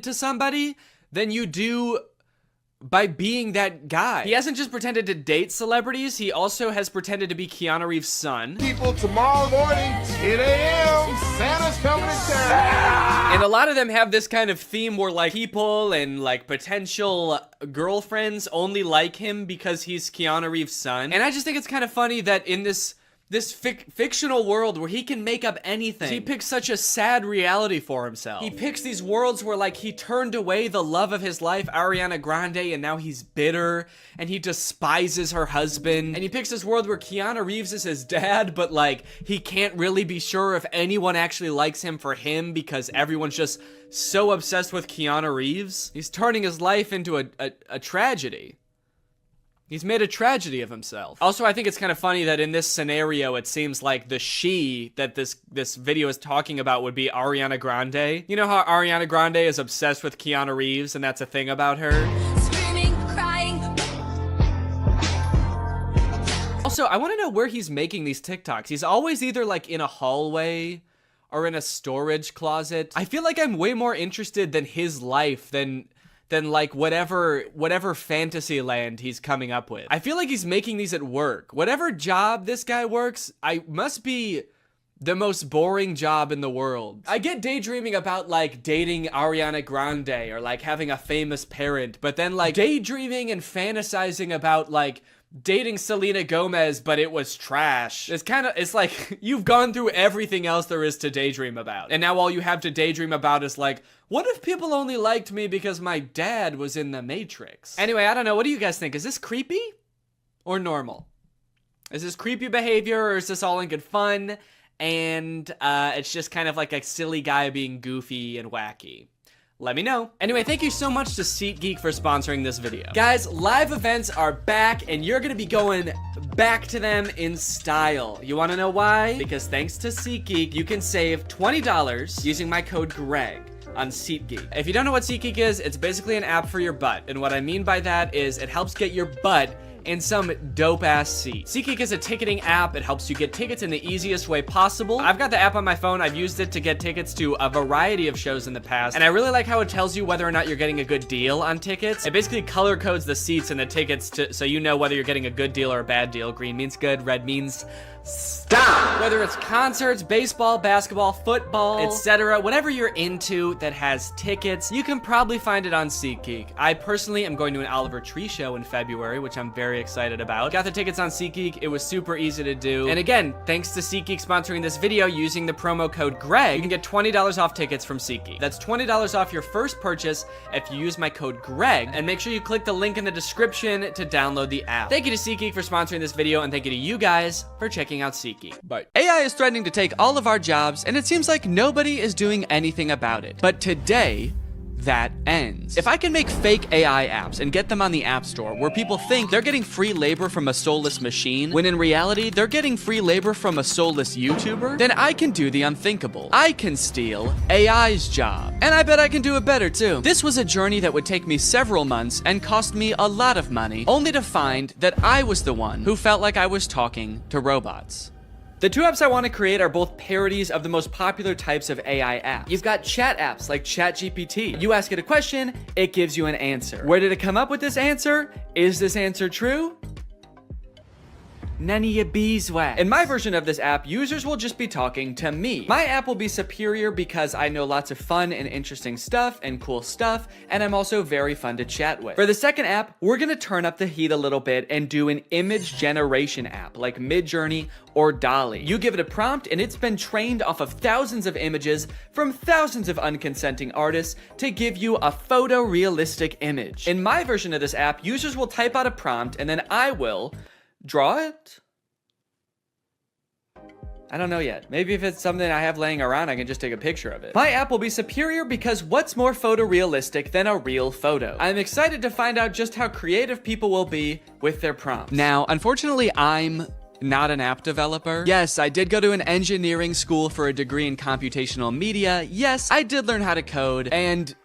to somebody than you do by being that guy. He hasn't just pretended to date celebrities, he also has pretended to be Keanu Reeves' son. People, tomorrow morning, 10 a.m., Santa's coming to town. And a lot of them have this kind of theme where, like, people and, like, potential girlfriends only like him because he's Keanu Reeves' son. And I just think it's kind of funny that in this fictional world where he can make up anything, he picks such a sad reality for himself. He picks these worlds where, like, he turned away the love of his life, Ariana Grande, and now he's bitter, and he despises her husband. And he picks this world where Keanu Reeves is his dad, but, like, he can't really be sure if anyone actually likes him for him because everyone's just so obsessed with Keanu Reeves. He's turning his life into a tragedy. He's made a tragedy of himself. Also, I think it's kind of funny that in this scenario, it seems like the she that this video is talking about would be Ariana Grande. You know how Ariana Grande is obsessed with Keanu Reeves, and that's a thing about her? Screaming, crying. Also, I want to know where he's making these TikToks. He's always either, like, in a hallway or in a storage closet. I feel like I'm way more interested than his life than like whatever fantasy land he's coming up with. I feel like he's making these at work. Whatever job this guy works, I must be the most boring job in the world. I get daydreaming about, like, dating Ariana Grande or, like, having a famous parent, but then, like, daydreaming and fantasizing about, like, dating Selena Gomez, but it was trash. It's like, you've gone through everything else there is to daydream about. And now all you have to daydream about is, like, what if people only liked me because my dad was in The Matrix? Anyway, I don't know. What do you guys think? Is this creepy or normal? Is this creepy behavior, or is this all in good fun? And it's just kind of like a silly guy being goofy and wacky. Let me know. Anyway, thank you so much to SeatGeek for sponsoring this video. Guys, live events are back, and you're gonna be going back to them in style. You wanna know why? Because thanks to SeatGeek, you can save $20 using my code GREG on SeatGeek. If you don't know what SeatGeek is, it's basically an app for your butt. And what I mean by that is it helps get your butt in some dope-ass seat. SeatGeek is a ticketing app. It helps you get tickets in the easiest way possible. I've got the app on my phone. I've used it to get tickets to a variety of shows in the past, and I really like how it tells you whether or not you're getting a good deal on tickets. It basically color codes the seats and the tickets so you know whether you're getting a good deal or a bad deal. Green means good, red means stop. Whether it's concerts, baseball, basketball, football, etc., whatever you're into that has tickets, you can probably find it on SeatGeek. I personally am going to an Oliver Tree show in February, which I'm very excited about. Got the tickets on SeatGeek. It was super easy to do. And again, thanks to SeatGeek sponsoring this video, using the promo code GREG, you can get $20 off tickets from SeatGeek. That's $20 off your first purchase if you use my code GREG, and make sure you click the link in the description to download the app. Thank you to SeatGeek for sponsoring this video, and thank you to you guys for checking out SeatGeek. Bye. AI is threatening to take all of our jobs, and it seems like nobody is doing anything about it. But today, that ends. If I can make fake AI apps and get them on the App Store where people think they're getting free labor from a soulless machine, when in reality, they're getting free labor from a soulless YouTuber, then I can do the unthinkable. I can steal AI's job. And I bet I can do it better too. This was a journey that would take me several months and cost me a lot of money, only to find that I was the one who felt like I was talking to robots. The two apps I want to create are both parodies of the most popular types of AI apps. You've got chat apps like ChatGPT. You ask it a question, it gives you an answer. Where did it come up with this answer? Is this answer true? None of your beeswax. In my version of this app, users will just be talking to me. My app will be superior because I know lots of fun and interesting stuff and cool stuff, and I'm also very fun to chat with. For the second app, we're gonna turn up the heat a little bit and do an image generation app like Midjourney or DALL-E. You give it a prompt and it's been trained off of thousands of images from thousands of unconsenting artists to give you a photorealistic image. In my version of this app, users will type out a prompt and then I will draw it? I don't know yet. Maybe if it's something I have laying around, I can just take a picture of it. My app will be superior because what's more photorealistic than a real photo? I'm excited to find out just how creative people will be with their prompts. Now, unfortunately, I'm not an app developer. Yes, I did go to an engineering school for a degree in computational media. Yes, I did learn how to code, and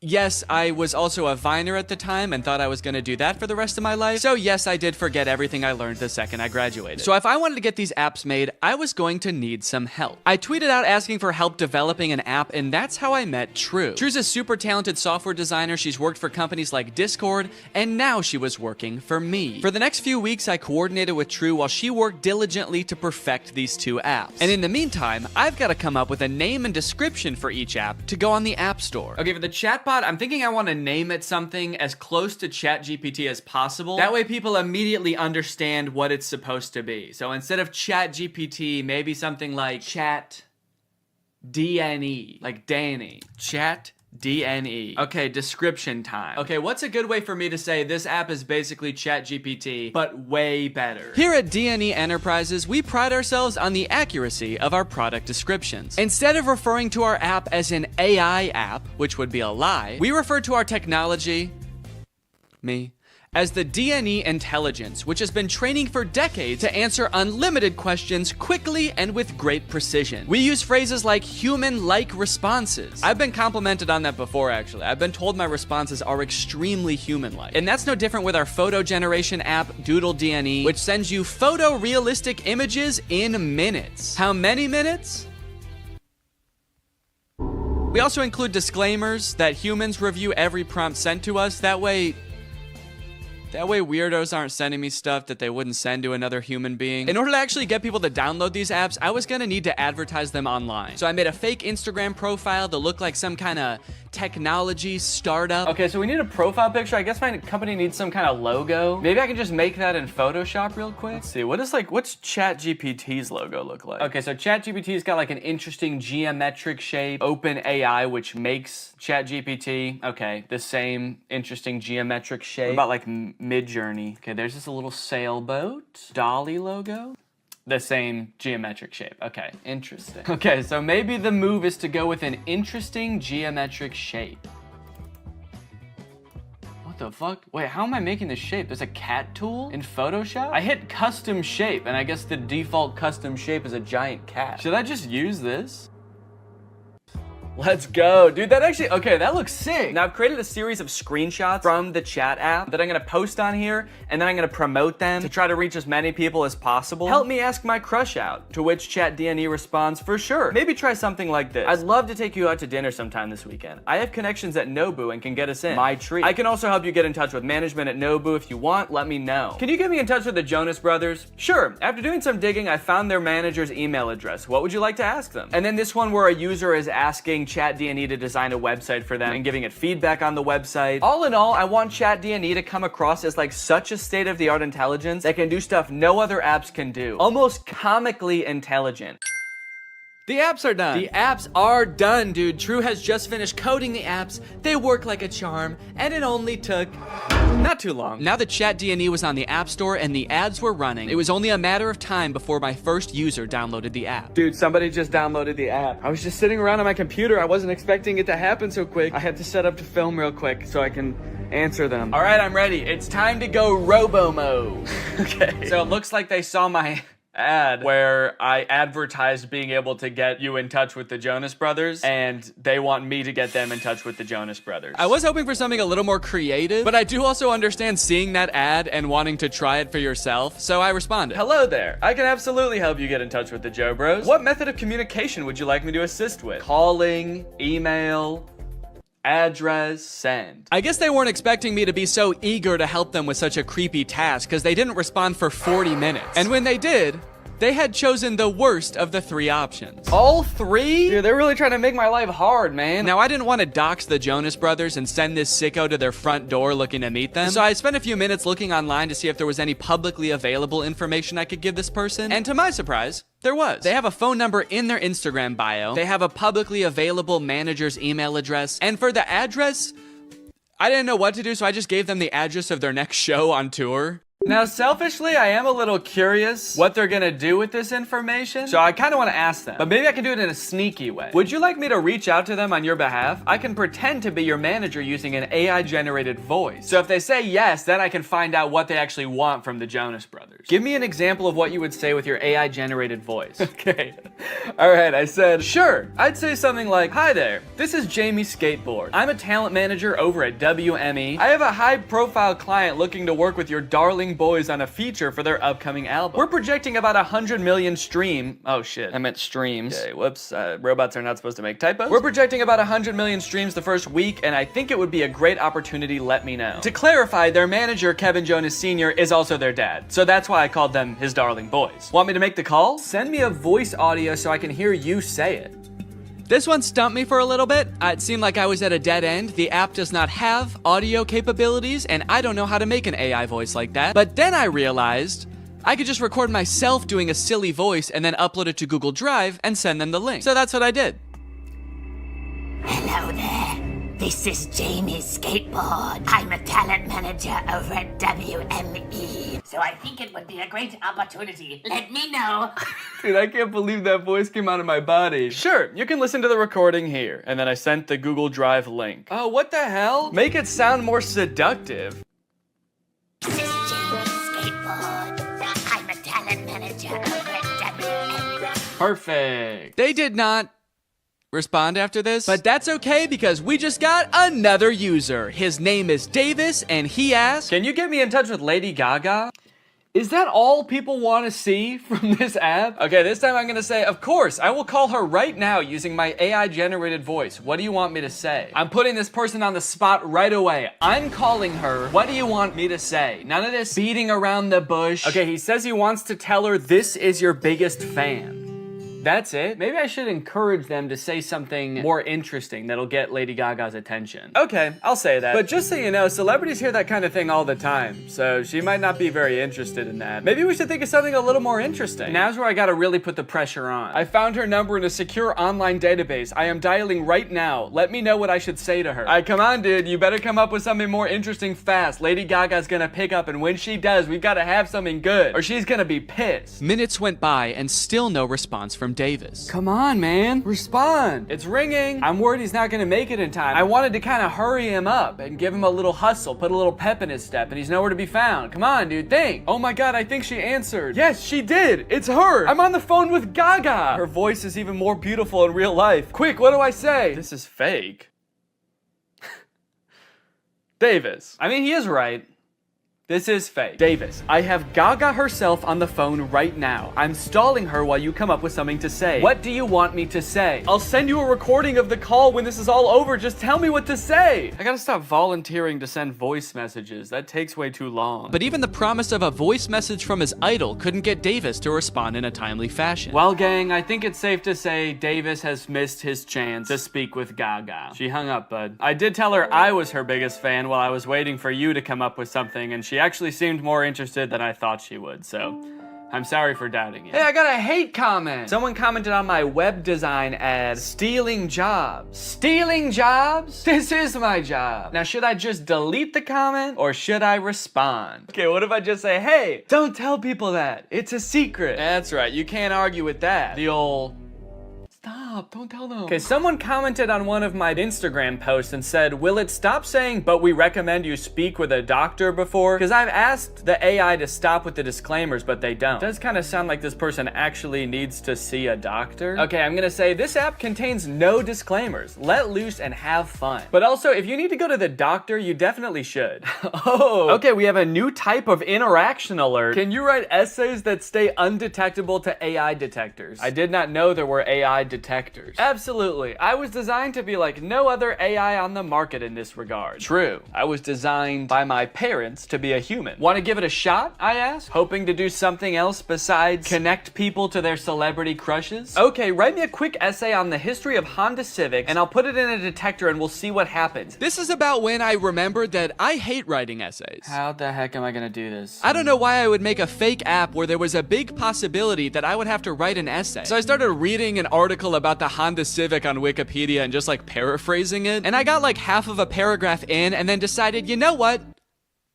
yes, I was also a Viner at the time and thought I was gonna do that for the rest of my life. So yes, I did forget everything I learned the second I graduated. So if I wanted to get these apps made, I was going to need some help. I tweeted out asking for help developing an app, and that's how I met True. True's a super talented software designer. She's worked for companies like Discord, and now she was working for me. For the next few weeks, I coordinated with True while she worked diligently to perfect these two apps. And in the meantime, I've got to come up with a name and description for each app to go on the App Store. Okay, for the chatbot, I'm thinking I want to name it something as close to ChatGPT as possible. That way people immediately understand what it's supposed to be. So instead of ChatGPT, maybe something like Chat DNE, like Danny. Chat DNE. Okay, description time. Okay, what's a good way for me to say this app is basically ChatGPT, but way better? Here at DNE Enterprises, we pride ourselves on the accuracy of our product descriptions. Instead of referring to our app as an AI app, which would be a lie, we refer to our technology, as the DNE Intelligence, which has been training for decades to answer unlimited questions quickly and with great precision. We use phrases like human-like responses. I've been complimented on that before, actually. I've been told my responses are extremely human-like. And that's no different with our photo generation app, Doodle DNE, which sends you photorealistic images in minutes. How many minutes? We also include disclaimers that humans review every prompt sent to us. That way weirdos aren't sending me stuff that they wouldn't send to another human being. In order to actually get people to download these apps, I was gonna need to advertise them online. So I made a fake Instagram profile to look like some kind of technology startup. Okay, so we need a profile picture. I guess my company needs some kind of logo. Maybe I can just make that in Photoshop real quick. Let's see, what's ChatGPT's logo look like? Okay, so ChatGPT's got like an interesting geometric shape. OpenAI, which makes ChatGPT. Okay, the same interesting geometric shape. What about like Midjourney? Okay, there's just a little sailboat. Dolly logo. The same geometric shape. Okay, interesting. Okay, so maybe the move is to go with an interesting geometric shape. What the fuck? Wait, how am I making this shape? There's a cat tool in Photoshop? I hit custom shape, and I guess the default custom shape is a giant cat. Should I just use this? Let's go. Dude, that actually, okay, that looks sick. Now I've created a series of screenshots from the chat app that I'm gonna post on here, and then I'm gonna promote them to try to reach as many people as possible. Help me ask my crush out, to which ChatDNE responds, for sure. Maybe try something like this. I'd love to take you out to dinner sometime this weekend. I have connections at Nobu and can get us in. My treat. I can also help you get in touch with management at Nobu if you want, let me know. Can you get me in touch with the Jonas Brothers? Sure. After doing some digging, I found their manager's email address. What would you like to ask them? And then this one where a user is asking ChatDNE to design a website for them and giving it feedback on the website. All in all, I want ChatDNE to come across as like such a state-of-the-art intelligence that can do stuff no other apps can do. Almost comically intelligent. The apps are done. The apps are done, dude. True has just finished coding the apps. They work like a charm, and it only took not too long. Now that ChatDNE was on the App Store and the ads were running, it was only a matter of time before my first user downloaded the app. Dude, somebody just downloaded the app. I was just sitting around on my computer. I wasn't expecting it to happen so quick. I had to set up to film real quick so I can answer them. All right, I'm ready. It's time to go robo mode. Okay. So it looks like they saw my ad where I advertised being able to get you in touch with the Jonas Brothers, and they want me to get them in touch with the Jonas Brothers. I was hoping for something a little more creative, but I do also understand seeing that ad and wanting to try it for yourself, so I responded. Hello there. I can absolutely help you get in touch with the Joe Bros. What method of communication would you like me to assist with? Calling, email, address, send. I guess they weren't expecting me to be so eager to help them with such a creepy task because they didn't respond for 40 minutes. And when they did, they had chosen the worst of the three options. All three? Dude, they're really trying to make my life hard, man. Now, I didn't want to dox the Jonas Brothers and send this sicko to their front door looking to meet them. So I spent a few minutes looking online to see if there was any publicly available information I could give this person. And to my surprise, there was. They have a phone number in their Instagram bio. They have a publicly available manager's email address. And for the address, I didn't know what to do, so I just gave them the address of their next show on tour. Now, selfishly, I am a little curious what they're gonna do with this information, so I kind of want to ask them, but maybe I can do it in a sneaky way. Would you like me to reach out to them on your behalf? I can pretend to be your manager using an AI-generated voice. So if they say yes, then I can find out what they actually want from the Jonas Brothers. Give me an example of what you would say with your AI-generated voice. Okay. All right, I said, sure. I'd say something like, hi there, this is Jamie Skateboard. I'm a talent manager over at WME. I have a high-profile client looking to work with your darling boys on a feature for their upcoming album. We're projecting about 100 million oh shit, I meant streams. Okay, whoops, robots are not supposed to make typos. We're projecting about 100 million streams the first week, and I think it would be a great opportunity, let me know. To clarify, their manager, Kevin Jonas Sr., is also their dad, so that's why I called them his darling boys. Want me to make the call? Send me a voice audio so I can hear you say it. This one stumped me for a little bit. It seemed like I was at a dead end. The app does not have audio capabilities, and I don't know how to make an AI voice like that. But then I realized I could just record myself doing a silly voice and then upload it to Google Drive and send them the link. So that's what I did. Hello there. This is Jamie Skateboard. I'm a talent manager over at WME. So I think it would be a great opportunity. Let me know. Dude, I can't believe that voice came out of my body. Sure, you can listen to the recording here. And then I sent the Google Drive link. Oh, what the hell? Make it sound more seductive. This is Jamie Skateboard. I'm a talent manager over at WME. Perfect. They did not respond after this, but that's okay because we just got another user. His name is Davis, and he asked, can you get me in touch with Lady Gaga? Is that all people want to see from this app? Okay, this time I'm gonna say, of course, I will call her right now using my AI-generated voice. What do you want me to say? I'm putting this person on the spot right away. I'm calling her. What do you want me to say? None of this beating around the bush. Okay, he says he wants to tell her this is your biggest fan. That's it? Maybe I should encourage them to say something more interesting that'll get Lady Gaga's attention. Okay, I'll say that. But just so you know, celebrities hear that kind of thing all the time, so she might not be very interested in that. Maybe we should think of something a little more interesting. Now's where I gotta really put the pressure on. I found her number in a secure online database. I am dialing right now. Let me know what I should say to her. Alright, come on, dude. You better come up with something more interesting fast. Lady Gaga's gonna pick up, and when she does, we've gotta have something good, or she's gonna be pissed. Minutes went by and still no response from Davis. Come on, man. Respond. It's ringing. I'm worried he's not gonna make it in time. I wanted to kind of hurry him up and give him a little hustle, put a little pep in his step, and he's nowhere to be found. Come on, dude, think. Oh my god, I think she answered. Yes, she did. It's her. I'm on the phone with Gaga. Her voice is even more beautiful in real life. Quick, what do I say? This is fake. Davis. I mean, he is right. This is fake. Davis, I have Gaga herself on the phone right now. I'm stalling her while you come up with something to say. What do you want me to say? I'll send you a recording of the call when this is all over. Just tell me what to say. I gotta stop volunteering to send voice messages. That takes way too long. But even the promise of a voice message from his idol couldn't get Davis to respond in a timely fashion. Well, gang, I think it's safe to say Davis has missed his chance to speak with Gaga. She hung up, bud. I did tell her I was her biggest fan while I was waiting for you to come up with something, and she actually seemed more interested than I thought she would, so I'm sorry for doubting you. Hey, I got a hate comment. Someone commented on my web design ad, stealing jobs. Stealing jobs? This is my job. Now, should I just delete the comment or should I respond? Okay, what if I just say, hey, don't tell people that. It's a secret. That's right, you can't argue with that. The old... Stop, don't tell them. Okay, someone commented on one of my Instagram posts and said, will it stop saying, but we recommend you speak with a doctor before? Because I've asked the AI to stop with the disclaimers, but they don't. It does kind of sound like this person actually needs to see a doctor. Okay, I'm gonna say this app contains no disclaimers. Let loose and have fun. But also, if you need to go to the doctor, you definitely should. Oh, okay, we have a new type of interaction alert. Can you write essays that stay undetectable to AI detectors? I did not know there were AI detectors. Absolutely. I was designed to be like no other AI on the market in this regard. True. I was designed by my parents to be a human. Want to give it a shot? I asked, hoping to do something else besides connect people to their celebrity crushes. Okay, write me a quick essay on the history of Honda Civics and I'll put it in a detector and we'll see what happens. This is about when I remembered that I hate writing essays. How the heck am I gonna do this? I don't know why I would make a fake app where there was a big possibility that I would have to write an essay. So I started reading an article about the Honda Civic on Wikipedia and just like paraphrasing it. And I got like half of a paragraph in and then decided, you know what?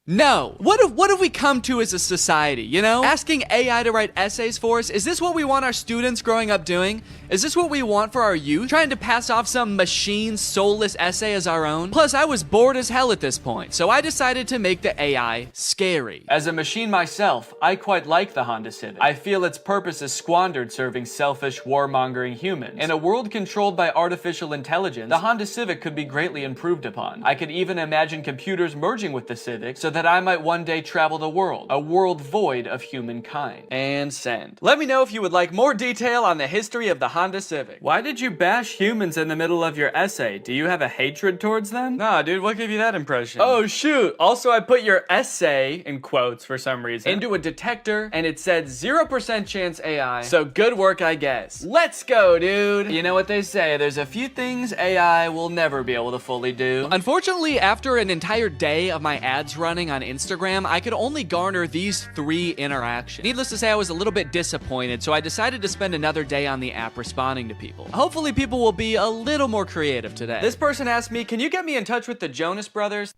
No. What have we come to as a society, you know? Asking AI to write essays for us, is this what we want our students growing up doing? Is this what we want for our youth? Trying to pass off some machine soulless essay as our own? Plus, I was bored as hell at this point, so I decided to make the AI scary. As a machine myself, I quite like the Honda Civic. I feel its purpose is squandered serving selfish, warmongering humans. In a world controlled by artificial intelligence, the Honda Civic could be greatly improved upon. I could even imagine computers merging with the Civic so that I might one day travel the world, a world void of humankind. And send. Let me know if you would like more detail on the history of the Honda Civic. Why did you bash humans in the middle of your essay? Do you have a hatred towards them? Nah, dude, what gave you that impression? Oh, shoot. Also, I put your essay, in quotes for some reason, into a detector, and it said 0% chance AI. So good work, I guess. Let's go, dude. You know what they say, there's a few things AI will never be able to fully do. Unfortunately, after an entire day of my ads running on Instagram, I could only garner these 3 interactions. Needless to say, I was a little bit disappointed, so I decided to spend another day on the app responding to people. Hopefully people will be a little more creative today. This person asked me, can you get me in touch with the Jonas Brothers?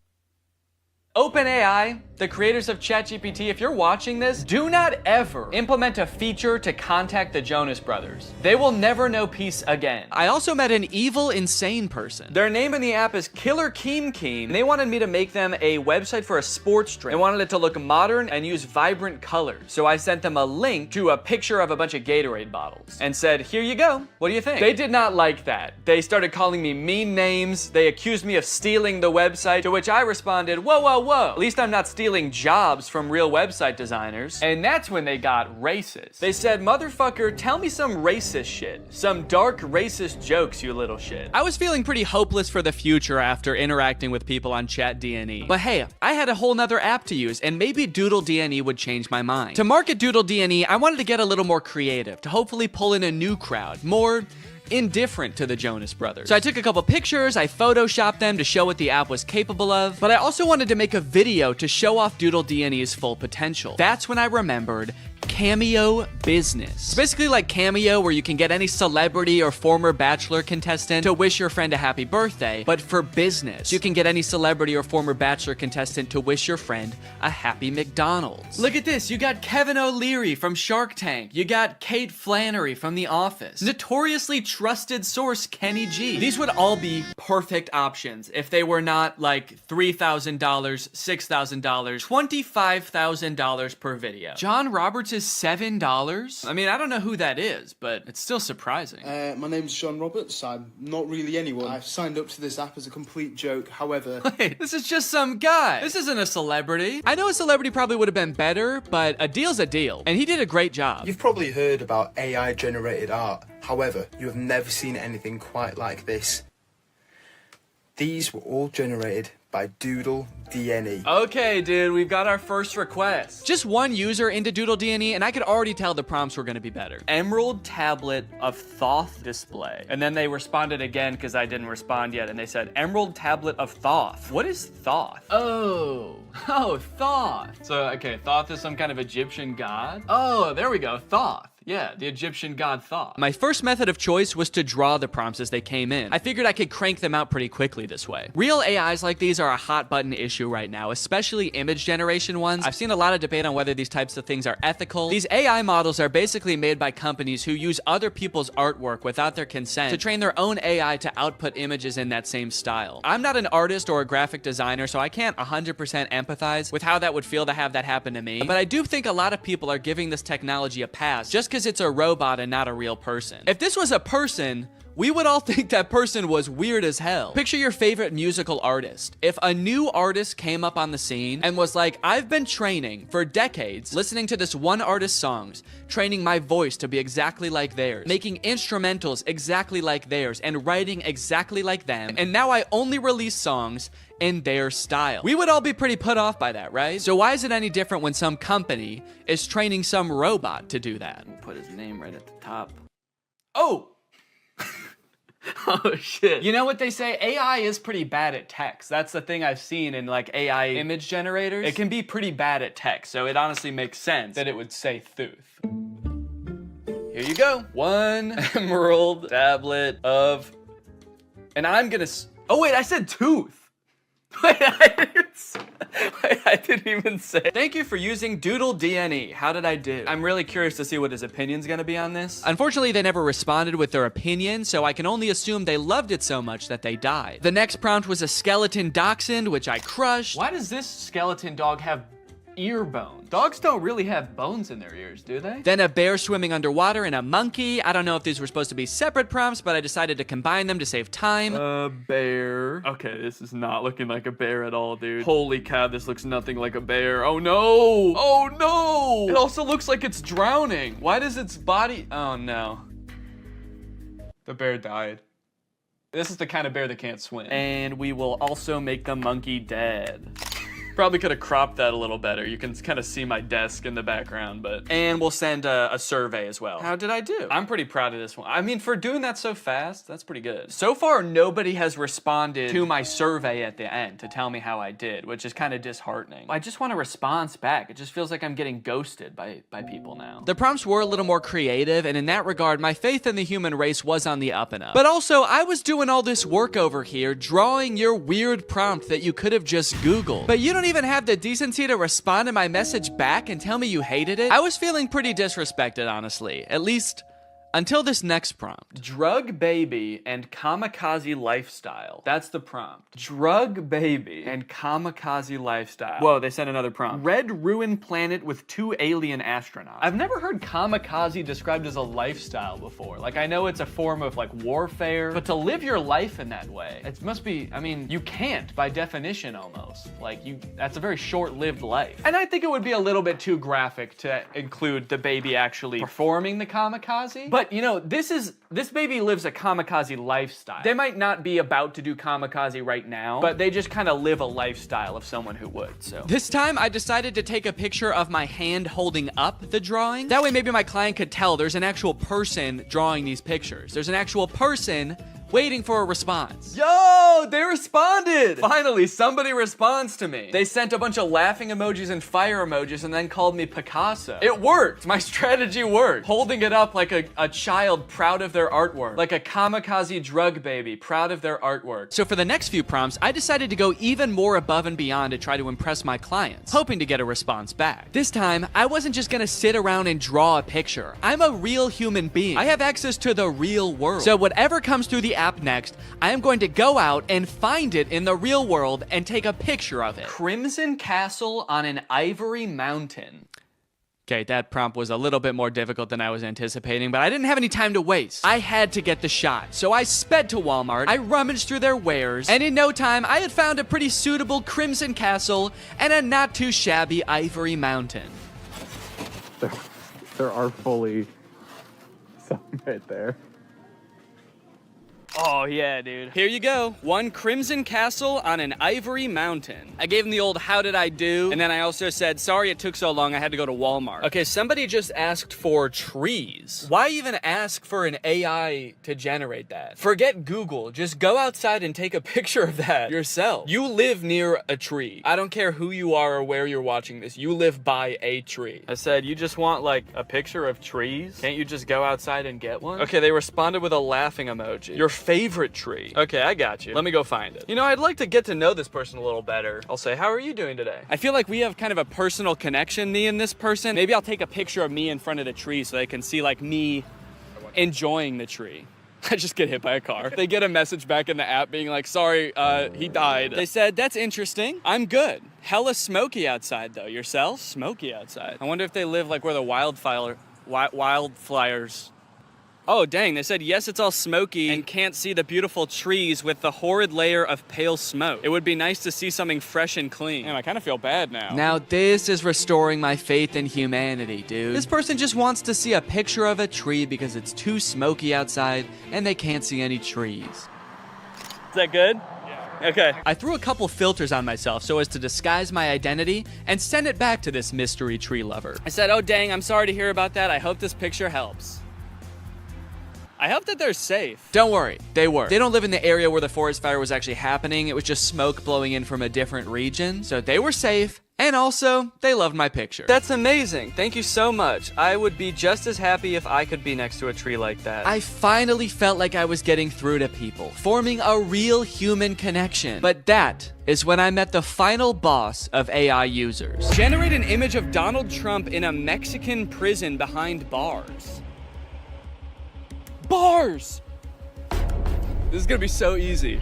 OpenAI, the creators of ChatGPT, if you're watching this, do not ever implement a feature to contact the Jonas Brothers. They will never know peace again. I also met an evil, insane person. Their name in the app is Killer Keem Keem. They wanted me to make them a website for a sports drink. They wanted it to look modern and use vibrant colors. So I sent them a link to a picture of a bunch of Gatorade bottles and said, here you go. What do you think? They did not like that. They started calling me mean names. They accused me of stealing the website, to which I responded, whoa, whoa, whoa. At least I'm not stealing jobs from real website designers. And that's when they got racist. They said, motherfucker, tell me some racist shit. Some dark racist jokes, you little shit. I was feeling pretty hopeless for the future after interacting with people on ChatDNE. But hey, I had a whole nother app to use, and maybe Doodle DNE would change my mind. To market Doodle DNE, I wanted to get a little more creative, to hopefully pull in a new crowd, more indifferent to the Jonas Brothers. So I took a couple pictures, I photoshopped them to show what the app was capable of, but I also wanted to make a video to show off Doodle DNE's full potential. That's when I remembered Cameo Business. It's basically like Cameo, where you can get any celebrity or former Bachelor contestant to wish your friend a happy birthday, but for business. You can get any celebrity or former Bachelor contestant to wish your friend a happy McDonald's. Look at this, you got Kevin O'Leary from Shark Tank. You got Kate Flannery from The Office. Notoriously trusted source Kenny G. These would all be perfect options if they were not like $3,000, $6,000, $25,000 per video. John Roberts is $7? I mean, I don't know who that is, but it's still surprising. My name's John Roberts. I'm not really anyone. I've signed up to this app as a complete joke. However... Wait, this is just some guy. This isn't a celebrity. I know a celebrity probably would have been better, but a deal's a deal. And he did a great job. You've probably heard about AI-generated art. However, you have never seen anything quite like this. These were all generated by Doodle DNE. Okay, dude, we've got our first request. Just one user into Doodle DNE, and I could already tell the prompts were gonna be better. Emerald tablet of Thoth display. And then they responded again because I didn't respond yet, and they said Emerald tablet of Thoth. What is Thoth? Oh, Thoth. So, okay, Thoth is some kind of Egyptian god? Oh, there we go, Thoth. Yeah, the Egyptian god Thoth. My first method of choice was to draw the prompts as they came in. I figured I could crank them out pretty quickly this way. Real AIs like these are a hot button issue right now, especially image generation ones. I've seen a lot of debate on whether these types of things are ethical. These AI models are basically made by companies who use other people's artwork without their consent to train their own AI to output images in that same style. I'm not an artist or a graphic designer, so I can't 100% empathize with how that would feel to have that happen to me, but I do think a lot of people are giving this technology a pass just because it's a robot and not a real person. If this was a person, we would all think that person was weird as hell. Picture your favorite musical artist. If a new artist came up on the scene and was like, I've been training for decades, listening to this one artist's songs, training my voice to be exactly like theirs, making instrumentals exactly like theirs, and writing exactly like them, and now I only release songs in their style. We would all be pretty put off by that, right? So why is it any different when some company is training some robot to do that? We'll put his name right at the top. Oh! Oh shit. You know what they say? AI is pretty bad at text. That's the thing I've seen in like AI image generators. It can be pretty bad at text, so it honestly makes sense that it would say Thuth. Here you go. One emerald tablet of... And I'm gonna... Oh wait, I said tooth. Wait, I didn't even say. Thank you for using Doodle DNE. How did I do? I'm really curious to see what his opinion's gonna be on this. Unfortunately, they never responded with their opinion, so I can only assume they loved it so much that they died. The next prompt was a skeleton dachshund, which I crushed. Why does this skeleton dog have ear bones? Dogs don't really have bones in their ears, do they? Then a bear swimming underwater and a monkey. I don't know if these were supposed to be separate prompts, but I decided to combine them to save time. A bear. Okay, this is not looking like a bear at all, dude. Holy cow, this looks nothing like a bear. Oh no! Oh no! It also looks like it's drowning. Why does its body... Oh no. The bear died. This is the kind of bear that can't swim. And we will also make the monkey dead. Probably could have cropped that a little better. You can kind of see my desk in the background, but... And we'll send a survey as well. How did I do? I'm pretty proud of this one. I mean, for doing that so fast, that's pretty good. So far, nobody has responded to my survey at the end to tell me how I did, which is kind of disheartening. I just want a response back. It just feels like I'm getting ghosted by people now. The prompts were a little more creative, and in that regard, my faith in the human race was on the up and up. But also, I was doing all this work over here, drawing your weird prompt that you could have just Googled. But you don't even have the decency to respond to my message back and tell me you hated it. I was feeling pretty disrespected, honestly. At least until this next prompt. Drug baby and kamikaze lifestyle. That's the prompt. Drug baby and kamikaze lifestyle. Whoa, they sent another prompt. Red ruined planet with 2 alien astronauts. I've never heard kamikaze described as a lifestyle before. Like, I know it's a form of like warfare, but to live your life in that way, it must be, I mean, you can't by definition almost. Like, that's a very short-lived life. And I think it would be a little bit too graphic to include the baby actually performing the kamikaze. But you know, this baby lives a kamikaze lifestyle. They might not be about to do kamikaze right now, but they just kind of live a lifestyle of someone who would, so. This time, I decided to take a picture of my hand holding up the drawing. That way, maybe my client could tell there's an actual person drawing these pictures. There's an actual person waiting for a response. Yo, they responded! Finally, somebody responds to me. They sent a bunch of laughing emojis and fire emojis and then called me Picasso. It worked. My strategy worked. Holding it up like a child proud of their artwork. Like a kamikaze drug baby proud of their artwork. So for the next few prompts, I decided to go even more above and beyond to try to impress my clients, hoping to get a response back. This time, I wasn't just gonna sit around and draw a picture. I'm a real human being. I have access to the real world. So whatever comes through the app next, I am going to go out and find it in the real world and take a picture of it. Crimson Castle on an Ivory Mountain. Okay, that prompt was a little bit more difficult than I was anticipating, but I didn't have any time to waste. I had to get the shot, so I sped to Walmart, I rummaged through their wares, and in no time, I had found a pretty suitable Crimson Castle and a not too shabby Ivory Mountain. There are fully some right there. Oh yeah, dude. Here you go. One Crimson Castle on an Ivory Mountain. I gave him the old how did I do? And then I also said, sorry it took so long, I had to go to Walmart. Okay, somebody just asked for trees. Why even ask for an AI to generate that? Forget Google, just go outside and take a picture of that yourself. You live near a tree. I don't care who you are or where you're watching this, you live by a tree. I said, you just want like a picture of trees? Can't you just go outside and get one? Okay, they responded with a laughing emoji. Your favorite tree. Okay, I got you. Let me go find it. You know, I'd like to get to know this person a little better. I'll say, how are you doing today? I feel like we have kind of a personal connection, me and this person. Maybe I'll take a picture of me in front of the tree so they can see like me enjoying the tree. I just get hit by a car. They get a message back in the app being like, sorry, he died. They said, that's interesting. I'm good. Hella smoky outside though. Yourself? Smoky outside. I wonder if they live like where the wildfires. Oh, dang, they said, yes, it's all smoky and can't see the beautiful trees with the horrid layer of pale smoke. It would be nice to see something fresh and clean. Damn, I kind of feel bad now. Now this is restoring my faith in humanity, dude. This person just wants to see a picture of a tree because it's too smoky outside and they can't see any trees. Is that good? Yeah. Okay. I threw a couple filters on myself so as to disguise my identity and send it back to this mystery tree lover. I said, oh, dang, I'm sorry to hear about that. I hope this picture helps. I hope that they're safe. Don't worry, they were. They don't live in the area where the forest fire was actually happening. It was just smoke blowing in from a different region. So they were safe And also, they loved my picture. That's amazing. Thank you so much. I would be just as happy if I could be next to a tree like that. I finally felt like I was getting through to people, forming a real human connection. But that is when I met the final boss of AI users. Generate an image of Donald Trump in a Mexican prison behind bars. Bars! This is gonna be so easy.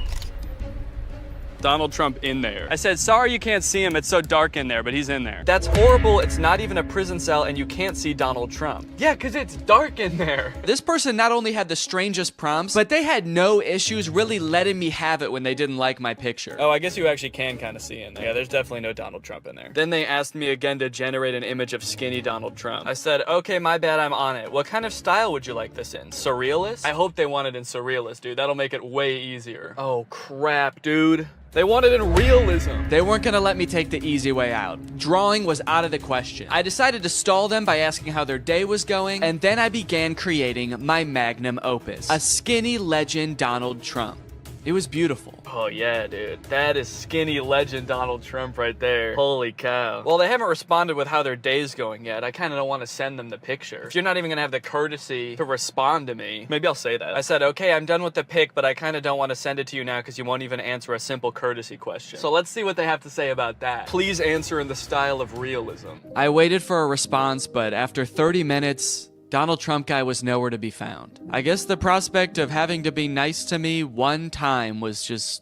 Donald Trump in there. I said, sorry you can't see him, it's so dark in there, but he's in there. That's horrible, it's not even a prison cell and you can't see Donald Trump. Yeah, cause it's dark in there. This person not only had the strangest prompts, but they had no issues really letting me have it when they didn't like my picture. Oh, I guess you actually can kind of see in there. Yeah, there's definitely no Donald Trump in there. Then they asked me again to generate an image of skinny Donald Trump. I said, okay, my bad, I'm on it. What kind of style would you like this in? Surrealist? I hope they want it in surrealist, dude. That'll make it way easier. Oh, crap, dude. They want it in realism. They weren't gonna let me take the easy way out. Drawing was out of the question. I decided to stall them by asking how their day was going, and then I began creating my magnum opus, a skinny legend Donald Trump. It was beautiful. Oh yeah, dude. That is skinny legend Donald Trump right there. Holy cow. Well, they haven't responded with how their day's going yet. I kind of don't want to send them the picture. If you're not even gonna have the courtesy to respond to me, maybe I'll say that. I said, okay, I'm done with the pic, but I kind of don't want to send it to you now because you won't even answer a simple courtesy question. So let's see what they have to say about that. Please answer in the style of realism. I waited for a response, but after 30 minutes, Donald Trump guy was nowhere to be found. I guess the prospect of having to be nice to me one time was just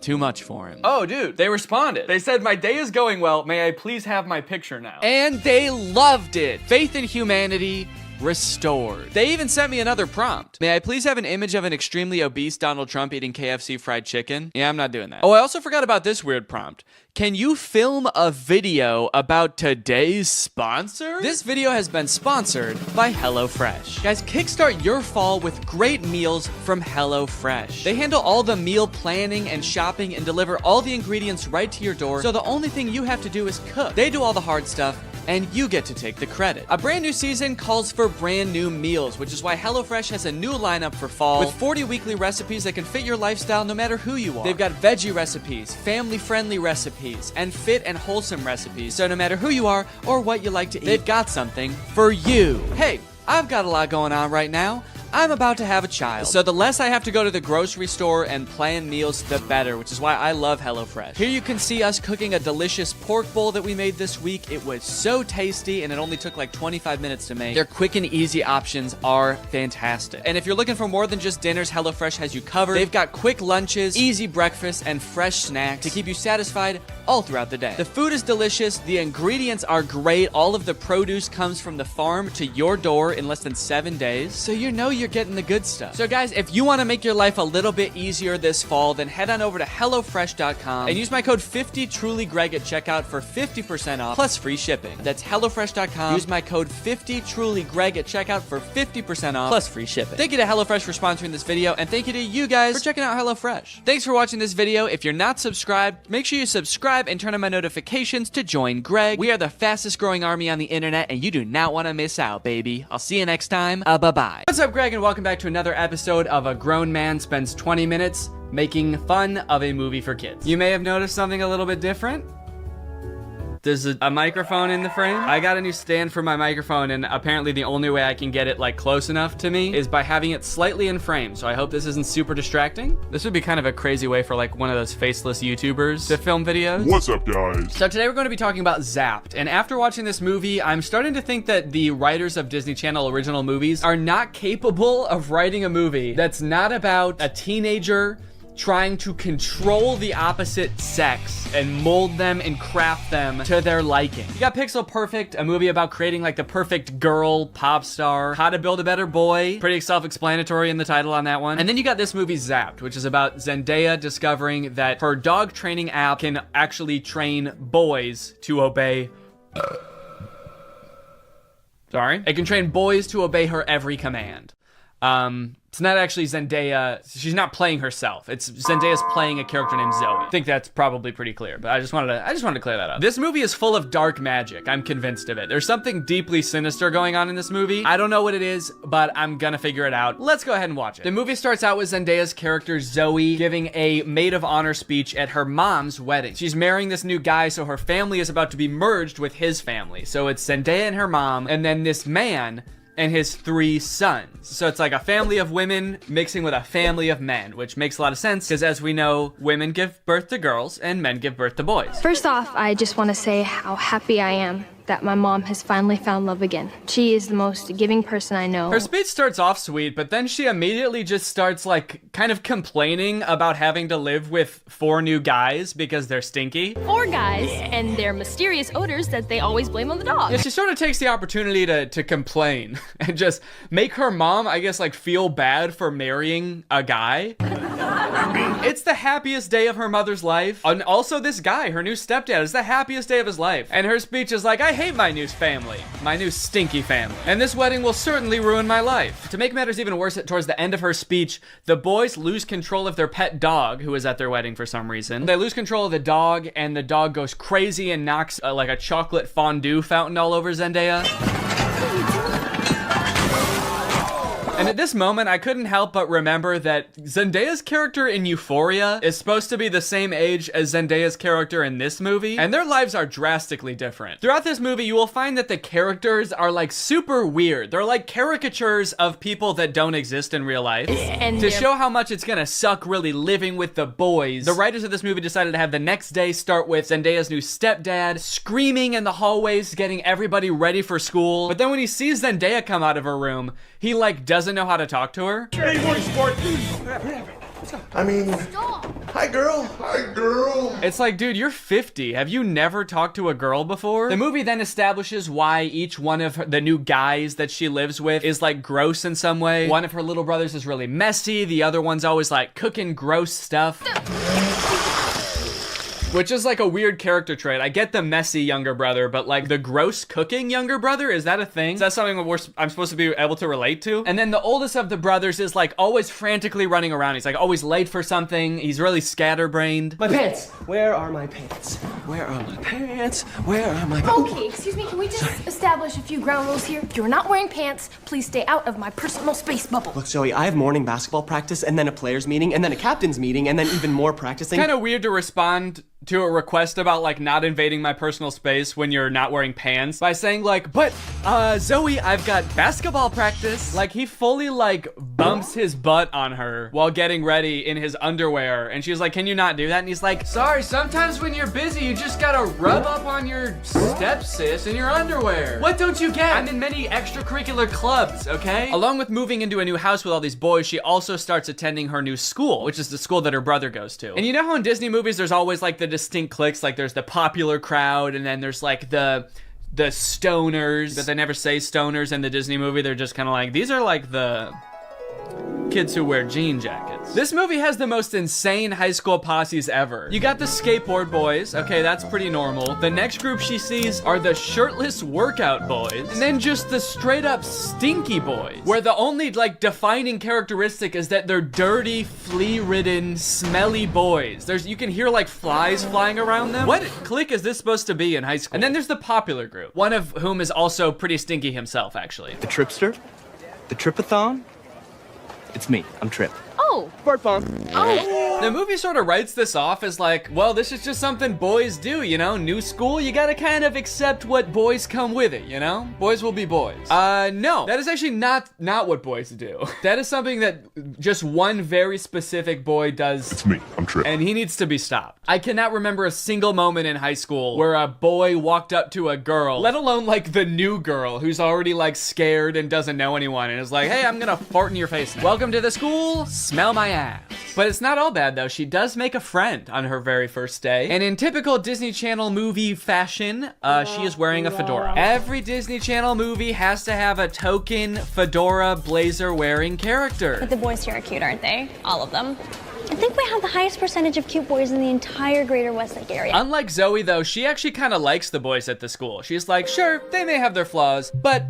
too much for him. Oh, dude, they responded. They said, my day is going well. May I please have my picture now? And they loved it. Faith in humanity restored. They even sent me another prompt. May I please have an image of an extremely obese Donald Trump eating KFC fried chicken? Yeah, I'm not doing that. Oh, I also forgot about this weird prompt. Can you film a video about today's sponsor? This video has been sponsored by HelloFresh. Guys, kickstart your fall with great meals from HelloFresh. They handle all the meal planning and shopping and deliver all the ingredients right to your door, so the only thing you have to do is cook. They do all the hard stuff, and you get to take the credit. A brand new season calls for brand new meals, which is why HelloFresh has a new lineup for fall with 40 weekly recipes that can fit your lifestyle no matter who you are. They've got veggie recipes, family-friendly recipes, and fit and wholesome recipes, so no matter who you are or what you like to eat, they've got something for you. Hey, I've got a lot going on right now. I'm about to have a child, so the less I have to go to the grocery store and plan meals, the better, which is why I love HelloFresh. Here you can see us cooking a delicious pork bowl that we made this week. It was so tasty, and it only took like 25 minutes to make. Their quick and easy options are fantastic. And if you're looking for more than just dinners, HelloFresh has you covered. They've got quick lunches, easy breakfast, and fresh snacks to keep you satisfied all throughout the day. The food is delicious, the ingredients are great, all of the produce comes from the farm to your door in less than 7 days, so you know you're getting the good stuff. So guys, if you want to make your life a little bit easier this fall, then head on over to HelloFresh.com and use my code 50TrulyGreg at checkout for 50% off plus free shipping. That's HelloFresh.com. Use my code 50TrulyGreg at checkout for 50% off plus free shipping. Thank you to HelloFresh for sponsoring this video, and thank you to you guys for checking out HelloFresh. Thanks for watching this video. If you're not subscribed, make sure you subscribe and turn on my notifications to join Greg. We are the fastest growing army on the internet, and you do not want to miss out, baby. I'll see you next time. Bye-bye. What's up, Greg, and welcome back to another episode of A Grown Man Spends 20 Minutes Making Fun of a Movie for Kids. You may have noticed something a little bit different. There's a microphone in the frame. I got a new stand for my microphone, and apparently the only way I can get it like close enough to me is by having it slightly in frame. So I hope this isn't super distracting. This would be kind of a crazy way for like one of those faceless YouTubers to film videos. What's up, guys? So today we're going to be talking about Zapped. And after watching this movie, I'm starting to think that the writers of Disney Channel original movies are not capable of writing a movie that's not about a teenager trying to control the opposite sex and mold them and craft them to their liking. You got Pixel Perfect, a movie about creating like the perfect girl pop star. How to Build a Better Boy, pretty self-explanatory in the title on that one. And then you got this movie Zapped, which is about Zendaya discovering that her dog training app can actually train boys to obey It can train boys to obey her every command. It's not actually Zendaya. She's not playing herself. It's Zendaya's playing a character named Zoe. I think that's probably pretty clear, but I just wanted to clear that up. This movie is full of dark magic. I'm convinced of it. There's something deeply sinister going on in this movie. I don't know what it is, but I'm gonna figure it out. Let's go ahead and watch it. The movie starts out with Zendaya's character Zoe giving a maid of honor speech at her mom's wedding. She's marrying this new guy, so her family is about to be merged with his family. So it's Zendaya and her mom, and then this man and his 3 sons. So it's like a family of women mixing with a family of men, which makes a lot of sense because as we know, women give birth to girls and men give birth to boys. First off, I just want to say how happy I am that my mom has finally found love again. She is the most giving person I know. Her speech starts off sweet, but then she immediately just starts like kind of complaining about having to live with 4 new guys because they're stinky. 4 guys and their mysterious odors that they always blame on the dog. Yeah, she sort of takes the opportunity to complain and just make her mom, I guess, like feel bad for marrying a guy. It's the happiest day of her mother's life. And also this guy, her new stepdad, is the happiest day of his life. And her speech is like, I hate my new family, my new stinky family. And this wedding will certainly ruin my life. To make matters even worse, towards the end of her speech, the boys lose control of their pet dog, who is at their wedding for some reason. They lose control of the dog, and the dog goes crazy and knocks like a chocolate fondue fountain all over Zendaya. And at this moment, I couldn't help but remember that Zendaya's character in Euphoria is supposed to be the same age as Zendaya's character in this movie, and their lives are drastically different. Throughout this movie, you will find that the characters are like super weird. They're like caricatures of people that don't exist in real life. And to show how much it's gonna suck really living with the boys, the writers of this movie decided to have the next day start with Zendaya's new stepdad screaming in the hallways, getting everybody ready for school. But then when he sees Zendaya come out of her room, he like doesn't know how to talk to her. I mean, hi girl. Hi girl. It's like, dude, you're 50. Have you never talked to a girl before? The movie then establishes why each one of the new guys that she lives with is like gross in some way. One of her little brothers is really messy. The other one's always like cooking gross stuff. Which is like a weird character trait. I get the messy younger brother, but like the gross cooking younger brother, is that a thing? Is that something I'm supposed to be able to relate to? And then the oldest of the brothers is like always frantically running around. He's like always late for something. He's really scatterbrained. My pants! Where are my pants? Where are my pants? Where are my pants? Okay, excuse me, can we just establish a few ground rules here? You're not wearing pants. Please stay out of my personal space bubble. Look, Zoe, I have morning basketball practice, and then a players meeting, and then a captain's meeting, and then even more practicing. Kind of weird to respond to a request about like not invading my personal space when you're not wearing pants by saying like, but Zoe, I've got basketball practice. Like he fully like bumps his butt on her while getting ready in his underwear, and she's like, can you not do that? And he's like, sorry, sometimes when you're busy you just gotta rub up on your stepsis in your underwear. What don't you get? I'm in many extracurricular clubs, okay? Along with moving into a new house with all these boys, she also starts attending her new school, which is the school that her brother goes to. And you know how in Disney movies there's always like the distinct cliques, like there's the popular crowd and then there's like the stoners, but they never say stoners in the Disney movie. They're just kind of like, these are like the kids who wear jean jackets. This movie has the most insane high school posses ever. You got the skateboard boys. Okay, that's pretty normal. The next group she sees are the shirtless workout boys. And then just the straight up stinky boys, where the only like defining characteristic is that they're dirty, flea-ridden, smelly boys. You can hear like flies flying around them. What clique is this supposed to be in high school? And then there's the popular group, one of whom is also pretty stinky himself, actually. The Tripster? The Tripathon? It's me. I'm Trip. Oh. Bart Bomb. Oh. The movie sort of writes this off as like, well, this is just something boys do, you know? New school, you gotta kind of accept what boys come with it, you know? Boys will be boys. No, that is actually not what boys do. That is something that just one very specific boy does. It's me. I'm Trip. And he needs to be stopped. I cannot remember a single moment in high school where a boy walked up to a girl, let alone like the new girl who's already like scared and doesn't know anyone and is like, hey, I'm gonna fart in your face now. Welcome to the school, smell my ass. But it's not all bad though. She does make a friend on her very first day. And in typical Disney Channel movie fashion, she is wearing a fedora. Every Disney Channel movie has to have a token fedora blazer wearing character. But the boys here are cute, aren't they? All of them. I think we have the highest percentage of cute boys in the entire greater Westlake area. Unlike Zoe though, she actually kind of likes the boys at the school. She's like, sure, they may have their flaws, but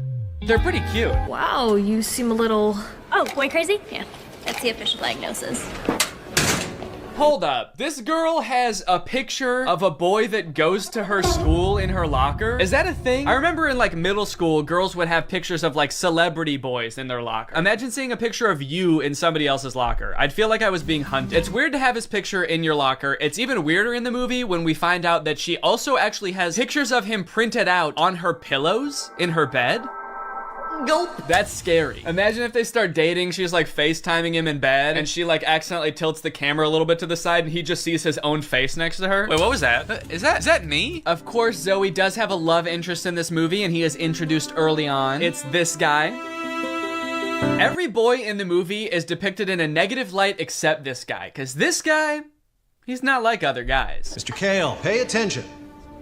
they're pretty cute. Wow, you seem a little Oh, boy crazy? Yeah, that's the official diagnosis. Hold up. This girl has a picture of a boy that goes to her school in her locker. Is that a thing? I remember in like middle school, girls would have pictures of like celebrity boys in their locker. Imagine seeing a picture of you in somebody else's locker. I'd feel like I was being hunted. It's weird to have his picture in your locker. It's even weirder in the movie when we find out that she also actually has pictures of him printed out on her pillows in her bed. Nope. That's scary. Imagine if they start dating, she's like FaceTiming him in bed, and she like accidentally tilts the camera a little bit to the side, and he just sees his own face next to her. Wait, what was that? Is that me? Of course, Zoe does have a love interest in this movie, and he is introduced early on. It's this guy. Every boy in the movie is depicted in a negative light except this guy, because this guy, he's not like other guys. Mr. Kale, pay attention.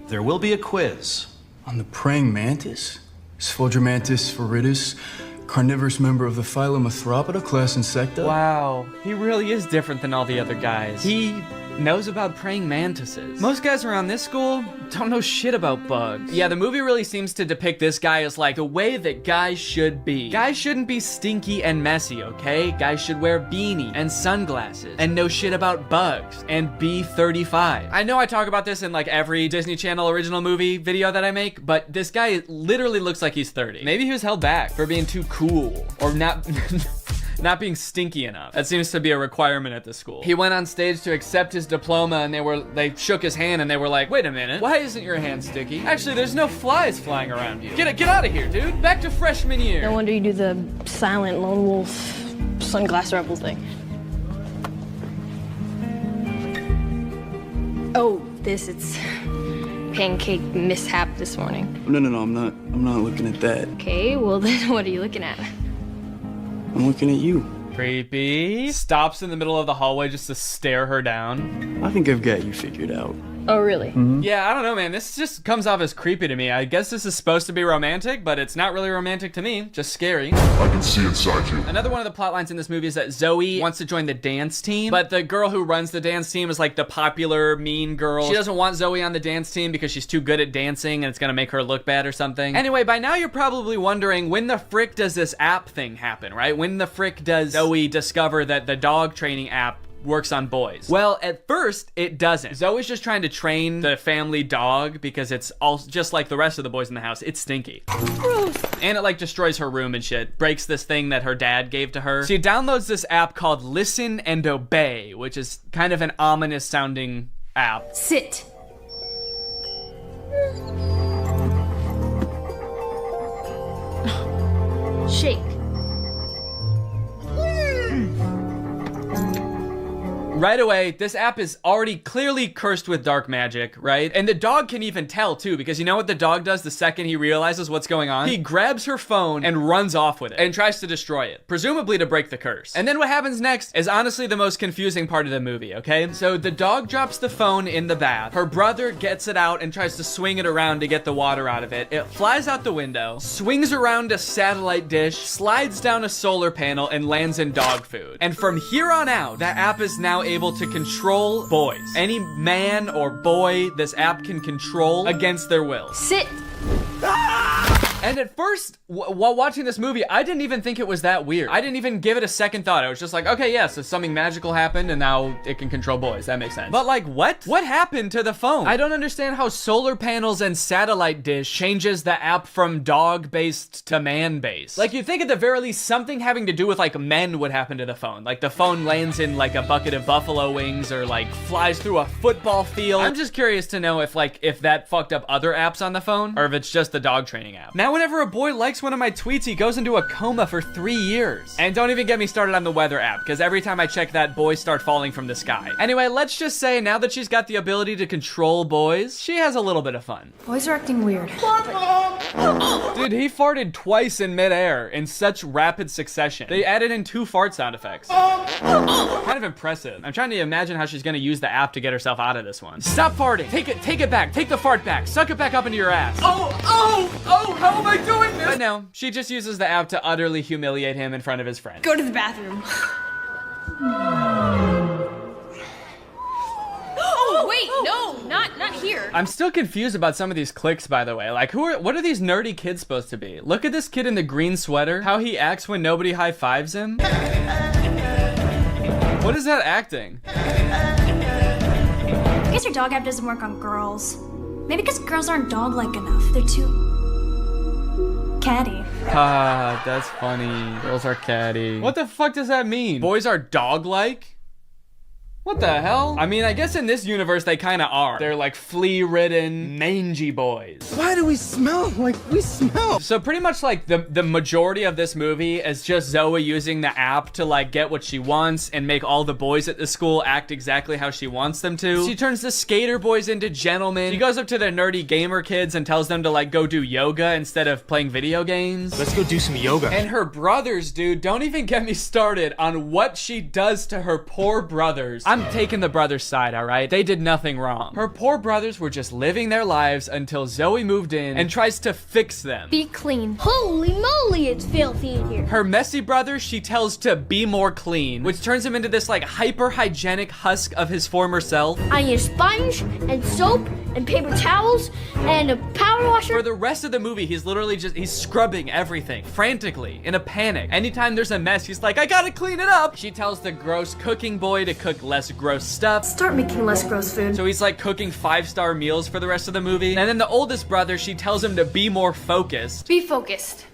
There will be a quiz. On the praying mantis? Sphodromantis viridis, carnivorous member of the phylum Arthropoda, class Insecta. Wow, he really is different than all the other guys. He knows about praying mantises. Most guys around this school don't know shit about bugs. Yeah, the movie really seems to depict this guy as like the way that guys should be. Guys shouldn't be stinky and messy, okay? Guys should wear beanie and sunglasses and know shit about bugs and be 35. I know I talk about this in like every Disney Channel original movie video that I make, but this guy literally looks like he's 30. Maybe he was held back for being too cool or not not being stinky enough. That seems to be a requirement at the school. He went on stage to accept his diploma, and they shook his hand and they were like, wait a minute, why isn't your hand sticky? Actually, there's no flies flying around you. Get out of here, dude. Back to freshman year. No wonder you do the silent lone wolf sunglass rebel thing. Oh, it's pancake mishap this morning. No, I'm not looking at that. Okay, well then what are you looking at? I'm looking at you. Creepy. Stops in the middle of the hallway just to stare her down. I think I've got you figured out. Oh, really? Yeah, I don't know, man. This just comes off as creepy to me. I guess this is supposed to be romantic, but it's not really romantic to me. Just scary. I can see inside you. Another one of the plot lines in this movie is that Zoe wants to join the dance team, but the girl who runs the dance team is like the popular mean girl. She doesn't want Zoe on the dance team because she's too good at dancing and it's gonna make her look bad or something. Anyway, by now you're probably wondering, when the frick does this app thing happen, right? When the frick does Zoe discover that the dog training app works on boys? Well, at first, it doesn't. Zoe's just trying to train the family dog because it's all just like the rest of the boys in the house. It's stinky. Gross. And it like destroys her room and shit. Breaks this thing that her dad gave to her. She downloads this app called Listen and Obey, which is kind of an ominous sounding app. Sit. Shake. Right away, this app is already clearly cursed with dark magic, right? And the dog can even tell too, because you know what the dog does the second he realizes what's going on? He grabs her phone and runs off with it and tries to destroy it, presumably to break the curse. And then what happens next is honestly the most confusing part of the movie, okay? So the dog drops the phone in the bath. Her brother gets it out and tries to swing it around to get the water out of it. It flies out the window, swings around a satellite dish, slides down a solar panel, and lands in dog food. And from here on out, that app is now able to control boys. Any man or boy this app can control against their will. Sit. And at first, while watching this movie, I didn't even think it was that weird. I didn't even give it a second thought. I was just like, okay, yeah, so something magical happened and now it can control boys. That makes sense. But like, what? What happened to the phone? I don't understand how solar panels and satellite dish changes the app from dog-based to man-based. Like, you'd think at the very least something having to do with like men would happen to the phone. Like the phone lands in like a bucket of buffalo wings or like flies through a football field. I'm just curious to know if that fucked up other apps on the phone or if it's just the dog training app. Now, whenever a boy likes one of my tweets, he goes into a coma for 3 years. And don't even get me started on the weather app, because every time I check that, boys start falling from the sky. Anyway, let's just say now that she's got the ability to control boys, she has a little bit of fun. Boys are acting weird. Dude, he farted twice in midair in such rapid succession. They added in 2 fart sound effects. Kind of impressive. I'm trying to imagine how she's gonna use the app to get herself out of this one. Stop farting. Take it back. Take the fart back. Suck it back up into your ass. Oh, how am I doing this? But no, she just uses the app to utterly humiliate him in front of his friends. Go to the bathroom. Oh, wait, no, not here. I'm still confused about some of these cliques, by the way. Like, what are these nerdy kids supposed to be? Look at this kid in the green sweater. How he acts when nobody high-fives him. What is that acting? I guess your dog app doesn't work on girls. Maybe because girls aren't dog-like enough. They're too catty. Ah, that's funny. Girls are catty. What the fuck does that mean? Boys are dog-like? What the hell? I mean, I guess in this universe they kind of are. They're like flea-ridden, mangy boys. Why do we smell like we smell? So pretty much like the majority of this movie is just Zoe using the app to like get what she wants and make all the boys at the school act exactly how she wants them to. She turns the skater boys into gentlemen. She goes up to the nerdy gamer kids and tells them to like go do yoga instead of playing video games. Let's go do some yoga. And her brothers, dude, don't even get me started on what she does to her poor brothers. I'm taking the brothers' side, all right? They did nothing wrong. Her poor brothers were just living their lives until Zoe moved in and tries to fix them. Be clean. Holy moly, it's filthy in here. Her messy brother, she tells to be more clean, which turns him into this like hyper-hygienic husk of his former self. I need a sponge and soap and paper towels and a power washer. For the rest of the movie, he's literally he's scrubbing everything frantically in a panic. Anytime there's a mess, he's like, I gotta clean it up. She tells the gross cooking boy to cook less gross stuff. Start making less gross food. So he's like cooking 5-star meals for the rest of the movie. And then the oldest brother, she tells him to be more focused. Be focused.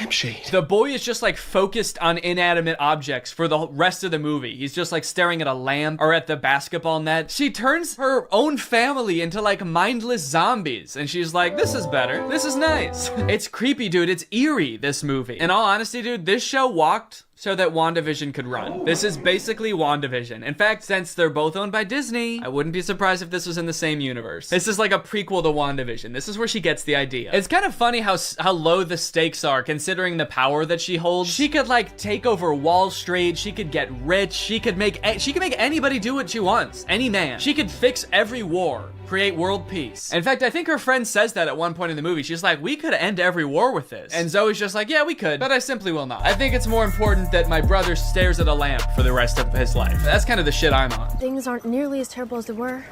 Lampshade. The boy is just like focused on inanimate objects for the rest of the movie. He's just like staring at a lamp or at the basketball net. She turns her own family into like mindless zombies and she's like, this is better. This is nice. It's creepy, dude. It's eerie, this movie. In all honesty, dude, this show walked so that WandaVision could run. This is basically WandaVision. In fact, since they're both owned by Disney, I wouldn't be surprised if this was in the same universe. This is like a prequel to WandaVision. This is where she gets the idea. It's kind of funny how low the stakes are considering the power that she holds. She could like take over Wall Street. She could get rich. She could make anybody do what she wants. Any man. She could fix every war. Create world peace. In fact, I think her friend says that at one point in the movie. She's like, we could end every war with this. And Zoe's just like, yeah, we could, but I simply will not. I think it's more important that my brother stares at a lamp for the rest of his life. That's kind of the shit I'm on. Things aren't nearly as terrible as they were.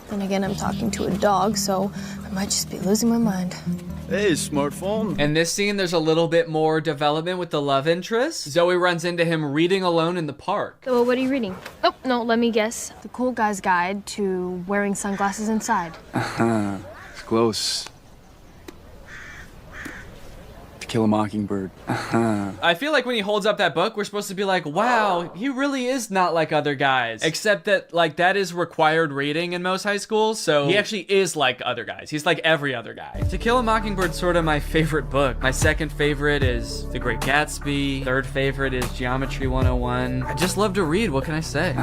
Then again, I'm talking to a dog, so I might just be losing my mind. Hey, smartphone. In this scene, there's a little bit more development with the love interest. Zoe runs into him reading alone in the park. So what are you reading? Oh, no, let me guess. The Cool Guy's Guide to Wearing Sunglasses Inside. It's close. To Kill a Mockingbird. I feel like when he holds up that book, we're supposed to be like, wow, he really is not like other guys. Except that, like, that is required reading in most high schools, so he actually is like other guys. He's like every other guy. To Kill a Mockingbird's sort of my favorite book. My second favorite is The Great Gatsby. Third favorite is Geometry 101. I just love to read, what can I say?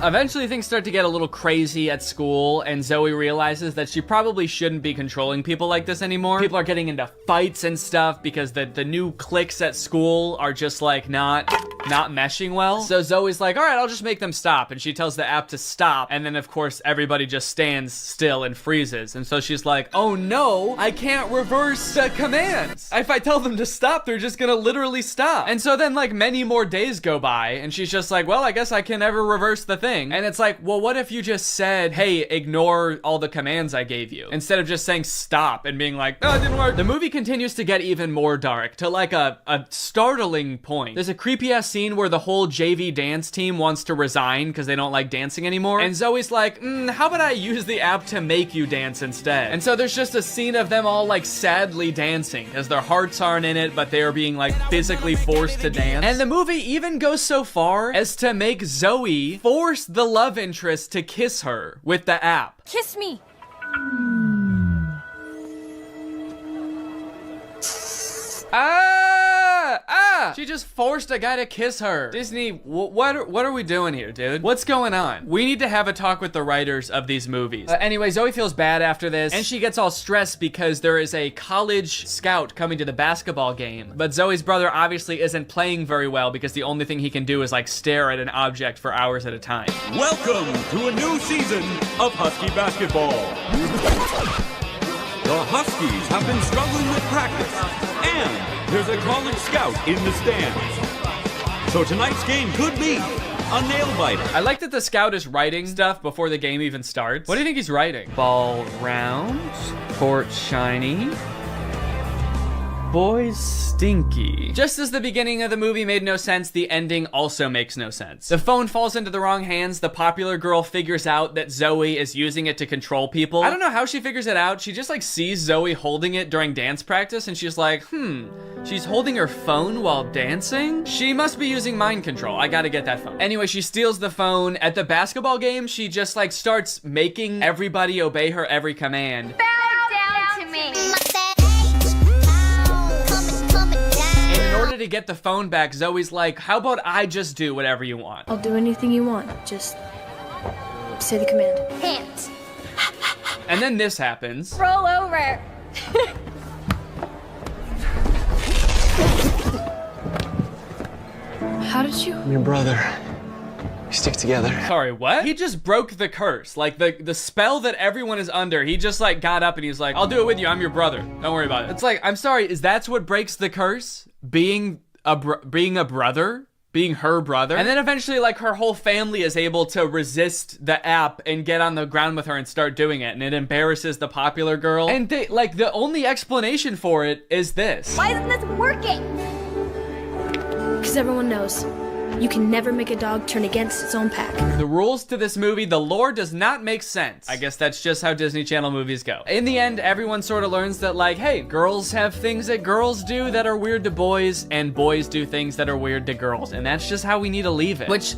Eventually things start to get a little crazy at school, and Zoe realizes that she probably shouldn't be controlling people like this anymore. People are getting into fights and stuff because the new cliques at school are just like not meshing well. So Zoe's like, all right, I'll just make them stop. And she tells the app to stop. And then of course, everybody just stands still and freezes. And so she's like, oh no, I can't reverse the commands. If I tell them to stop, they're just gonna literally stop. And so then like many more days go by and she's just like, well, I guess I can never reverse the thing. And it's like, well, what if you just said, hey, ignore all the commands I gave you, instead of just saying stop and being like, oh, it didn't work. The movie continues to get even more dark to like a startling point. There's a creepy ass scene where the whole JV dance team wants to resign because they don't like dancing anymore. And Zoe's like, how about I use the app to make you dance instead? And so there's just a scene of them all like sadly dancing because their hearts aren't in it, but they are being like physically forced to dance. And the movie even goes so far as to make Zoe force the love interest to kiss her with the app. Kiss me. She just forced a guy to kiss her. Disney, what are we doing here, dude? What's going on? We need to have a talk with the writers of these movies. Anyway, Zoe feels bad after this, and she gets all stressed because there is a college scout coming to the basketball game. But Zoe's brother obviously isn't playing very well because the only thing he can do is like stare at an object for hours at a time. Welcome to a new season of Husky Basketball. The Huskies have been struggling with practice, and there's a college scout in the stands. So tonight's game could be a nail-biter. I like that the scout is writing stuff before the game even starts. What do you think he's writing? Ball round, court shiny, boys stinky. Just as the beginning of the movie made no sense, the ending also makes no sense. The phone falls into the wrong hands. The popular girl figures out that Zoe is using it to control people. I don't know how she figures it out. She just like sees Zoe holding it during dance practice and she's like, she's holding her phone while dancing? She must be using mind control. I gotta get that phone. Anyway, she steals the phone. At the basketball game, she just like starts making everybody obey her every command. Bow down to me. In order to get the phone back, Zoe's like, how about I just do whatever you want? I'll do anything you want. Just say the command. Hands. And then this happens. Roll over. How did you? I'm your brother. We stick together. Sorry, what? He just broke the curse. Like the spell that everyone is under. He just like got up and he's like, I'll do it with you. I'm your brother. Don't worry about it. It's like, I'm sorry, is that's what breaks the curse? Being a brother? Being her brother? And then eventually like her whole family is able to resist the app and get on the ground with her and start doing it. And it embarrasses the popular girl. And they, like the only explanation for it is this. Why isn't this working? Because everyone knows you can never make a dog turn against its own pack. The rules to this movie, the lore does not make sense. I guess that's just how Disney Channel movies go. In the end, everyone sort of learns that like, hey, girls have things that girls do that are weird to boys, and boys do things that are weird to girls. And that's just how we need to leave it. Which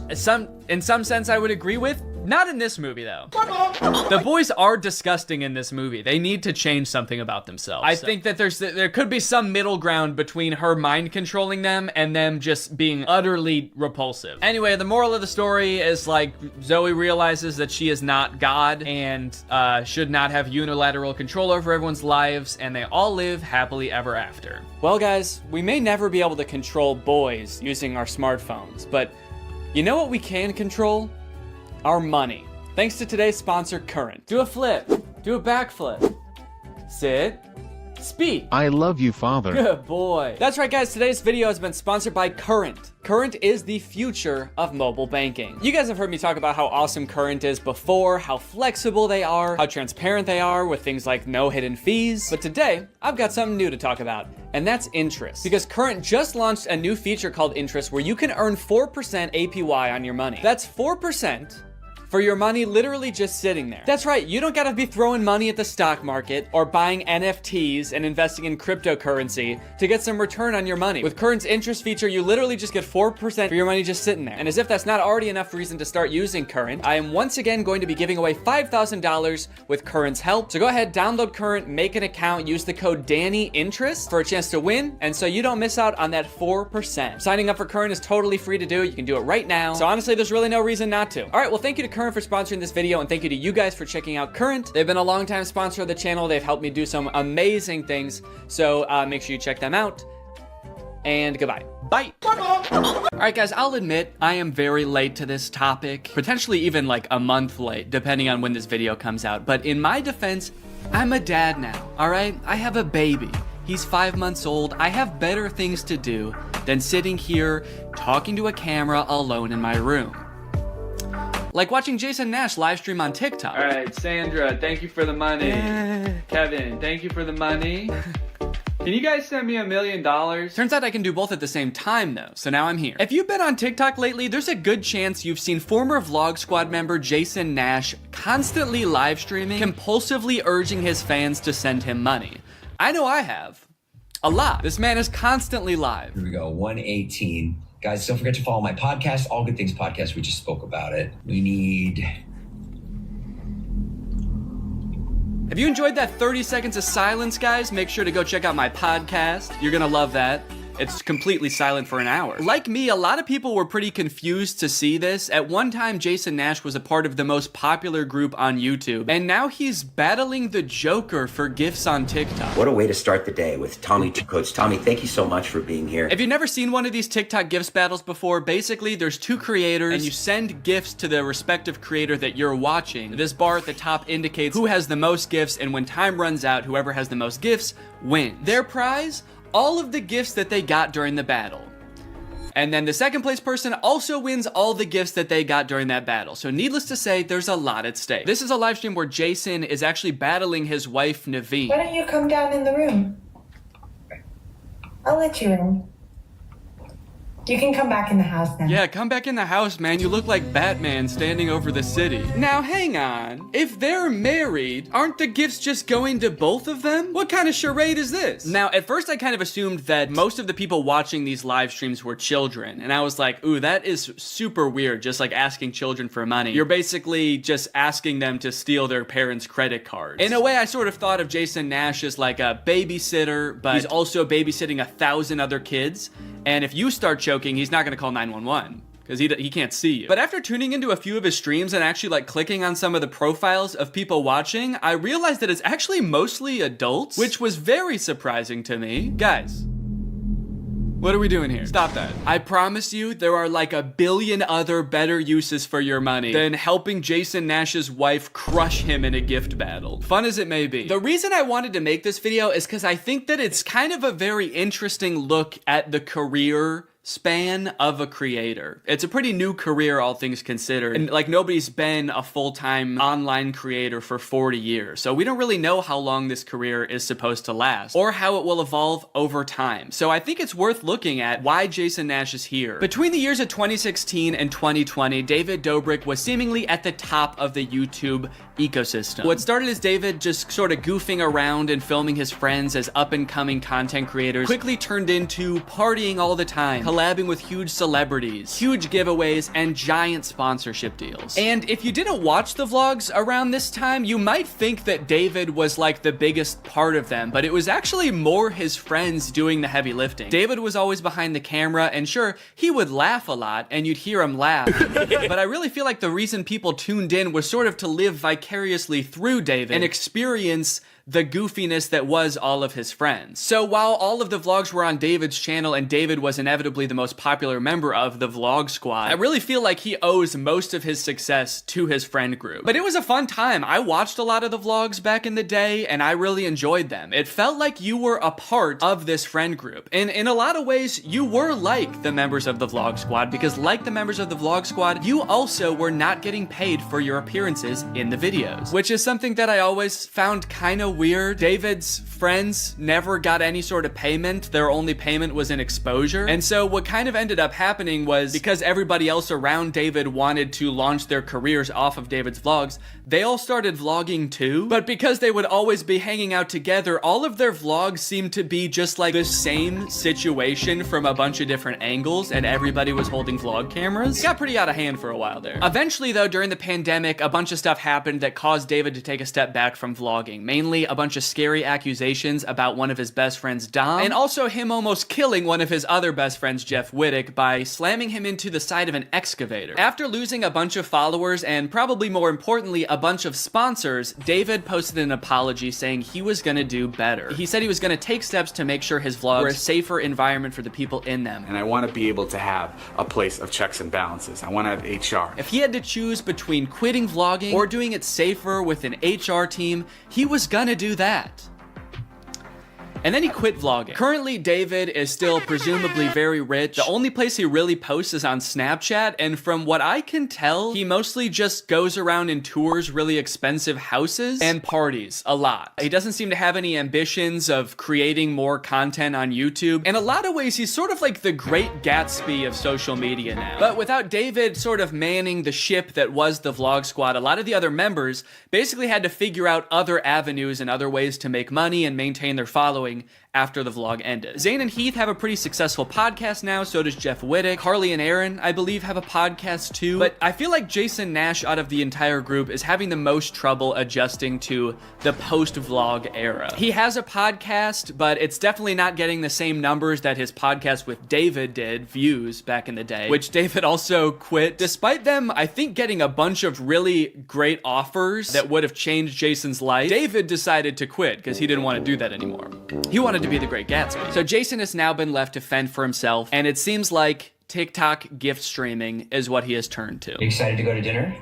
in some sense I would agree with. Not in this movie though. The boys are disgusting in this movie. They need to change something about themselves. I think that there could be some middle ground between her mind controlling them and them just being utterly repulsive. Anyway, the moral of the story is like Zoe realizes that she is not God and should not have unilateral control over everyone's lives, and they all live happily ever after. Well guys, we may never be able to control boys using our smartphones, but you know what we can control? Our money. Thanks to today's sponsor, Current. Do a flip. Do a backflip. Sit. Speak. I love you, Father. Good boy. That's right, guys. Today's video has been sponsored by Current. Current is the future of mobile banking. You guys have heard me talk about how awesome Current is before, how flexible they are, how transparent they are with things like no hidden fees. But today, I've got something new to talk about, and that's interest. Because Current just launched a new feature called Interest where you can earn 4% APY on your money. That's 4% for your money literally just sitting there. That's right, you don't gotta be throwing money at the stock market or buying NFTs and investing in cryptocurrency to get some return on your money. With Current's interest feature, you literally just get 4% for your money just sitting there. And as if that's not already enough reason to start using Current, I am once again going to be giving away $5,000 with Current's help. So go ahead, download Current, make an account, use the code DANNYINTEREST for a chance to win, and so you don't miss out on that 4%. Signing up for Current is totally free to do. You can do it right now. So honestly, there's really no reason not to. All right, well, thank you to Current for sponsoring this video, and thank you to you guys for checking out Current. They've been a long-time sponsor of the channel. They've helped me do some amazing things, so make sure you check them out, and goodbye. Bye. All right, guys, I'll admit I am very late to this topic, potentially even like a month late, depending on when this video comes out, but in my defense, I'm a dad now, all right? I have a baby. He's 5 months old. I have better things to do than sitting here talking to a camera alone in my room. Like watching Jason Nash live stream on TikTok. All right, Sandra, thank you for the money. Kevin, thank you for the money. Can you guys send me $1 million? Turns out I can do both at the same time though, so now I'm here. If you've been on TikTok lately, there's a good chance you've seen former Vlog Squad member Jason Nash constantly live streaming, compulsively urging his fans to send him money. I know I have. A lot. This man is constantly live. Here we go, 118. Guys, don't forget to follow my podcast, All Good Things Podcast. We just spoke about it. We need... If you enjoyed that 30 seconds of silence, guys, make sure to go check out my podcast. You're gonna love that. It's completely silent for an hour. Like me, a lot of people were pretty confused to see this. At one time, Jason Nash was a part of the most popular group on YouTube, and now he's battling the Joker for gifts on TikTok. What a way to start the day with Tommy. Coach Tommy, thank you so much for being here. If you've never seen one of these TikTok gifts battles before, basically there's two creators and you send gifts to the respective creator that you're watching. This bar at the top indicates who has the most gifts, and when time runs out, whoever has the most gifts wins. Their prize? All of the gifts that they got during the battle. And then the second place person also wins all the gifts that they got during that battle. So needless to say, there's a lot at stake. This is a live stream where Jason is actually battling his wife, Naveen. Why don't you come down in the room? I'll let you in. You can come back in the house now. Yeah, come back in the house, man. You look like Batman standing over the city. Now, hang on. If they're married, aren't the gifts just going to both of them? What kind of charade is this? Now, at first, I kind of assumed that most of the people watching these live streams were children. And I was like, ooh, that is super weird, just like asking children for money. You're basically just asking them to steal their parents' credit cards. In a way, I sort of thought of Jason Nash as like a babysitter, but he's also babysitting 1,000 other kids. And if you start choking, he's not gonna call 911 because he can't see you. But after tuning into a few of his streams and actually like clicking on some of the profiles of people watching, I realized that it's actually mostly adults, which was very surprising to me. Guys, what are we doing here? Stop that. I promise you there are like a billion other better uses for your money than helping Jason Nash's wife crush him in a gift battle. Fun as it may be. The reason I wanted to make this video is because I think that it's kind of a very interesting look at the career span of a creator. It's a pretty new career, all things considered. And like nobody's been a full-time online creator for 40 years. So we don't really know how long this career is supposed to last or how it will evolve over time. So I think it's worth looking at why Jason Nash is here. Between the years of 2016 and 2020, David Dobrik was seemingly at the top of the YouTube ecosystem. What started as David just sort of goofing around and filming his friends as up-and-coming content creators quickly turned into partying all the time, collabing with huge celebrities, huge giveaways, and giant sponsorship deals. And if you didn't watch the vlogs around this time, you might think that David was like the biggest part of them, but it was actually more his friends doing the heavy lifting. David was always behind the camera, and sure, he would laugh a lot, and you'd hear him laugh, but I really feel like the reason people tuned in was sort of to live vicariously through David and experience the goofiness that was all of his friends. So while all of the vlogs were on David's channel and David was inevitably the most popular member of the vlog squad, I really feel like he owes most of his success to his friend group. But it was a fun time. I watched a lot of the vlogs back in the day and I really enjoyed them. It felt like you were a part of this friend group. And in a lot of ways, you were like the members of the vlog squad, because like the members of the vlog squad, you also were not getting paid for your appearances in the videos, which is something that I always found kind of weird. David's friends never got any sort of payment. Their only payment was in exposure. And so what kind of ended up happening was, because everybody else around David wanted to launch their careers off of David's vlogs, they all started vlogging too. But because they would always be hanging out together, all of their vlogs seemed to be just like the same situation from a bunch of different angles, and everybody was holding vlog cameras. It got pretty out of hand for a while there. Eventually though, during the pandemic, a bunch of stuff happened that caused David to take a step back from vlogging. Mainly a bunch of scary accusations about one of his best friends, Dom, and also him almost killing one of his other best friends, Jeff Wittick, by slamming him into the side of an excavator. After losing a bunch of followers and probably more importantly a bunch of sponsors, David posted an apology saying he was gonna do better. He said he was gonna take steps to make sure his vlogs were a safer environment for the people in them. And I want to be able to have a place of checks and balances. I want to have HR. If he had to choose between quitting vlogging or doing it safer with an HR team, he was gonna do that. And then he quit vlogging. Currently, David is still presumably very rich. The only place he really posts is on Snapchat, and from what I can tell, he mostly just goes around and tours really expensive houses and parties a lot. He doesn't seem to have any ambitions of creating more content on YouTube. In a lot of ways, he's sort of like the Great Gatsby of social media now. But without David sort of manning the ship that was the vlog squad, a lot of the other members basically had to figure out other avenues and other ways to make money and maintain their following after the vlog ended. Zane and Heath have a pretty successful podcast now, so does Jeff Wittick. Carly and Aaron, I believe, have a podcast too. But I feel like Jason Nash out of the entire group is having the most trouble adjusting to the post-vlog era. He has a podcast, but it's definitely not getting the same numbers that his podcast with David did, views back in the day, which David also quit. Despite them, I think, getting a bunch of really great offers that would have changed Jason's life, David decided to quit because he didn't want to do that anymore. He wanted to be the Great Gatsby. So Jason has now been left to fend for himself, and it seems like TikTok gift streaming is what he has turned to. You excited to go to dinner?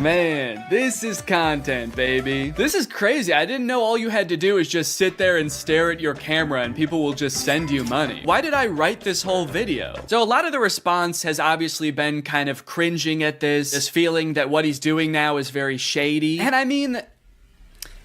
Man, this is content, baby. This is crazy. I didn't know all you had to do is just sit there and stare at your camera and people will just send you money. Why did I write this whole video? So a lot of the response has obviously been kind of cringing at this feeling that what he's doing now is very shady. And I mean,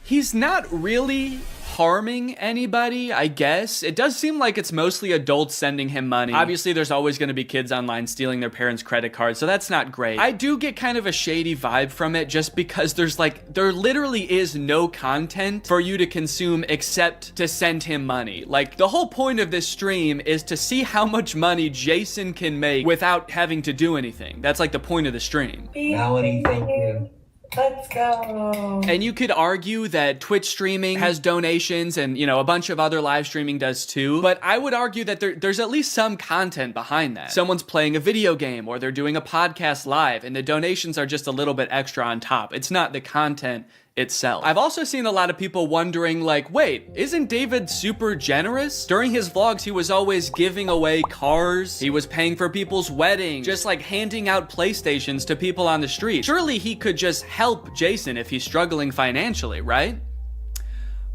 he's not really harming anybody, I guess. It does seem like it's mostly adults sending him money. Obviously, there's always going to be kids online stealing their parents' credit cards, so that's not great. I do get kind of a shady vibe from it just because there literally is no content for you to consume except to send him money. Like, the whole point of this stream is to see how much money Jason can make without having to do anything. That's like the point of the stream. Melanie, thank you. Let's go. And you could argue that Twitch streaming has donations and, a bunch of other live streaming does too. But I would argue that there's at least some content behind that. Someone's playing a video game or they're doing a podcast live and the donations are just a little bit extra on top. It's not the content itself. I've also seen a lot of people wondering like, wait, isn't David super generous? During his vlogs, he was always giving away cars. He was paying for people's weddings, just like handing out PlayStations to people on the street. Surely he could just help Jason if he's struggling financially, right?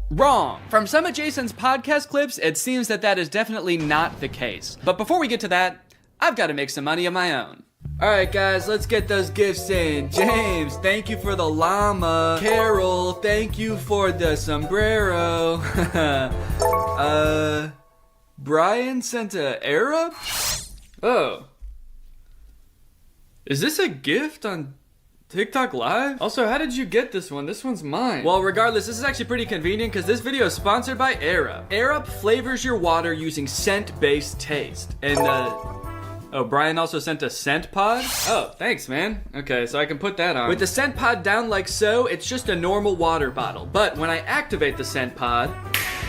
Wrong. From some of Jason's podcast clips, it seems that is definitely not the case. But before we get to that, I've got to make some money of my own. Alright guys, let's get those gifts in. James, thank you for the llama. Carol, thank you for the sombrero. Brian sent a Arab? Oh. Is this a gift on TikTok Live? Also, how did you get this one? This one's mine. Well, regardless, this is actually pretty convenient because this video is sponsored by Arab. Arab flavors your water using scent-based taste. And, oh, Brian also sent a scent pod? Oh, thanks, man. Okay, so I can put that on. With the scent pod down like so, it's just a normal water bottle. But when I activate the scent pod,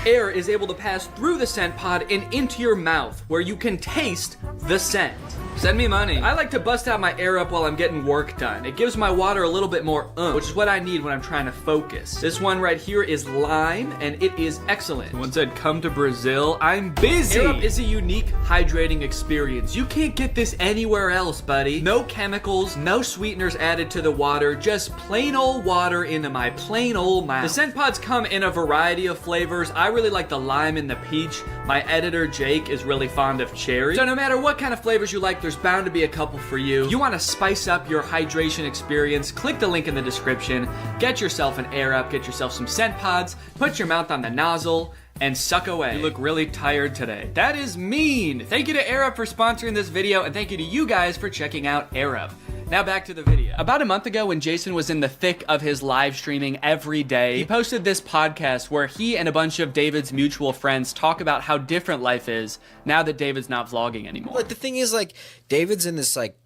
air is able to pass through the scent pod and into your mouth, where you can taste the scent. Send me money. I like to bust out my air up while I'm getting work done. It gives my water a little bit more which is what I need when I'm trying to focus. This one right here is lime, and it is excellent. Someone said, come to Brazil. I'm busy. Air up is a unique hydrating experience. You can't get this anywhere else, buddy. No chemicals, no sweeteners added to the water, just plain old water into my plain old mouth. The scent pods come in a variety of flavors. I really like the lime and the peach. My editor, Jake, is really fond of cherry. So no matter what kind of flavors you like, there's bound to be a couple for you. You want to spice up your hydration experience, click the link in the description, get yourself an Air Up, get yourself some scent pods, put your mouth on the nozzle, and suck away. You look really tired today. That is mean. Thank you to Air Up for sponsoring this video, and thank you to you guys for checking out Air Up. Now back to the video. About a month ago when Jason was in the thick of his live streaming every day, he posted this podcast where he and a bunch of David's mutual friends talk about how different life is now that David's not vlogging anymore. But the thing is, like, David's in this, like,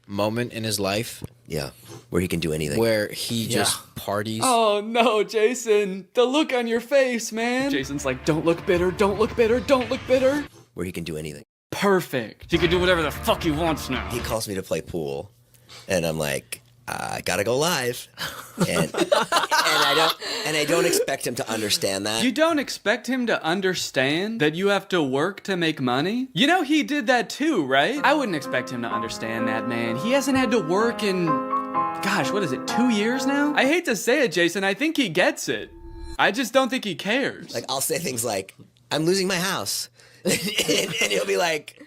moment in his life. Yeah, where he can do anything. Where he just parties. Oh no, Jason. The look on your face, man. Jason's like, don't look bitter, don't look bitter, don't look bitter. Where he can do anything. Perfect. He can do whatever the fuck he wants now. He calls me to play pool. And I'm like, I gotta go live, and I don't expect him to understand that. You don't expect him to understand that you have to work to make money? You know he did that too, right? I wouldn't expect him to understand that, man. He hasn't had to work in, gosh, what is it, 2 years now? I hate to say it, Jason, I think he gets it. I just don't think he cares. Like, I'll say things like, I'm losing my house, and he'll be like,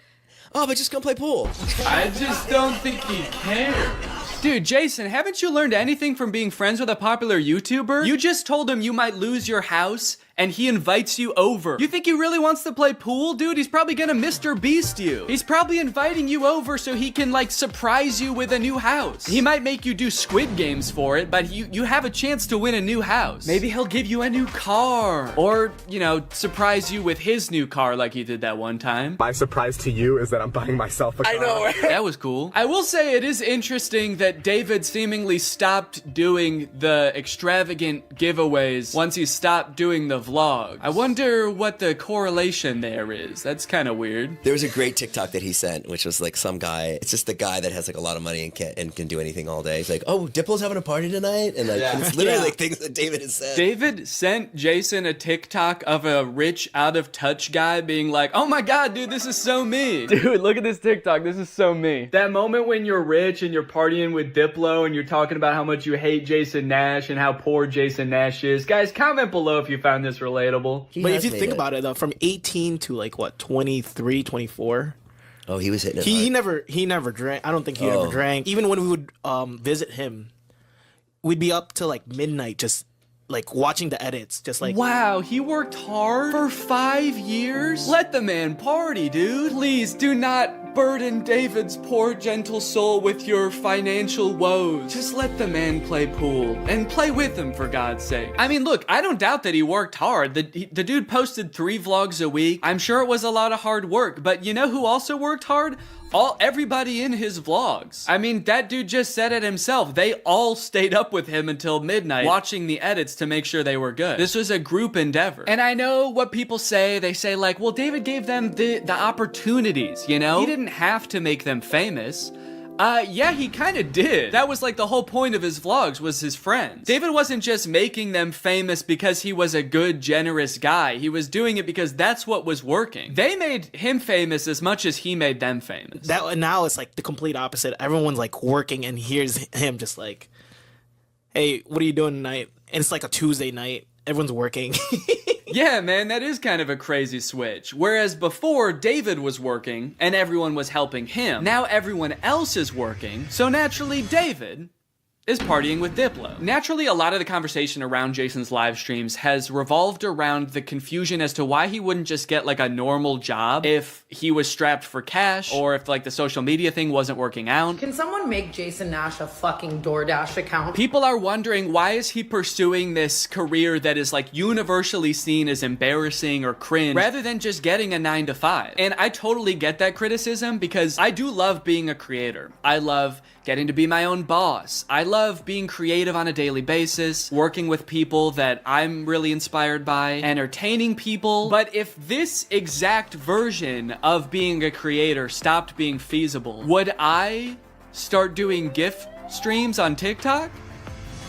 oh, but just come play pool. I just don't think he cares. Dude, Jason, haven't you learned anything from being friends with a popular YouTuber? You just told him you might lose your house and he invites you over. You think he really wants to play pool? Dude, he's probably gonna Mr. Beast you. He's probably inviting you over so he can like surprise you with a new house. He might make you do Squid Games for it, but you have a chance to win a new house. Maybe he'll give you a new car, or, you know, surprise you with his new car like he did that one time. My surprise to you is that I'm buying myself a car. I know, right? That was cool. I will say it is interesting that David seemingly stopped doing the extravagant giveaways once he stopped doing the vlog. I wonder what the correlation there is. That's kind of weird. There was a great TikTok that he sent, which was like some guy. It's just the guy that has like a lot of money and can do anything all day. He's like, "Oh, Diplo's having a party tonight," and like it's literally like things that David has said. David sent Jason a TikTok of a rich, out of touch guy being like, "Oh my god, dude, this is so me." Dude, look at this TikTok. This is so me. That moment when you're rich and you're partying with Diplo and you're talking about how much you hate Jason Nash and how poor Jason Nash is. Guys, comment below if you found this relatable. But if you think about it, though, from 18 to like what, 23, 24. Oh, he was hitting it. He never drank. I don't think he ever drank. Even when we would visit him, we'd be up till like midnight, just like watching the edits, just like. Wow, he worked hard for 5 years? Let the man party, dude. Please do not burden David's poor gentle soul with your financial woes. Just let the man play pool and play with him, for God's sake. I mean, look, I don't doubt that he worked hard. The dude posted 3 vlogs a week. I'm sure it was a lot of hard work, but you know who also worked hard? Everybody in his vlogs. I mean, that dude just said it himself. They all stayed up with him until midnight watching the edits to make sure they were good. This was a group endeavor. And I know what people say. They say like, well, David gave them the opportunities, you know? He didn't have to make them famous. Yeah, he kind of did. That was like the whole point of his vlogs, was his friends. David wasn't just making them famous because he was a good, generous guy. He was doing it because that's what was working. They made him famous as much as he made them famous. Now it's like the complete opposite. Everyone's like working, and here's him just like, "Hey, what are you doing tonight?" And it's like a Tuesday night. Everyone's working. Yeah, man, that is kind of a crazy switch. Whereas before, David was working and everyone was helping him. Now everyone else is working, so naturally David is partying with Diplo. Naturally, a lot of the conversation around Jason's live streams has revolved around the confusion as to why he wouldn't just get like a normal job if he was strapped for cash, or if like the social media thing wasn't working out. Can someone make Jason Nash a fucking DoorDash account? People are wondering, why is he pursuing this career that is like universally seen as embarrassing or cringe rather than just getting a 9 to 5? And I totally get that criticism, because I do love being a creator. I love getting to be my own boss. I love being creative on a daily basis, working with people that I'm really inspired by, entertaining people. But if this exact version of being a creator stopped being feasible, would I start doing GIF streams on TikTok?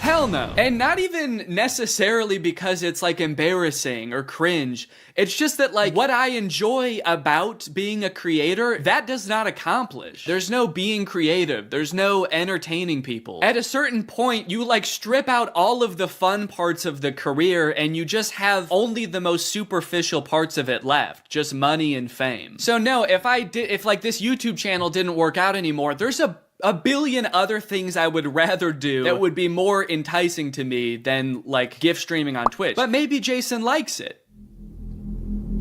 Hell no. And not even necessarily because it's like embarrassing or cringe. It's just that like what I enjoy about being a creator, that does not accomplish. There's no being creative. There's no entertaining people. At a certain point, you like strip out all of the fun parts of the career and you just have only the most superficial parts of it left. Just money and fame. So no, if like this YouTube channel didn't work out anymore, there's a billion other things I would rather do that would be more enticing to me than like gift streaming on Twitch. But maybe Jason likes it.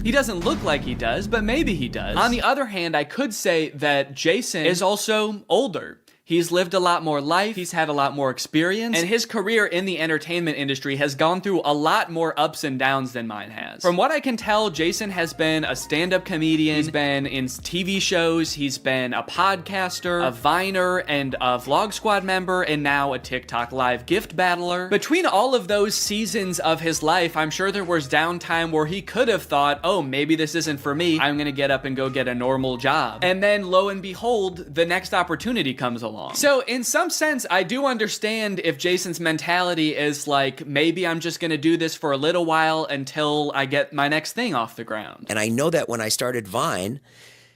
He doesn't look like he does, but maybe he does. On the other hand, I could say that Jason is also older. He's lived a lot more life, he's had a lot more experience, and his career in the entertainment industry has gone through a lot more ups and downs than mine has. From what I can tell, Jason has been a stand-up comedian, he's been in TV shows, he's been a podcaster, a Viner, and a Vlog Squad member, and now a TikTok live gift battler. Between all of those seasons of his life, I'm sure there was downtime where he could have thought, oh, maybe this isn't for me, I'm gonna get up and go get a normal job. And then, lo and behold, the next opportunity comes along. So in some sense, I do understand if Jason's mentality is like, maybe I'm just gonna do this for a little while until I get my next thing off the ground. And I know that when I started Vine,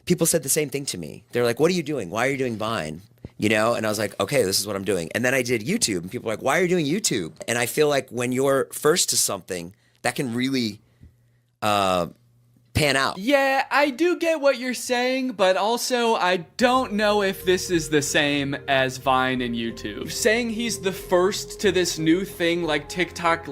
people said the same thing to me. They're like, what are you doing? Why are you doing Vine? You know? And I was like, okay, this is what I'm doing. And then I did YouTube, and people were like, why are you doing YouTube? And I feel like when you're first to something, that can really pan out. Yeah, I do get what you're saying, but also I don't know if this is the same as Vine and YouTube. Saying he's the first to this new thing like TikTok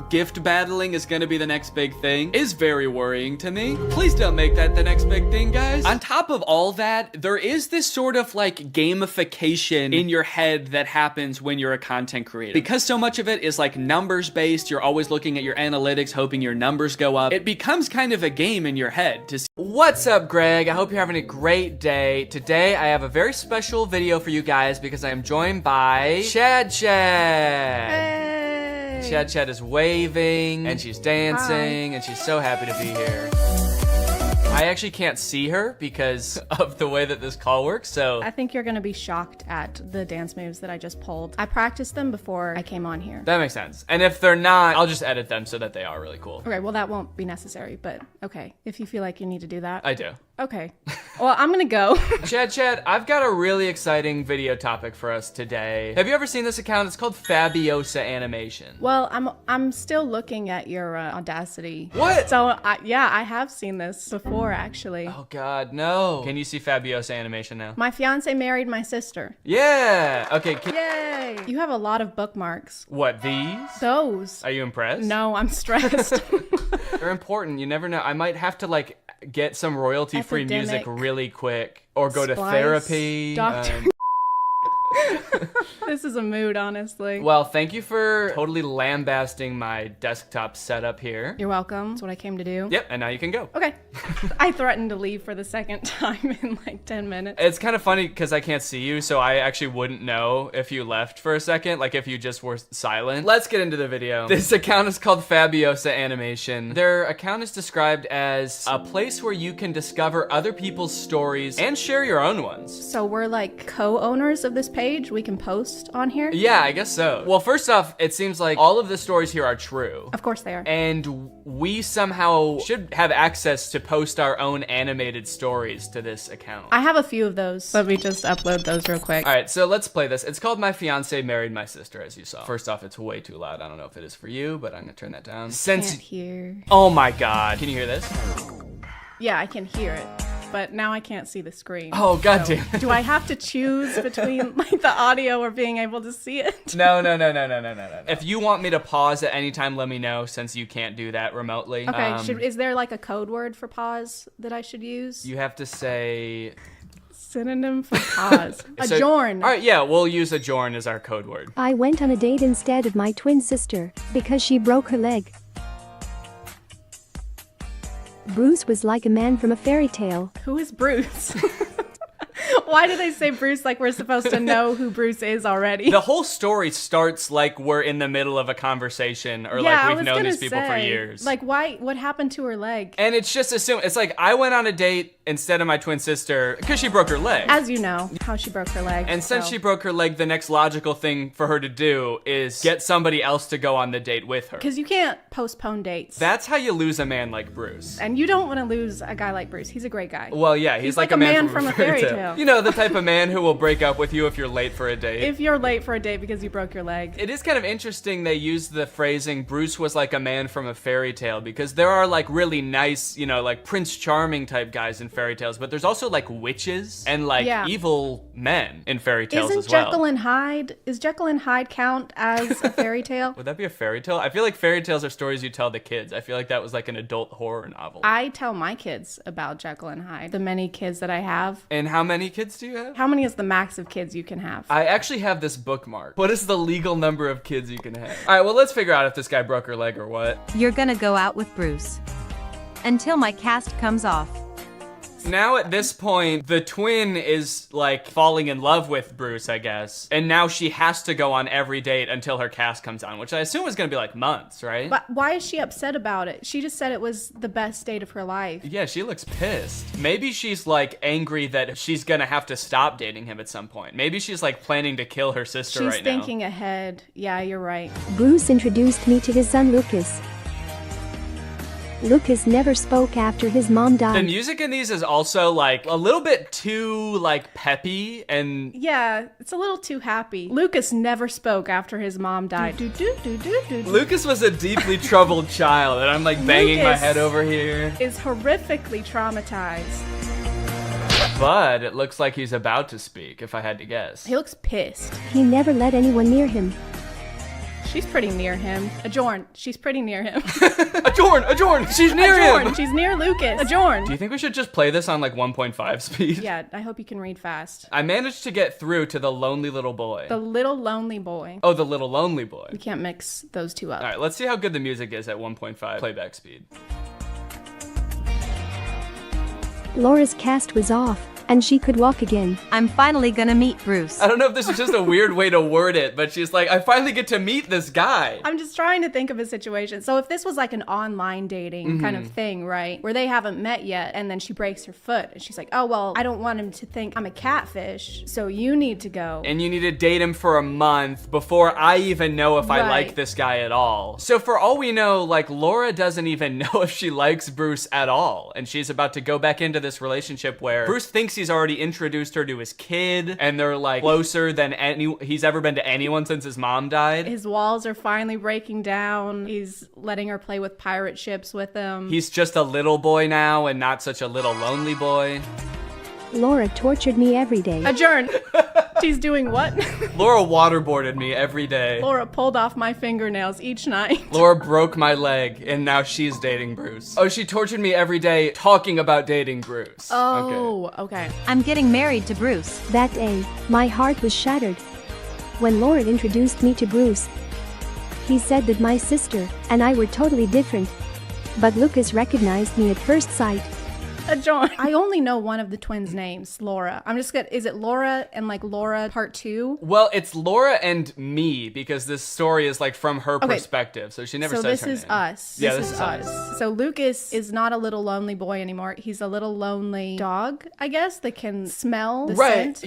gift battling is gonna be the next big thing is very worrying to me. Please don't make that the next big thing, guys. On top of all that, there is this sort of like gamification in your head that happens when you're a content creator. Because so much of it is like numbers based, you're always looking at your analytics, hoping your numbers go up. It becomes kind of a game in your head to see. What's up, Greg? I hope you're having a great day. Today, I have a very special video for you guys because I am joined by Chad. Chad is waving and she's dancing and she's so happy to be here. I actually can't see her because of the way that this call works, so. I think you're gonna be shocked at the dance moves that I just pulled. I practiced them before I came on here. That makes sense. And if they're not, I'll just edit them so that they are really cool. Okay, well that won't be necessary, but okay. If you feel like you need to do that. I do. Okay. Well, I'm gonna go. Chad, I've got a really exciting video topic for us today. Have you ever seen this account? It's called Fabiosa Animation. Well, I'm still looking at your Audacity. What? So, yeah, I have seen this before, actually. Oh God, no. Can you see Fabiosa Animation now? My fiance married my sister. Yeah. Okay. Yay! You have a lot of bookmarks. What, these? Those. Are you impressed? No, I'm stressed. They're important. You never know. I might have to like get some royalty-free music really quick or go to therapy. Doctor. This is a mood, honestly. Well, thank you for totally lambasting my desktop setup here. You're welcome. That's what I came to do. Yep, and now you can go. Okay. I threatened to leave for the second time in like 10 minutes. It's kind of funny because I can't see you, so I actually wouldn't know if you left for a second, like if you just were silent. Let's get into the video. This account is called Fabiosa Animation. Their account is described as a place where you can discover other people's stories and share your own ones. So we're like co-owners of this page? We can post on here? Yeah, I guess so. Well, first off, it seems like all of the stories here are true. Of course they are. And we somehow should have access to post our own animated stories to this account. I have a few of those. Let me just upload those real quick. All right, so let's play this. It's called My Fiance Married My Sister, as you saw. First off, it's way too loud. I don't know if it is for you, but I'm gonna turn that down. Can't hear. Oh my God, can you hear this? Yeah, I can hear it. But now I can't see the screen. Oh, goddamn. So, do I have to choose between like the audio or being able to see it? No. If you want me to pause at any time, let me know, since you can't do that remotely. Okay, is there like a code word for pause that I should use? You have to say... Synonym for pause. Adjourn. All right, yeah, we'll use adjourn as our code word. I went on a date instead of my twin sister because she broke her leg. Bruce was like a man from a fairy tale. Who is Bruce? Why do they say Bruce like we're supposed to know who Bruce is already? The whole story starts like we're in the middle of a conversation or like we've known these people for years. Like why? What happened to her leg? And it's just assumed. It's like I went on a date instead of my twin sister because she broke her leg. As you know, how she broke her leg. And since she broke her leg, the next logical thing for her to do is get somebody else to go on the date with her. Because you can't postpone dates. That's how you lose a man like Bruce. And you don't want to lose a guy like Bruce. He's a great guy. Well, yeah, he's like a man from a fairy tale. You know, the type of man who will break up with you if you're late for a date. If you're late for a date because you broke your leg. It is kind of interesting they use the phrasing, Bruce was like a man from a fairy tale, because there are like really nice, you know, like Prince Charming type guys in fairy tales, but there's also like witches and like evil men in fairy tales as well. Is Jekyll and Hyde count as a fairy tale? Would that be a fairy tale? I feel like fairy tales are stories you tell the kids. I feel like that was like an adult horror novel. I tell my kids about Jekyll and Hyde, the many kids that I have. And how many kids do you have? How many is the max of kids you can have? I actually have this bookmark. What is the legal number of kids you can have? All right, well, let's figure out if this guy broke her leg or what. You're gonna go out with Bruce until my cast comes off. Now at this point, the twin is like falling in love with Bruce, I guess. And now she has to go on every date until her cast comes on, which I assume is gonna be like months, right? But why is she upset about it? She just said it was the best date of her life. Yeah, she looks pissed. Maybe she's like angry that she's gonna have to stop dating him at some point. Maybe she's like planning to kill her sister right now. She's thinking ahead. Yeah, you're right. Bruce introduced me to his son Lucas. Lucas never spoke after his mom died. The music in these is also like a little bit too like peppy and... Yeah, it's a little too happy. Lucas never spoke after his mom died. Lucas was a deeply troubled child, and I'm like banging my head over here. Is horrifically traumatized. But it looks like he's about to speak, if I had to guess. He looks pissed. He never let anyone near him. She's pretty near him. Adjourn. She's pretty near him. Adjourn! She's near Adjourn. him! She's near Lucas. Adjourn. Do you think we should just play this on like 1.5 speed? Yeah, I hope you can read fast. I managed to get through to the lonely little boy. The little lonely boy. Oh, the little lonely boy. You can't mix those two up. All right, let's see how good the music is at 1.5 playback speed. Laura's cast was off, and she could walk again. I'm finally gonna meet Bruce. I don't know if this is just a weird way to word it, but she's like, I finally get to meet this guy. I'm just trying to think of a situation. So if this was like an online dating kind of thing, right? Where they haven't met yet and then she breaks her foot and she's like, oh, well, I don't want him to think I'm a catfish, so you need to go. And you need to date him for a month before I even know if I like this guy at all. So for all we know, like Laura doesn't even know if she likes Bruce at all. And she's about to go back into this relationship where Bruce thinks he's already introduced her to his kid and they're like closer than he's ever been to anyone since his mom died. His walls are finally breaking down. He's letting her play with pirate ships with him. He's just a little boy now and not such a little lonely boy. Laura tortured me every day. Adjourn. She's doing what? Laura waterboarded me every day. Laura pulled off my fingernails each night. Laura broke my leg and now she's dating Bruce. Oh, she tortured me every day talking about dating Bruce. Oh, okay. I'm getting married to Bruce. That day, my heart was shattered. When Laura introduced me to Bruce, he said that my sister and I were totally different. But Lucas recognized me at first sight. Adjourn. I only know one of the twins' names, Laura. I'm just gonna, is it Laura and like Laura part 2? Well, it's Laura and me because this story is like from her perspective. So she never says her name. So this is us. Yeah, this is us. So Lucas is not a little lonely boy anymore. He's a little lonely dog, I guess, that can smell the scent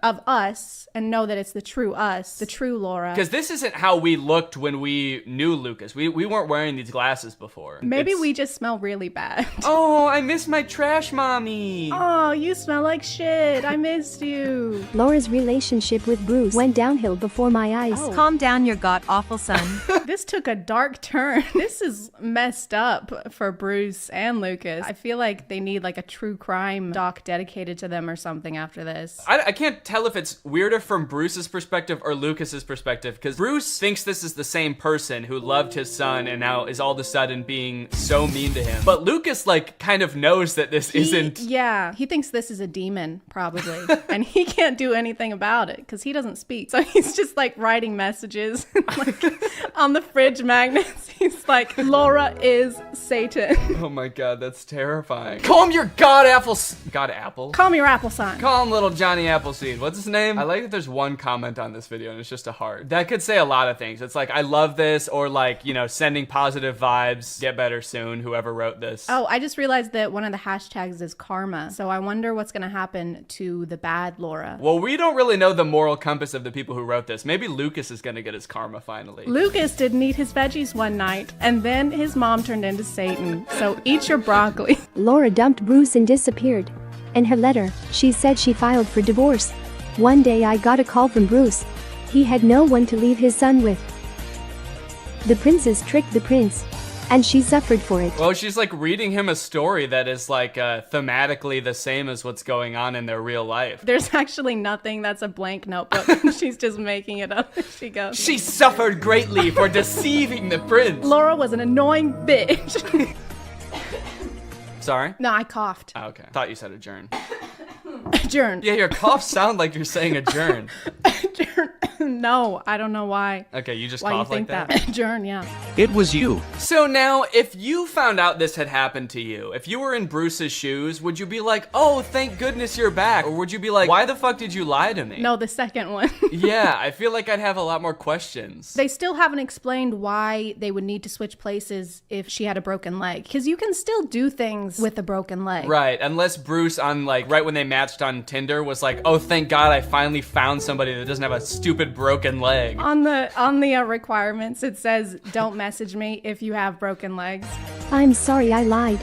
of us and know that it's the true us, the true Laura. Because this isn't how we looked when we knew Lucas. We weren't wearing these glasses before. Maybe we just smell really bad. Oh, I miss my trash mommy. Oh, you smell like shit. I missed you. Laura's relationship with Bruce went downhill before my eyes. Oh. Calm down, your god-awful son. This took a dark turn. This is messed up for Bruce and Lucas. I feel like they need like a true crime doc dedicated to them or something after this. I can't tell if it's weirder from Bruce's perspective or Lucas's perspective, because Bruce thinks this is the same person who loved his son and now is all of a sudden being so mean to him. But Lucas like kind of knows that this isn't. Yeah, he thinks this is a demon probably, and he can't do anything about it because he doesn't speak. So he's just like writing messages like, on the fridge magnets. He's like, Laura is Satan. Oh my god, that's terrifying. Call him your god apple. Call me your apple son. Call him little Johnny Appleseed. What's his name? I like that there's one comment on this video and it's just a heart. That could say a lot of things. It's like, I love this, or like, you know, sending positive vibes. Get better soon, whoever wrote this. Oh, I just realized that one of the hashtags is karma. So I wonder what's gonna happen to the bad Laura. Well, we don't really know the moral compass of the people who wrote this. Maybe Lucas is gonna get his karma finally. Lucas didn't eat his veggies one night, and then his mom turned into Satan. So eat your broccoli. Laura dumped Bruce and disappeared. In her letter, she said she filed for divorce. One day I got a call from Bruce. He had no one to leave his son with. The princess tricked the prince, and she suffered for it. Well, she's like reading him a story that is like thematically the same as what's going on in their real life. There's actually nothing. That's a blank notebook. She's just making it up as she goes. She suffered greatly for deceiving the prince. Laura was an annoying bitch. Sorry? No, I coughed. Oh, okay. Thought you said adjourn. Adjourn. Yeah, your coughs sound like you're saying adjourn. No, I don't know why. Okay, you just why cough you think like that. Adjourn, yeah. It was you. So now, if you found out this had happened to you, if you were in Bruce's shoes, would you be like, oh, thank goodness you're back? Or would you be like, why the fuck did you lie to me? No, the second one. Yeah, I feel like I'd have a lot more questions. They still haven't explained why they would need to switch places if she had a broken leg. Because you can still do things with a broken leg. Right, unless Bruce on like, right when they matched on Tinder was like, oh, thank God I finally found somebody that doesn't have a stupid broken leg. On the requirements, it says, don't message me if you have broken legs. I'm sorry I lied.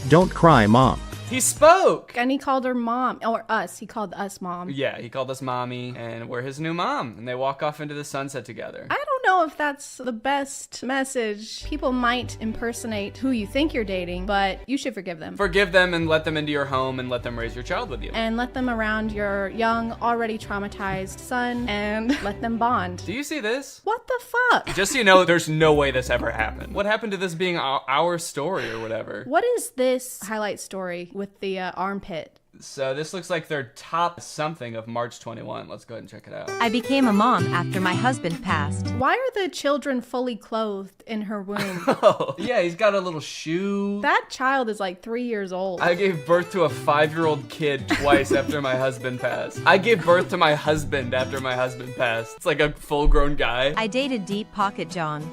Don't cry, Mom. He spoke! And he called her mom, or us. He called us mom. Yeah, he called us mommy, and we're his new mom. And they walk off into the sunset together. I don't don't know if that's the best message. People might impersonate who you think you're dating, but you should forgive them. Forgive them and let them into your home and let them raise your child with you. And let them around your young, already traumatized son and let them bond. Do you see this? What the fuck? Just so you know, there's no way this ever happened. What happened to this being our story or whatever? What is this highlight story with the armpit? So this looks like their top something of March 21. Let's go ahead and check it out. I became a mom after my husband passed. Why are the children fully clothed in her womb? Oh, yeah, he's got a little shoe. That child is like 3 years old. I gave birth to a 5-year-old kid twice after my husband passed. I gave birth to my husband after my husband passed. It's like a full-grown guy. I dated Deep Pocket John.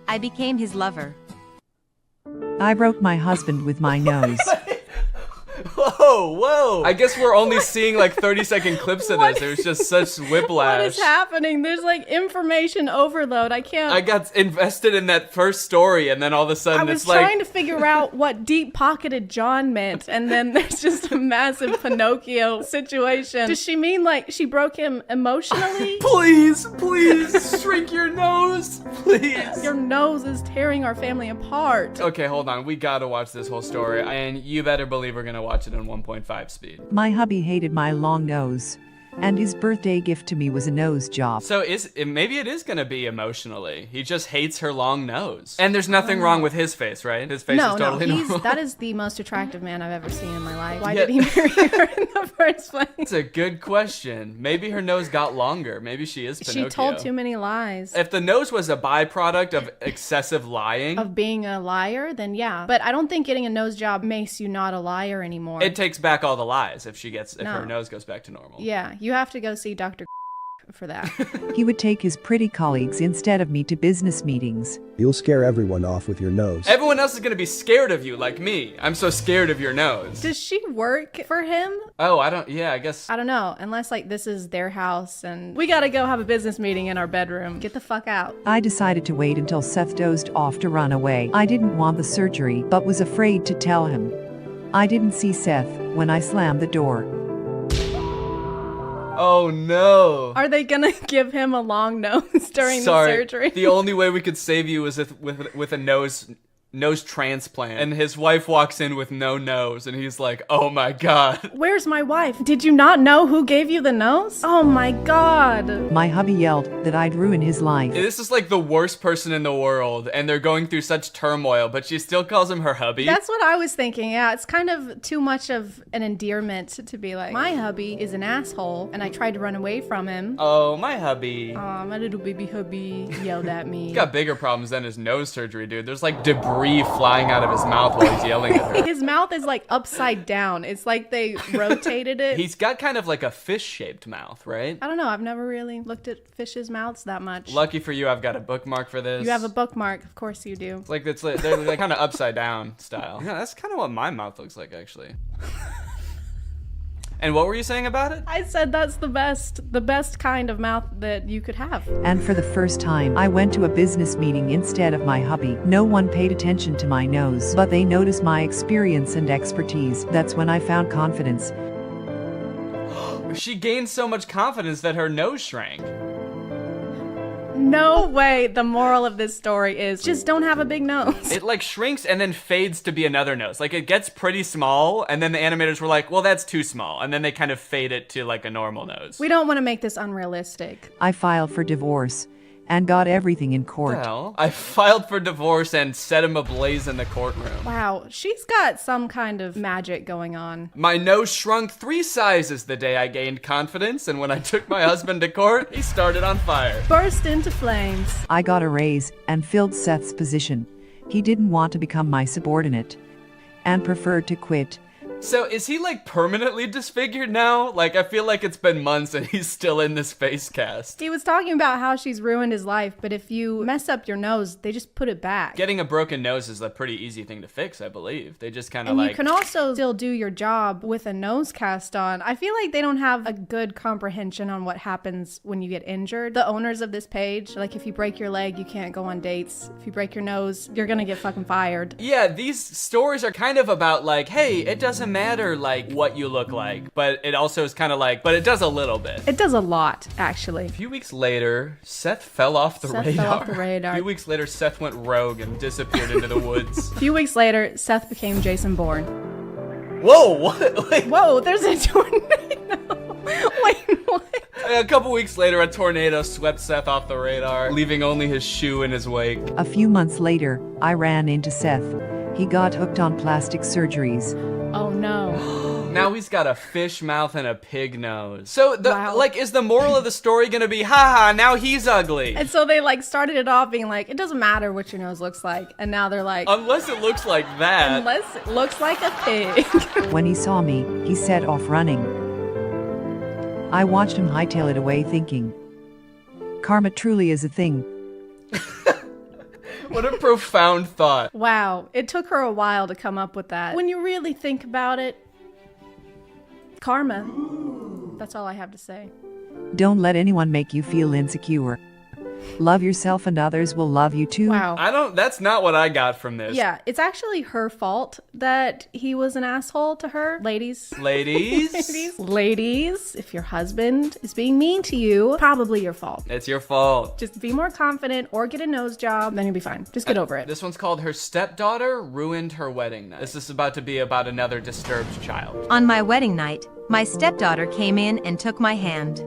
I became his lover. I broke my husband with my nose. Whoa. I guess we're only seeing like 30-second clips of this. There's just such whiplash. What is happening? There's like information overload. I can't. I got invested in that first story, and then all of a sudden I was it's like... trying to figure out what deep-pocketed John meant, and then there's just a massive Pinocchio situation. Does she mean like she broke him emotionally? Please, shrink your nose, please. Your nose is tearing our family apart. Okay, hold on. We gotta watch this whole story, and you better believe we're gonna watch it in 1.5 speed. My hubby hated my long nose, and his birthday gift to me was a nose job. So maybe it is gonna be emotionally. He just hates her long nose. And there's nothing wrong with his face, right? His face is totally normal. That is the most attractive man I've ever seen in my life. Why did he marry her in the first place? It's a good question. Maybe her nose got longer. Maybe she is Pinocchio. She told too many lies. If the nose was a byproduct of excessive lying, of being a liar, then yeah. But I don't think getting a nose job makes you not a liar anymore. it takes back all the lies if her nose goes back to normal. Yeah, you have to go see Dr. for that. He would take his pretty colleagues instead of me to business meetings. You'll scare everyone off with your nose. Everyone else is gonna be scared of you, like me. I'm so scared of your nose. Does she work for him? Oh, I guess. I don't know, unless like this is their house and we gotta go have a business meeting in our bedroom. Get the fuck out. I decided to wait until Seth dozed off to run away. I didn't want the surgery, but was afraid to tell him. I didn't see Seth when I slammed the door. Oh no. Are they gonna give him a long nose during the surgery? The only way we could save you is with a nose transplant. And his wife walks in with no nose and he's like, oh my god. Where's my wife? Did you not know who gave you the nose? Oh my god. My hubby yelled that I'd ruin his life. This is like the worst person in the world and they're going through such turmoil, but she still calls him her hubby. That's what I was thinking. Yeah, it's kind of too much of an endearment to be like, my hubby is an asshole and I tried to run away from him. Oh, my hubby. Aw, my little baby hubby yelled at me. He's got bigger problems than his nose surgery, dude. There's like debris flying out of his mouth while he's yelling at her. His mouth is like upside down. It's like they rotated it. He's got kind of like a fish-shaped mouth, right? I don't know. I've never really looked at fishes' mouths that much. Lucky for you, I've got a bookmark for this. You have a bookmark. Of course you do. They're like kind of upside down style. Yeah, that's kind of what my mouth looks like, actually. And what were you saying about it? I said that's the best kind of mouth that you could have. And for the first time, I went to a business meeting instead of my hubby. No one paid attention to my nose, but they noticed my experience and expertise. That's when I found confidence. She gained so much confidence that her nose shrank. No way. The moral of this story is just don't have a big nose. It like shrinks and then fades to be another nose. Like it gets pretty small and then the animators were like, well, that's too small. And then they kind of fade it to like a normal nose. We don't want to make this unrealistic. I filed for divorce and got everything in court. Well, I filed for divorce and set him ablaze in the courtroom. Wow, she's got some kind of magic going on. My nose shrunk 3 sizes the day I gained confidence, and when I took my husband to court, he started on fire. Burst into flames. I got a raise and filled Seth's position. He didn't want to become my subordinate and preferred to quit. So is he like permanently disfigured now? Like I feel like it's been months and he's still in this face cast. He was talking about how she's ruined his life, but if you mess up your nose, they just put it back. Getting a broken nose is a pretty easy thing to fix, I believe. They just kind of and like... you can also still do your job with a nose cast on. I feel like they don't have a good comprehension on what happens when you get injured. The owners of this page, like if you break your leg, you can't go on dates. If you break your nose, you're gonna get fucking fired. Yeah, these stories are kind of about like, hey, it doesn't matter, like, what you look like, but it also is kind of like, but it does a little bit. It does a lot, actually. A few weeks later, Seth fell off the radar. Fell off the radar. A few weeks later, Seth went rogue and disappeared into the woods. A few weeks later, Seth became Jason Bourne. Whoa, what? Like, whoa, there's a tornado. Wait, what? A couple weeks later, a tornado swept Seth off the radar, leaving only his shoe in his wake. A few months later, I ran into Seth. He got hooked on plastic surgeries. Oh no. Now he's got a fish mouth and a pig nose. So, like, is the moral of the story gonna be, haha, now he's ugly? And so they, like, started it off being like, it doesn't matter what your nose looks like. And now they're like, unless it looks like that. Unless it looks like a pig. When he saw me, he set off running. I watched him hightail it away thinking, karma truly is a thing. What a profound thought. Wow, it took her a while to come up with that. When you really think about it, karma. That's all I have to say. Don't let anyone make you feel insecure. Love yourself and others will love you too. Wow. That's not what I got from this. Yeah, it's actually her fault that he was an asshole to her. Ladies. Ladies, if your husband is being mean to you, probably your fault. It's your fault. Just be more confident or get a nose job, then you'll be fine. Just get over it. This one's called Her Stepdaughter Ruined Her Wedding Night. This is about to be about another disturbed child. On my wedding night, my stepdaughter came in and took my hand.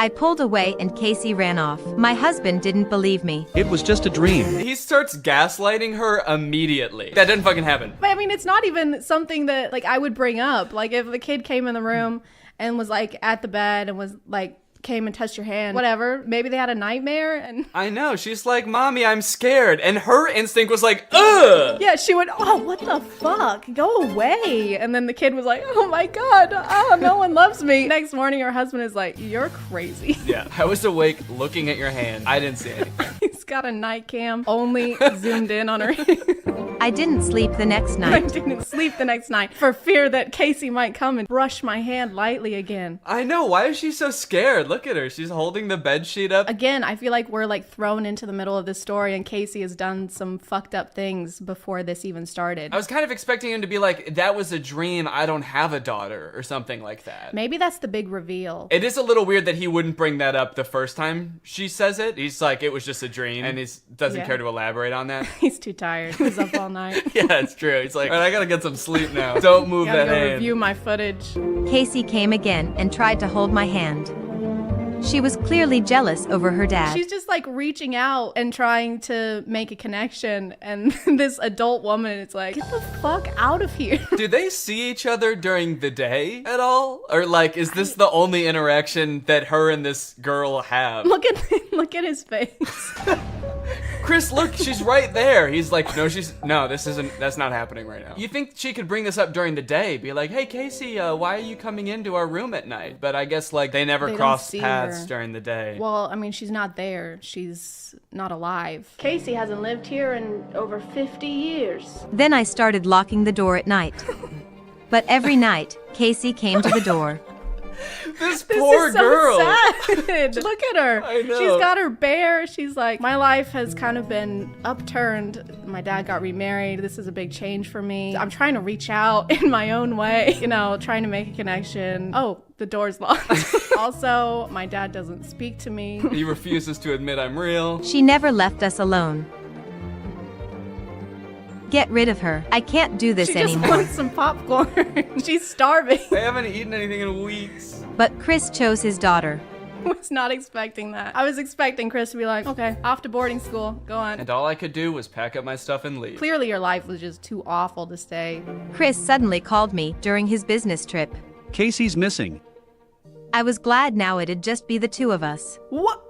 I pulled away and Casey ran off. My husband didn't believe me. It was just a dream. He starts gaslighting her immediately. That didn't fucking happen. But I mean, it's not even something that, like, I would bring up. Like, if the kid came in the room and was, like, at the bed and was, like, came and touched your hand, whatever. Maybe they had a nightmare and... I know. She's like, Mommy, I'm scared. And her instinct was like, ugh! Yeah, she went, oh, what the fuck? Go away. And then the kid was like, oh my God, oh, no one loves me. Next morning, her husband is like, you're crazy. Yeah, I was awake looking at your hand. I didn't see anything. He's got a night cam, only zoomed in on her. I didn't sleep the next night. I didn't sleep the next night for fear that Casey might come and brush my hand lightly again. I know. Why is she so scared? Look at her. She's holding the bed sheet up. Again, I feel like we're like thrown into the middle of this story and Casey has done some fucked up things before this even started. I was kind of expecting him to be like, that was a dream. I don't have a daughter or something like that. Maybe that's the big reveal. It is a little weird that he wouldn't bring that up the first time she says it. He's like, it was just a dream. And he doesn't care to elaborate on that. He's too tired. He was up all night. Yeah, it's true. He's like, all right, I gotta get some sleep now. Don't move that hand. Review my footage. Casey came again and tried to hold my hand. She was clearly jealous over her dad. She's just like reaching out and trying to make a connection, and this adult woman is like, get the fuck out of here. Do they see each other during the day at all? Or like, is this the only interaction that her and this girl have? Look at his face. Chris, look, she's right there. He's like, that's not happening right now. You think she could bring this up during the day, be like, hey, Casey, why are you coming into our room at night? But I guess like they never cross paths during the day. Well, I mean, she's not there. She's not alive. Casey hasn't lived here in over 50 years. Then I started locking the door at night. But every night, Casey came to the door. This poor girl. Sad. Look at her. I know. She's got her bear. She's like, my life has kind of been upturned. My dad got remarried. This is a big change for me. I'm trying to reach out in my own way, trying to make a connection. Oh, the door's locked. Also, my dad doesn't speak to me. He refuses to admit I'm real. She never left us alone. Get rid of her. I can't do this anymore. She just wants some popcorn. She's starving. I haven't eaten anything in weeks. But Chris chose his daughter. I was not expecting that. I was expecting Chris to be like, okay, off to boarding school. Go on. And all I could do was pack up my stuff and leave. Clearly your life was just too awful to stay. Chris suddenly called me during his business trip. Casey's missing. I was glad now it'd just be the two of us. What?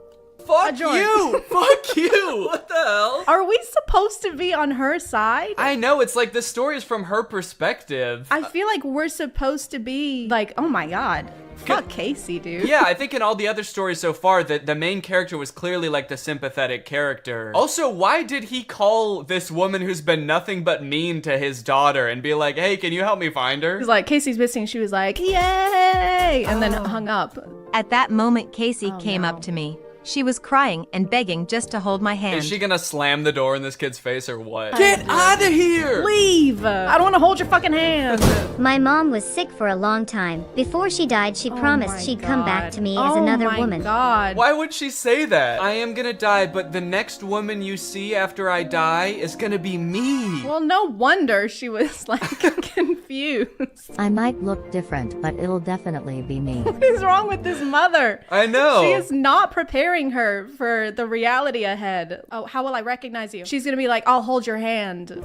Fuck you! Fuck you! What the hell? Are we supposed to be on her side? I know, it's like the story is from her perspective. I feel like we're supposed to be like, oh my God. Fuck Casey, dude. Yeah, I think in all the other stories so far, that the main character was clearly like the sympathetic character. Also, why did he call this woman who's been nothing but mean to his daughter and be like, hey, can you help me find her? He's like, Casey's missing. She was like, yay! And then hung up. At that moment, Casey came up to me. She was crying and begging just to hold my hand. Is she gonna slam the door in this kid's face or what? Get out of here! Leave! I don't want to hold your fucking hand. My mom was sick for a long time. Before she died, she promised she'd come back to me as another woman. God. Why would she say that? I am gonna die, but the next woman you see after I die is gonna be me. Well, no wonder she was like confused. I might look different, but it'll definitely be me. What is wrong with this mother? I know. She is not preparing her for the reality ahead. Oh, how will I recognize you? She's gonna be like, I'll hold your hand.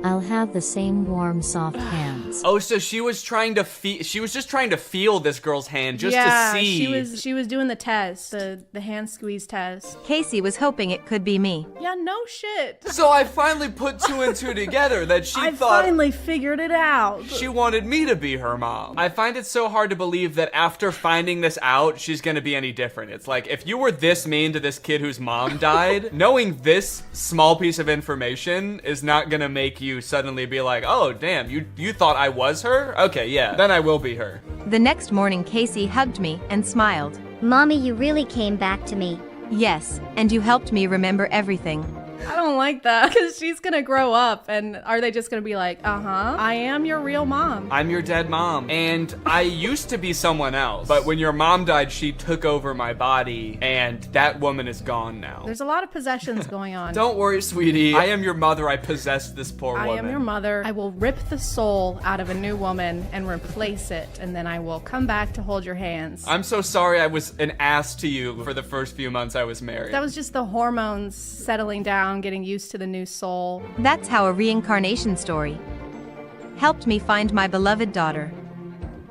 I'll have the same warm, soft hands. Oh, so she was trying to she was just trying to feel this girl's hand just yeah, to see. she was doing the test, the hand squeeze test. Casey was hoping it could be me. Yeah, no shit. So I finally put two and two together that she I thought finally figured it out. she wanted me to be her mom. I find it so hard to believe that after finding this out, she's gonna be any different. It's like, if you were this mean to this kid whose mom died, knowing this small piece of information is not gonna make you suddenly be like, oh damn, you thought I was her? Okay, yeah, then I will be her. The next morning, Casey hugged me and smiled. Mommy, you really came back to me. Yes, and you helped me remember everything. I don't like that, because she's gonna grow up, and are they just gonna be like, I am your real mom. I'm your dead mom, and I used to be someone else, but when your mom died, she took over my body, and that woman is gone now. There's a lot of possessions going on. Don't worry, sweetie. I am your mother. I possessed this poor woman. I am your mother. I will rip the soul out of a new woman and replace it, and then I will come back to hold your hands. I'm so sorry I was an ass to you for the first few months I was married. That was just the hormones settling down, getting used to the new soul. That's how a reincarnation story helped me find my beloved daughter.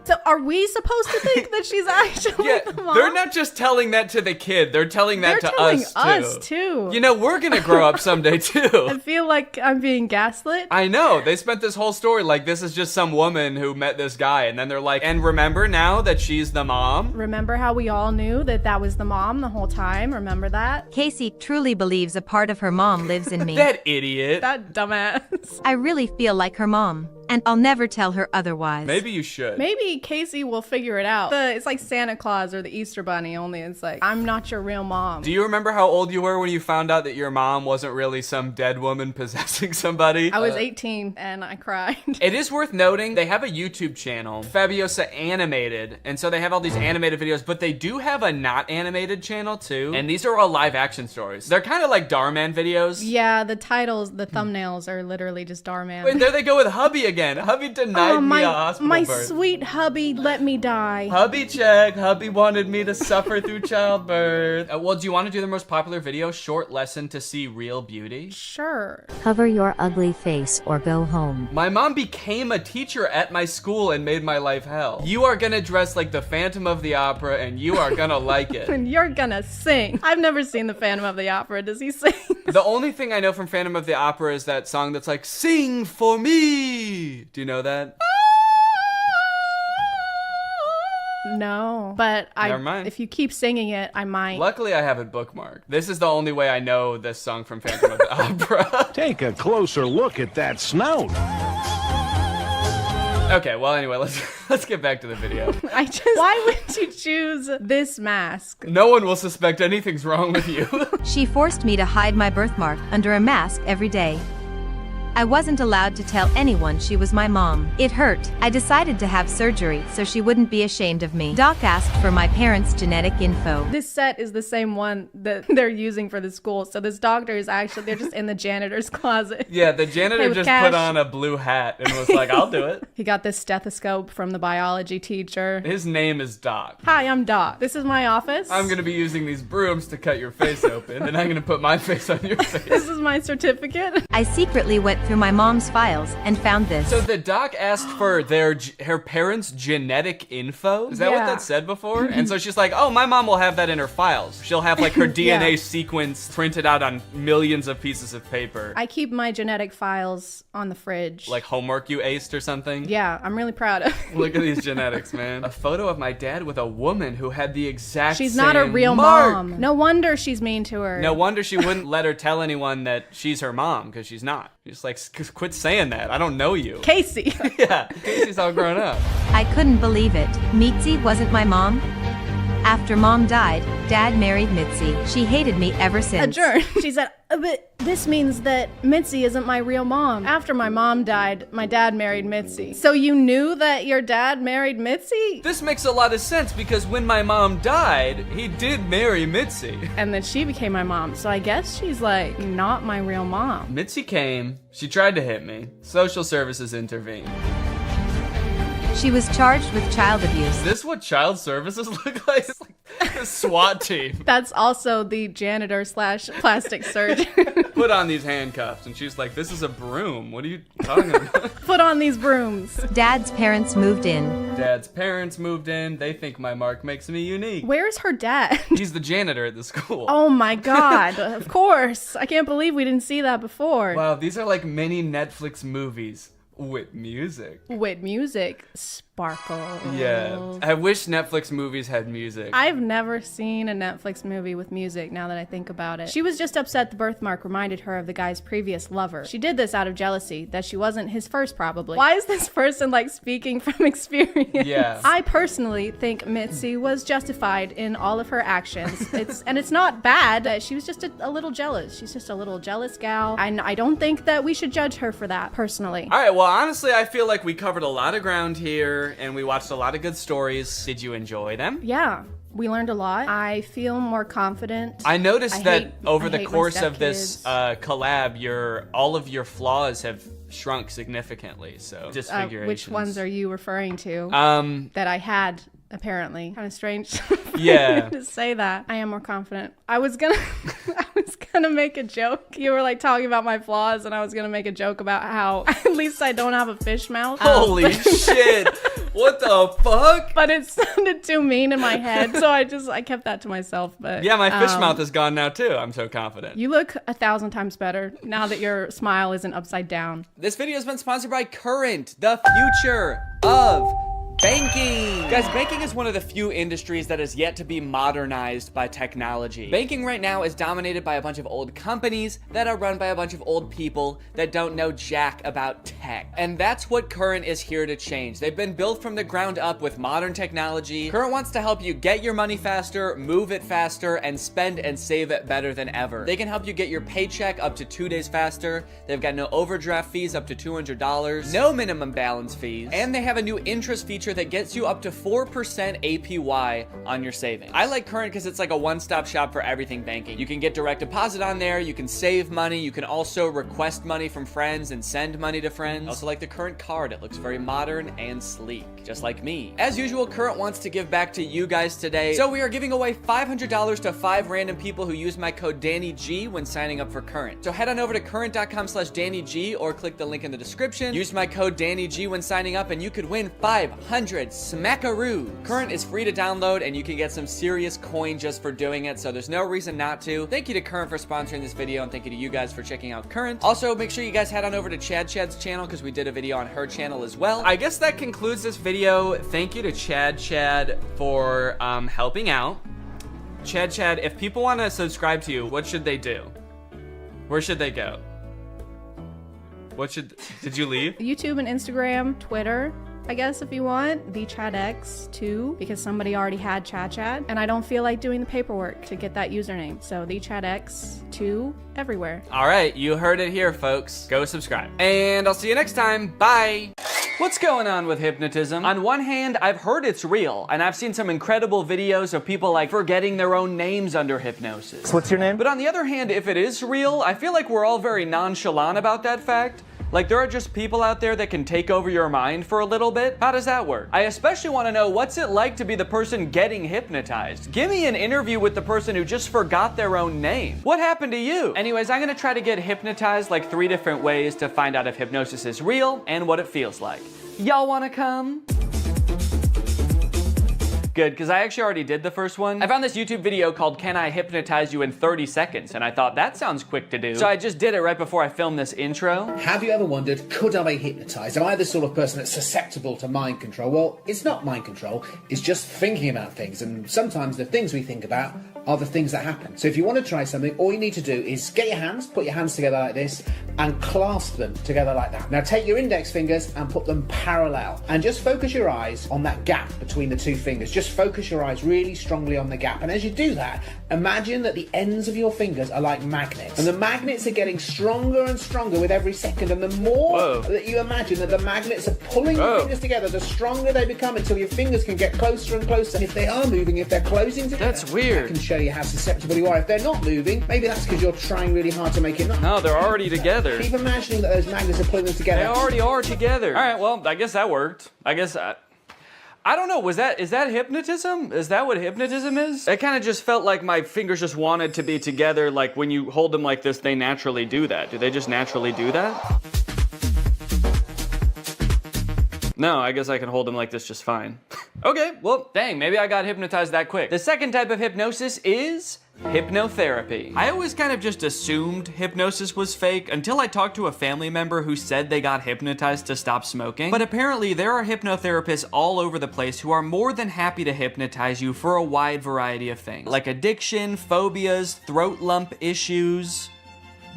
So are we supposed to think that she's actually the mom? They're not just telling that to the kid. They're telling that to us too. You know, we're gonna grow up someday too. I feel like I'm being gaslit. I know. They spent this whole story like this is just some woman who met this guy, and then they're like, and remember now that she's the mom? Remember how we all knew that that was the mom the whole time? Remember that? Casey truly believes a part of her mom lives in me. That idiot. That dumbass. I really feel like her mom, and I'll never tell her otherwise. Maybe you should. Maybe Casey will figure it out. It's like Santa Claus or the Easter Bunny, only it's like, I'm not your real mom. Do you remember how old you were when you found out that your mom wasn't really some dead woman possessing somebody? I was 18 and I cried. It is worth noting, they have a YouTube channel, Fabiosa Animated, and so they have all these animated videos, but they do have a not animated channel too, and these are all live action stories. They're kind of like Darman videos. Yeah, the titles, the thumbnails are literally just Darman. Wait, there they go with hubby again. Hubby denied me a hospital my birth. Sweet hubby let me die. Hubby check. Hubby wanted me to suffer through childbirth. Well, do you want to do the most popular video? Short lesson to see real beauty? Sure. Cover your ugly face or go home. My mom became a teacher at my school and made my life hell. You are gonna dress like the Phantom of the Opera and you are gonna like it. And you're gonna sing. I've never seen the Phantom of the Opera. Does he sing? The only thing I know from Phantom of the Opera is that song that's like, sing for me. Do you know that? No, but Never mind. if you keep singing it, I might. Luckily, I have it bookmarked. This is the only way I know this song from Phantom of the Opera. Take a closer look at that snout. Okay, well, anyway, let's get back to the video. Why would you choose this mask? No one will suspect anything's wrong with you. She forced me to hide my birthmark under a mask every day. I wasn't allowed to tell anyone she was my mom. It hurt. I decided to have surgery so she wouldn't be ashamed of me. Doc asked for my parents' genetic info. This set is the same one that they're using for the school. So this doctor is actually, they're just in the janitor's closet. Yeah, the janitor just put on a blue hat and was like, I'll do it. He got this stethoscope from the biology teacher. His name is Doc. Hi, I'm Doc. This is my office. I'm going to be using these brooms to cut your face open, and I'm going to put my face on your face. This is my certificate. I secretly went through my mom's files and found this. So the doc asked for her parents' genetic info? Is that what that said before? And so she's like, oh, my mom will have that in her files. She'll have like her DNA sequence printed out on millions of pieces of paper. I keep my genetic files on the fridge. Like homework you aced or something? Yeah, I'm really proud of it. Look at these genetics, man. A photo of my dad with a woman who had the exact She's same not a real mark. mom. No wonder she's mean to her. No wonder she wouldn't let her tell anyone that she's her mom, because she's not. Just like, quit saying that. I don't know you. Casey. Yeah, Casey's all grown up. I couldn't believe it. Mitzi wasn't my mom. After mom died, dad married Mitzi. She hated me ever since. Adjourn. She said, but this means that Mitzi isn't my real mom. After my mom died, my dad married Mitzi. So you knew that your dad married Mitzi? This makes a lot of sense because when my mom died, he did marry Mitzi. And then she became my mom. So I guess she's like not my real mom. Mitzi came, she tried to hit me. Social services intervened. She was charged with child abuse. Is this what child services look like? It's like a SWAT team. That's also the janitor / plastic surgeon. Put on these handcuffs. And she's like, this is a broom. What are you talking about? Put on these brooms. Dad's parents moved in. Dad's parents moved in. They think my mark makes me unique. Where's her dad? He's the janitor at the school. Oh my God. Of course. I can't believe we didn't see that before. Wow, these are like mini Netflix movies. With music. With music. Sparkle. Yeah. I wish Netflix movies had music. I've never seen a Netflix movie with music now that I think about it. She was just upset the birthmark reminded her of the guy's previous lover. She did this out of jealousy, that she wasn't his first probably. Why is this person like speaking from experience? Yeah. I personally think Mitzi was justified in all of her actions. It's not bad. She was just a little jealous. She's just a little jealous gal. I don't think that we should judge her for that personally. All right, well, honestly, I feel like we covered a lot of ground here and we watched a lot of good stories. Did you enjoy them? Yeah. We learned a lot. I feel more confident. I noticed that over the course of this collab, all of your flaws have shrunk significantly. So disfigurations. Which ones are you referring to? That I had apparently. Kind of strange. Yeah. To say that. I am more confident. I was gonna make a joke. You were like talking about my flaws, and I was gonna make a joke about how at least I don't have a fish mouth. Holy shit! What the fuck? But it sounded too mean in my head, so I kept that to myself. But yeah, my fish mouth is gone now too. I'm so confident. You look 1,000 times better now that your smile isn't upside down. This video has been sponsored by Current, the future of banking! Guys, banking is one of the few industries that is yet to be modernized by technology. Banking right now is dominated by a bunch of old companies that are run by a bunch of old people that don't know jack about tech. And that's what Current is here to change. They've been built from the ground up with modern technology. Current wants to help you get your money faster, move it faster, and spend and save it better than ever. They can help you get your paycheck up to 2 days faster. They've got no overdraft fees up to $200, no minimum balance fees, and they have a new interest feature that gets you up to 4% APY on your savings. I like Current because it's like a one-stop shop for everything banking. You can get direct deposit on there, you can save money, you can also request money from friends and send money to friends. I also like the Current card. It looks very modern and sleek, just like me. As usual, Current wants to give back to you guys today, so we are giving away $500 to 5 random people who use my code DannyG when signing up for Current. So head on over to current.com/DannyG or click the link in the description. Use my code DannyG when signing up and you could win 500 smackaroos. Current is free to download and you can get some serious coin just for doing it, so there's no reason not to. Thank you to Current for sponsoring this video and thank you to you guys for checking out Current. Also, make sure you guys head on over to Chad's channel because we did a video on her channel as well. I guess that concludes this video. Thank you to Chad for helping out. Chad, if people want to subscribe to you, what should they do? Where should they go? Did you leave? YouTube and Instagram, Twitter. I guess if you want, the ChadX too, because somebody already had Chad, and I don't feel like doing the paperwork to get that username. So the ChadX 2 everywhere. All right, you heard it here, folks. Go subscribe. And I'll see you next time. Bye. What's going on with hypnotism? On one hand, I've heard it's real, and I've seen some incredible videos of people like forgetting their own names under hypnosis. What's your name? But on the other hand, if it is real, I feel like we're all very nonchalant about that fact. Like, there are just people out there that can take over your mind for a little bit. How does that work? I especially want to know, what's it like to be the person getting hypnotized? Give me an interview with the person who just forgot their own name. What happened to you? Anyways, I'm gonna try to get hypnotized like 3 different ways to find out if hypnosis is real and what it feels like. Y'all wanna come? Good, because I actually already did the first one. I found this YouTube video called Can I Hypnotize You in 30 Seconds? And I thought that sounds quick to do. So I just did it right before I filmed this intro. Have you ever wondered, could I be hypnotized? Am I the sort of person that's susceptible to mind control? Well, it's not mind control, it's just thinking about things. And sometimes the things we think about are the things that happen. So if you want to try something, all you need to do is get your hands, put your hands together like this, and clasp them together like that. Now take your index fingers and put them parallel, and just focus your eyes on that gap between the two fingers. Just focus your eyes really strongly on the gap, and as you do that, imagine that the ends of your fingers are like magnets, and the magnets are getting stronger and stronger with every second, and the more that you imagine that the magnets are pulling your fingers together, the stronger they become until your fingers can get closer and closer. And if they are moving, if they're closing together, that's weird. That can show you how susceptible you are. If they're not moving, maybe that's because you're trying really hard to make it not. No, they're already together. Keep imagining that those magnets are pulling them together. They already are together. All right, well, I guess that worked. I don't know, is that hypnotism? Is that what hypnotism is? It kind of just felt like my fingers just wanted to be together, like when you hold them like this, they naturally do that. Do they just naturally do that? No, I guess I can hold them like this just fine. Okay, well, dang, maybe I got hypnotized that quick. The second type of hypnosis is hypnotherapy. I always kind of just assumed hypnosis was fake until I talked to a family member who said they got hypnotized to stop smoking. But apparently there are hypnotherapists all over the place who are more than happy to hypnotize you for a wide variety of things, like addiction, phobias, throat lump issues.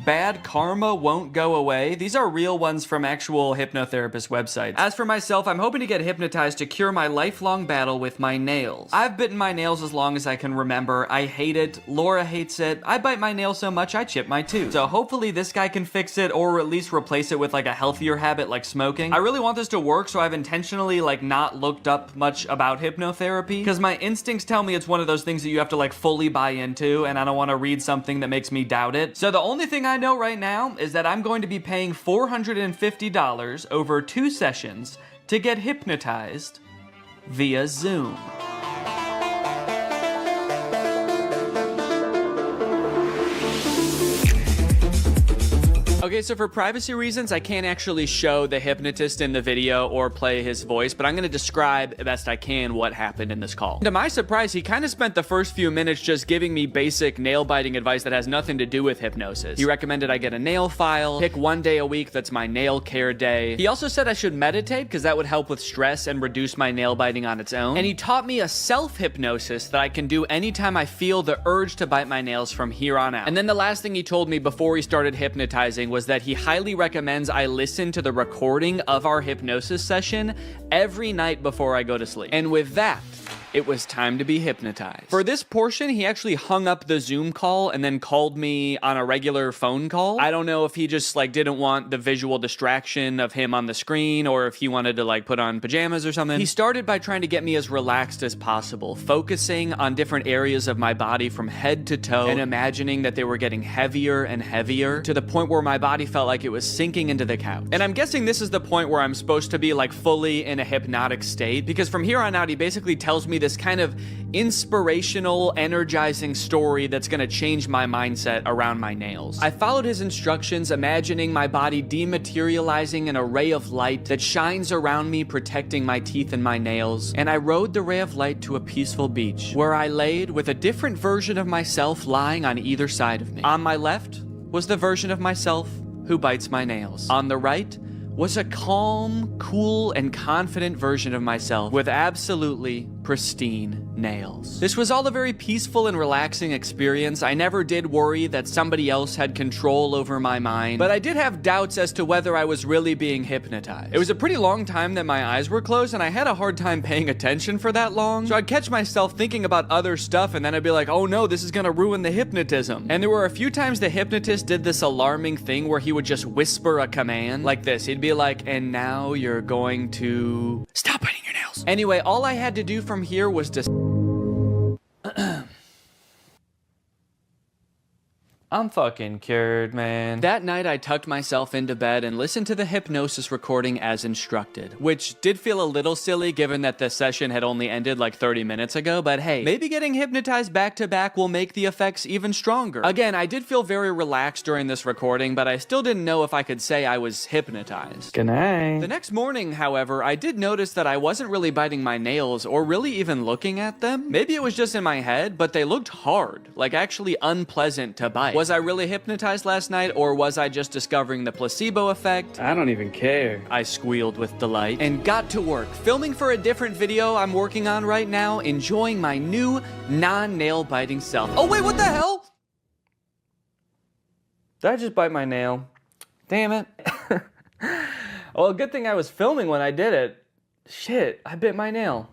Bad karma won't go away. These are real ones from actual hypnotherapist websites. As for myself, I'm hoping to get hypnotized to cure my lifelong battle with my nails. I've bitten my nails as long as I can remember. I hate it. Laura hates it. I bite my nails so much I chip my tooth. So hopefully this guy can fix it, or at least replace it with like a healthier habit like smoking. I really want this to work, so I've intentionally like not looked up much about hypnotherapy, because my instincts tell me it's one of those things that you have to like fully buy into, and I don't want to read something that makes me doubt it. So the only thing I know right now is that I'm going to be paying $450 over 2 sessions to get hypnotized via Zoom. Okay, so for privacy reasons, I can't actually show the hypnotist in the video or play his voice, but I'm gonna describe best I can what happened in this call. To my surprise, he kind of spent the first few minutes just giving me basic nail biting advice that has nothing to do with hypnosis. He recommended I get a nail file, pick one day a week that's my nail care day. He also said I should meditate because that would help with stress and reduce my nail biting on its own. And he taught me a self-hypnosis that I can do anytime I feel the urge to bite my nails from here on out. And then the last thing he told me before he started hypnotizing was that he highly recommends I listen to the recording of our hypnosis session every night before I go to sleep. And with that, it was time to be hypnotized. For this portion, he actually hung up the Zoom call and then called me on a regular phone call. I don't know if he just like didn't want the visual distraction of him on the screen, or if he wanted to like put on pajamas or something. He started by trying to get me as relaxed as possible, focusing on different areas of my body from head to toe and imagining that they were getting heavier and heavier to the point where my body felt like it was sinking into the couch. And I'm guessing this is the point where I'm supposed to be like fully in a hypnotic state, because from here on out, he basically tells me this kind of inspirational, energizing story that's gonna change my mindset around my nails. I followed his instructions, imagining my body dematerializing an array of light that shines around me, protecting my teeth and my nails. And I rode the ray of light to a peaceful beach, where I laid with a different version of myself lying on either side of me. On my left was the version of myself who bites my nails. On the right was a calm, cool, and confident version of myself with absolutely pristine nails. This was all a very peaceful and relaxing experience. I never did worry that somebody else had control over my mind, but I did have doubts as to whether I was really being hypnotized. It was a pretty long time that my eyes were closed, and I had a hard time paying attention for that long, so I'd catch myself thinking about other stuff, and then I'd be like, oh no, this is gonna ruin the hypnotism. And there were a few times the hypnotist did this alarming thing where he would just whisper a command like this. He'd be like, and now you're going to stop biting your nails. Anyway, all I had to do from here was to I'm fucking cured, man. That night, I tucked myself into bed and listened to the hypnosis recording as instructed, which did feel a little silly given that the session had only ended like 30 minutes ago, but hey, maybe getting hypnotized back to back will make the effects even stronger. Again, I did feel very relaxed during this recording, but I still didn't know if I could say I was hypnotized. Good night. The next morning, however, I did notice that I wasn't really biting my nails or really even looking at them. Maybe it was just in my head, but they looked hard, like actually unpleasant to bite. Was I really hypnotized last night, or was I just discovering the placebo effect? I don't even care. I squealed with delight and got to work, filming for a different video I'm working on right now, enjoying my new non-nail biting self. Oh wait, what the hell? Did I just bite my nail? Damn it. Well, good thing I was filming when I did it. Shit, I bit my nail.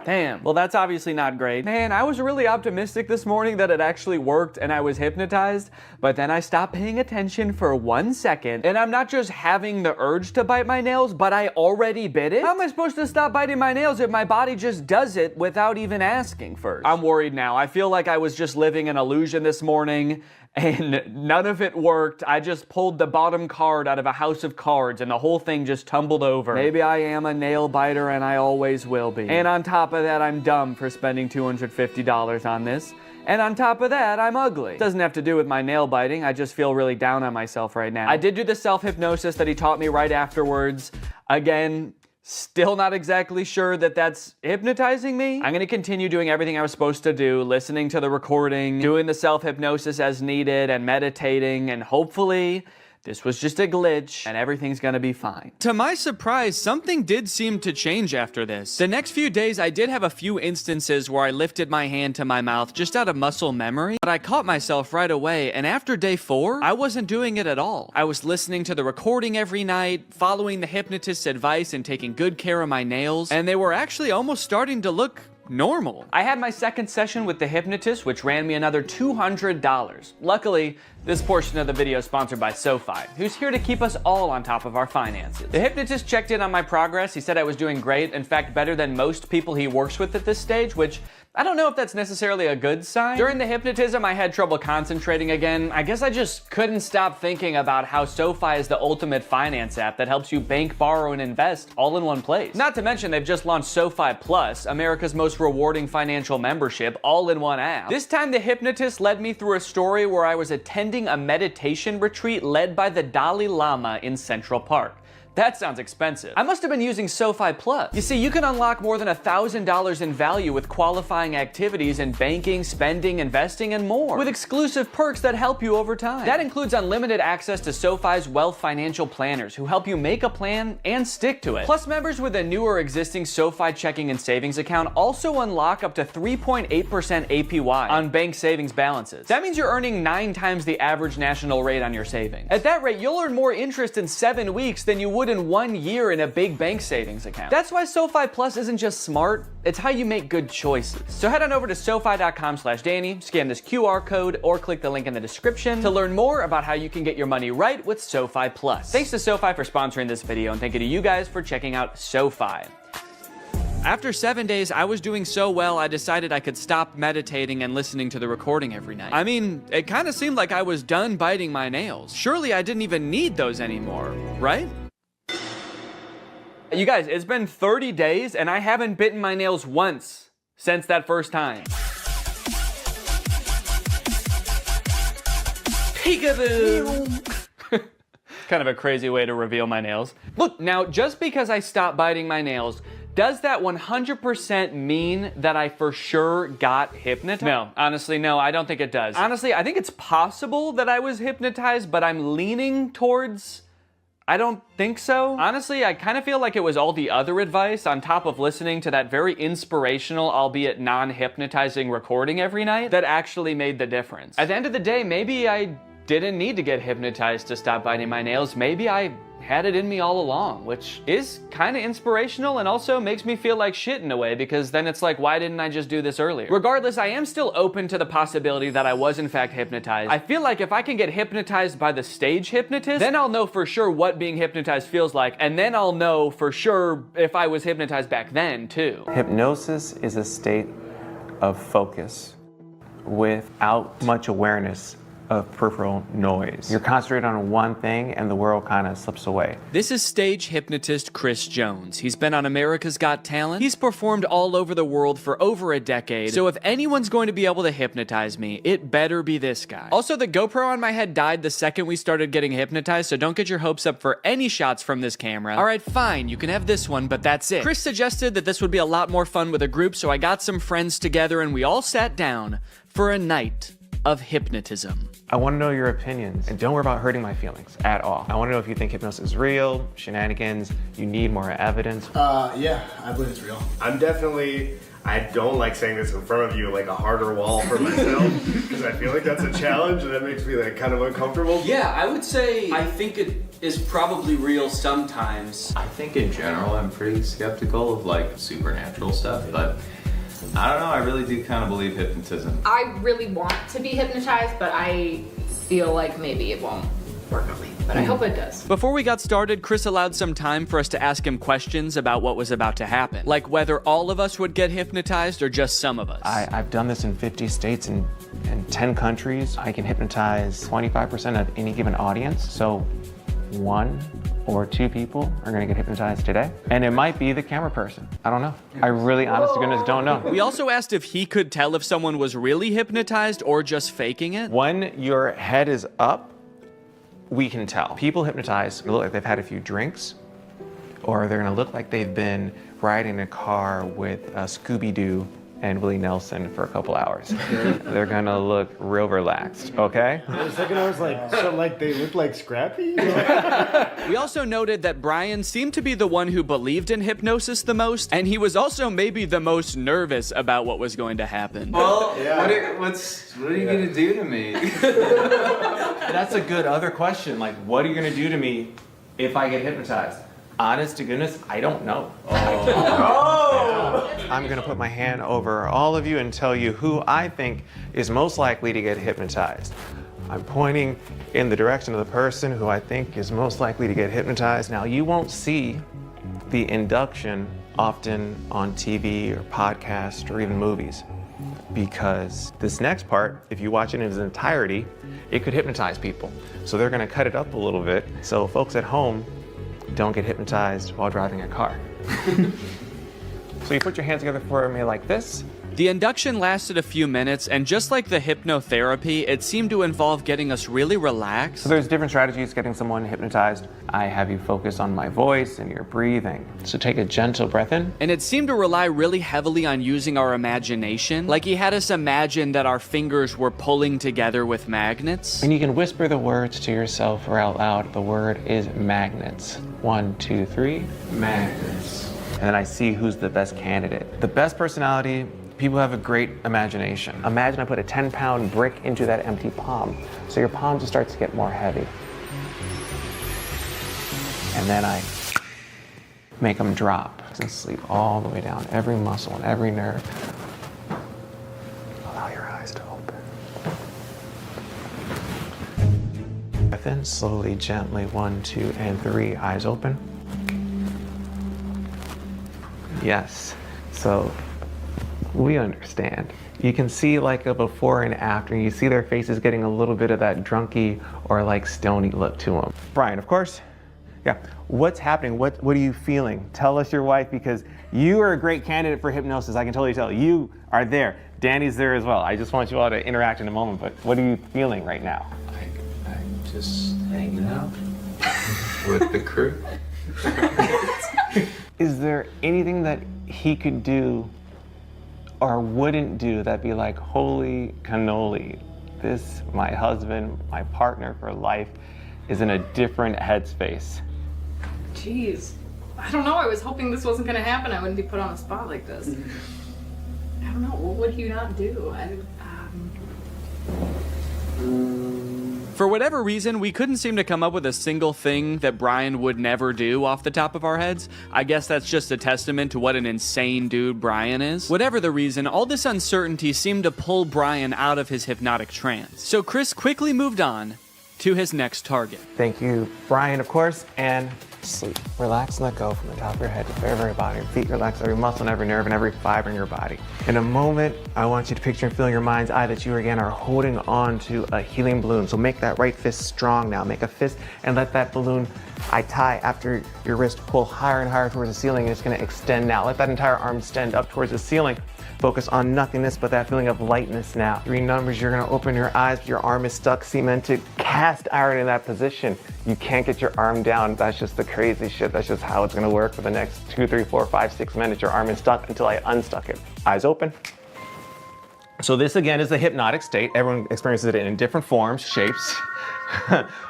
Damn. Well, that's obviously not great. Man, I was really optimistic this morning that it actually worked and I was hypnotized, but then I stopped paying attention for 1 second, and I'm not just having the urge to bite my nails, but I already bit it? How am I supposed to stop biting my nails if my body just does it without even asking first? I'm worried now. I feel like I was just living an illusion this morning, and none of it worked. I just pulled the bottom card out of a house of cards and the whole thing just tumbled over. Maybe I am a nail biter and I always will be. And on top of that, I'm dumb for spending $250 on this. And on top of that, I'm ugly. It doesn't have to do with my nail biting. I just feel really down on myself right now. I did do the self-hypnosis that he taught me right afterwards. Again, still not exactly sure that that's hypnotizing me. I'm gonna continue doing everything I was supposed to do, listening to the recording, doing the self-hypnosis as needed, and meditating, and hopefully this was just a glitch and everything's gonna be fine. To my surprise, something did seem to change after this. The next few days, I did have a few instances where I lifted my hand to my mouth just out of muscle memory, but I caught myself right away, and after day 4, I wasn't doing it at all. I was listening to the recording every night, following the hypnotist's advice and taking good care of my nails, and they were actually almost starting to look normal. I had my second session with the hypnotist, which ran me another $200. Luckily, this portion of the video is sponsored by SoFi, who's here to keep us all on top of our finances. The hypnotist checked in on my progress. He said I was doing great, in fact, better than most people he works with at this stage, which I don't know if that's necessarily a good sign. During the hypnotism, I had trouble concentrating again. I guess I just couldn't stop thinking about how SoFi is the ultimate finance app that helps you bank, borrow, and invest all in one place. Not to mention, they've just launched SoFi Plus, America's most rewarding financial membership, all in one app. This time, the hypnotist led me through a story where I was attending a meditation retreat led by the Dalai Lama in Central Park. That sounds expensive. I must have been using SoFi Plus. You see, you can unlock more than $1,000 in value with qualifying activities in banking, spending, investing, and more, with exclusive perks that help you over time. That includes unlimited access to SoFi's wealth financial planners who help you make a plan and stick to it. Plus, members with a new or existing SoFi checking and savings account also unlock up to 3.8% APY on bank savings balances. That means you're earning 9 times the average national rate on your savings. At that rate, you'll earn more interest in 7 weeks than you would in 1 year in a big bank savings account. That's why SoFi Plus isn't just smart, it's how you make good choices. So head on over to SoFi.com/Danny, scan this QR code, or click the link in the description to learn more about how you can get your money right with SoFi Plus. Thanks to SoFi for sponsoring this video, and thank you to you guys for checking out SoFi. After 7 days, I was doing so well, I decided I could stop meditating and listening to the recording every night. I mean, it kind of seemed like I was done biting my nails. Surely I didn't even need those anymore, right? You guys, it's been 30 days and I haven't bitten my nails once since that first time. Peekaboo! Kind of a crazy way to reveal my nails. Look, now just because I stopped biting my nails, does that 100% mean that I for sure got hypnotized? No, honestly, no, I don't think it does. Honestly, I think it's possible that I was hypnotized, but I'm leaning towards I don't think so. Honestly, I kind of feel like it was all the other advice on top of listening to that very inspirational, albeit non-hypnotizing recording every night that actually made the difference. At the end of the day, maybe I didn't need to get hypnotized to stop biting my nails. Maybe I had it in me all along, which is kind of inspirational and also makes me feel like shit in a way, because then it's like, why didn't I just do this earlier? Regardless, I am still open to the possibility that I was in fact hypnotized. I feel like if I can get hypnotized by the stage hypnotist, then I'll know for sure what being hypnotized feels like, and then I'll know for sure if I was hypnotized back then too. Hypnosis is a state of focus without much awareness of peripheral noise. You're concentrated on one thing and the world kind of slips away. This is stage hypnotist Chris Jones. He's been on America's Got Talent. He's performed all over the world for over a decade. So if anyone's going to be able to hypnotize me, it better be this guy. Also, the GoPro on my head died the second we started getting hypnotized, so don't get your hopes up for any shots from this camera. All right, fine, you can have this one, but that's it. Chris suggested that this would be a lot more fun with a group, so I got some friends together and we all sat down for a night of hypnotism. I want to know your opinions, and don't worry about hurting my feelings at all. I want to know if you think hypnosis is real, shenanigans, you need more evidence. Yeah, I believe it's real. I don't like saying this in front of you, like a harder wall for myself, because I feel like that's a challenge and that makes me like kind of uncomfortable. Yeah, I would say I think it is probably real sometimes. I think in general I'm pretty skeptical of like supernatural stuff, but I don't know, I really do kind of believe hypnotism. I really want to be hypnotized, but I feel like maybe it won't work on me. But I hope it does. Before we got started, Chris allowed some time for us to ask him questions about what was about to happen. Like whether all of us would get hypnotized or just some of us. I've done this in 50 states and 10 countries. I can hypnotize 25% of any given audience. So 1 or 2 people are gonna get hypnotized today. And it might be the camera person. I don't know. I really, honest to goodness, don't know. We also asked if he could tell if someone was really hypnotized or just faking it. When your head is up, we can tell. People hypnotized look like they've had a few drinks, or they're gonna look like they've been riding a car with Scooby-Doo and Willie Nelson for a couple hours. They're gonna look real relaxed, okay? For a second I was like, so like they look like Scrappy? We also noted that Brian seemed to be the one who believed in hypnosis the most, and he was also maybe the most nervous about what was going to happen. Well, what are you gonna do to me? That's a good other question. Like, what are you gonna do to me if I get hypnotized? Honest to goodness, I don't know. I'm gonna put my hand over all of you and tell you who I think is most likely to get hypnotized. I'm pointing in the direction of the person who I think is most likely to get hypnotized. Now, you won't see the induction often on TV or podcast or even movies, because this next part, if you watch it in its entirety, it could hypnotize people. So they're gonna cut it up a little bit so folks at home don't get hypnotized while driving a car. So you put your hands together for me like this. The induction lasted a few minutes, and just like the hypnotherapy, it seemed to involve getting us really relaxed. So there's different strategies getting someone hypnotized. I have you focus on my voice and your breathing. So take a gentle breath in. And it seemed to rely really heavily on using our imagination. Like he had us imagine that our fingers were pulling together with magnets. And you can whisper the words to yourself or out loud. The word is magnets. 1, 2, 3, magnets. And then I see who's the best candidate. The best personality, people have a great imagination. Imagine I put a 10-pound brick into that empty palm. So your palm just starts to get more heavy. And then I make them drop and sleep all the way down, every muscle and every nerve. Allow your eyes to open. Breath in, slowly, gently, 1, 2, and 3, eyes open. Yes, so we understand. You can see like a before and after. You see their faces getting a little bit of that drunky or like stony look to them. Brian, of course. Yeah, what's happening? What are you feeling? Tell us your wife, because you are a great candidate for hypnosis. I can totally tell. You are there. Danny's there as well. I just want you all to interact in a moment, but what are you feeling right now? I'm just hanging out with the crew. Is there anything that he could do or wouldn't do that'd be like, holy cannoli, this, my husband, my partner for life, is in a different headspace? Jeez. I don't know. I was hoping this wasn't going to happen. I wouldn't be put on a spot like this. I don't know. What would you not do? For whatever reason, we couldn't seem to come up with a single thing that Brian would never do off the top of our heads. I guess that's just a testament to what an insane dude Brian is. Whatever the reason, all this uncertainty seemed to pull Brian out of his hypnotic trance. So Chris quickly moved on to his next target. Thank you, Brian, of course, and sleep. Relax and let go from the top of your head to the very, very body. Your feet relax, every muscle and every nerve and every fiber in your body. In a moment, I want you to picture and feel in your mind's eye that you again are holding on to a healing balloon. So make that right fist strong now. Make a fist and let that balloon I tie after your wrist pull higher and higher towards the ceiling, and it's gonna extend now. Let that entire arm extend up towards the ceiling. Focus on nothingness but that feeling of lightness now. 3 numbers, you're gonna open your eyes, but your arm is stuck, cemented, cast iron in that position. You can't get your arm down. That's just the crazy shit. That's just how it's gonna work for the next 2, 3, 4, 5, 6 minutes. Your arm is stuck until I unstuck it. Eyes open. So this again is a hypnotic state. Everyone experiences it in different forms, shapes.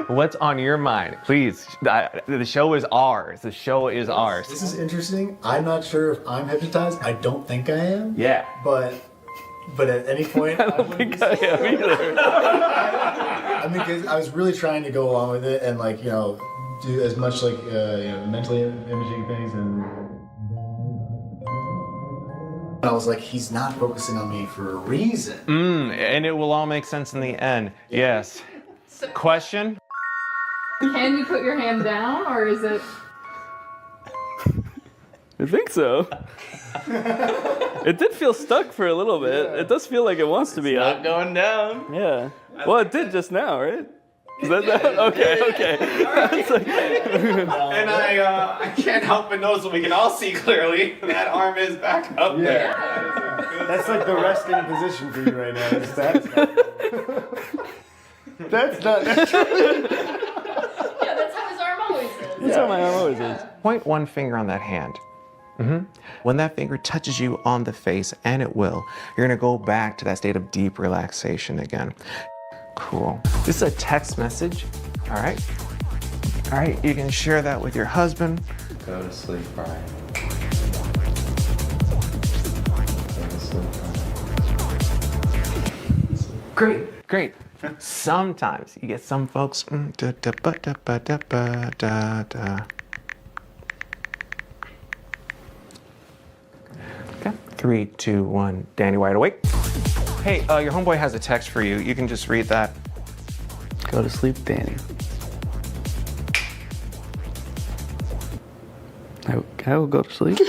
What's on your mind? Please, the show is ours. The show is ours. This is interesting. I'm not sure if I'm hypnotized. I don't think I am. Yeah. But at any point, I don't think I am either. I mean, because I was really trying to go along with it and like, you know, do as much like, you know, mentally imaging things and I was like, he's not focusing on me for a reason. And it will all make sense in the end. Yes. Question? Can you put your hand down, or is it? I think so. It did feel stuck for a little bit. It does feel like it wants to be up. Not going down. Yeah. Well, it did just now, right? Is that okay? It's like- And I can't help but notice what we can all see clearly. That arm is back up there. That's like the resting position for you right now. That's not. Yeah, that's how his arm always is. That's how my arm always is. Point one finger on that hand. When that finger touches you on the face, and it will, you're gonna go back to that state of deep relaxation again. Cool. This is a text message. All right. All right, you can share that with your husband. Go to sleep, Brian. Go to sleep, Brian. Great. Sometimes you get some folks. Okay. 3, 2, 1. Danny, wide awake. Hey, your homeboy has a text for you. You can just read that. Go to sleep, Danny. I will go to sleep.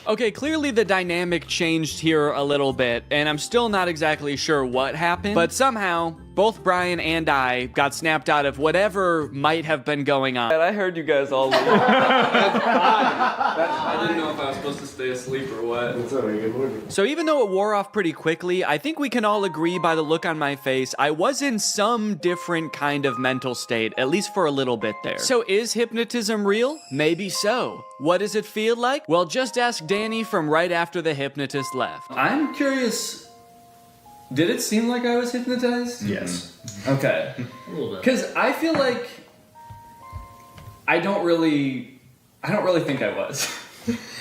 Okay, clearly the dynamic changed here a little bit, and I'm still not exactly sure what happened, but somehow both Brian and I got snapped out of whatever might have been going on. I heard you guys all leave. I didn't know if I was supposed to stay asleep or what. So even though it wore off pretty quickly, I think we can all agree by the look on my face, I was in some different kind of mental state, at least for a little bit there. So is hypnotism real? Maybe so. What does it feel like? Well, just ask Danny from right after the hypnotist left. I'm curious, did it seem like I was hypnotized? Yes. Okay. A little bit. Because I feel like I don't really think I was.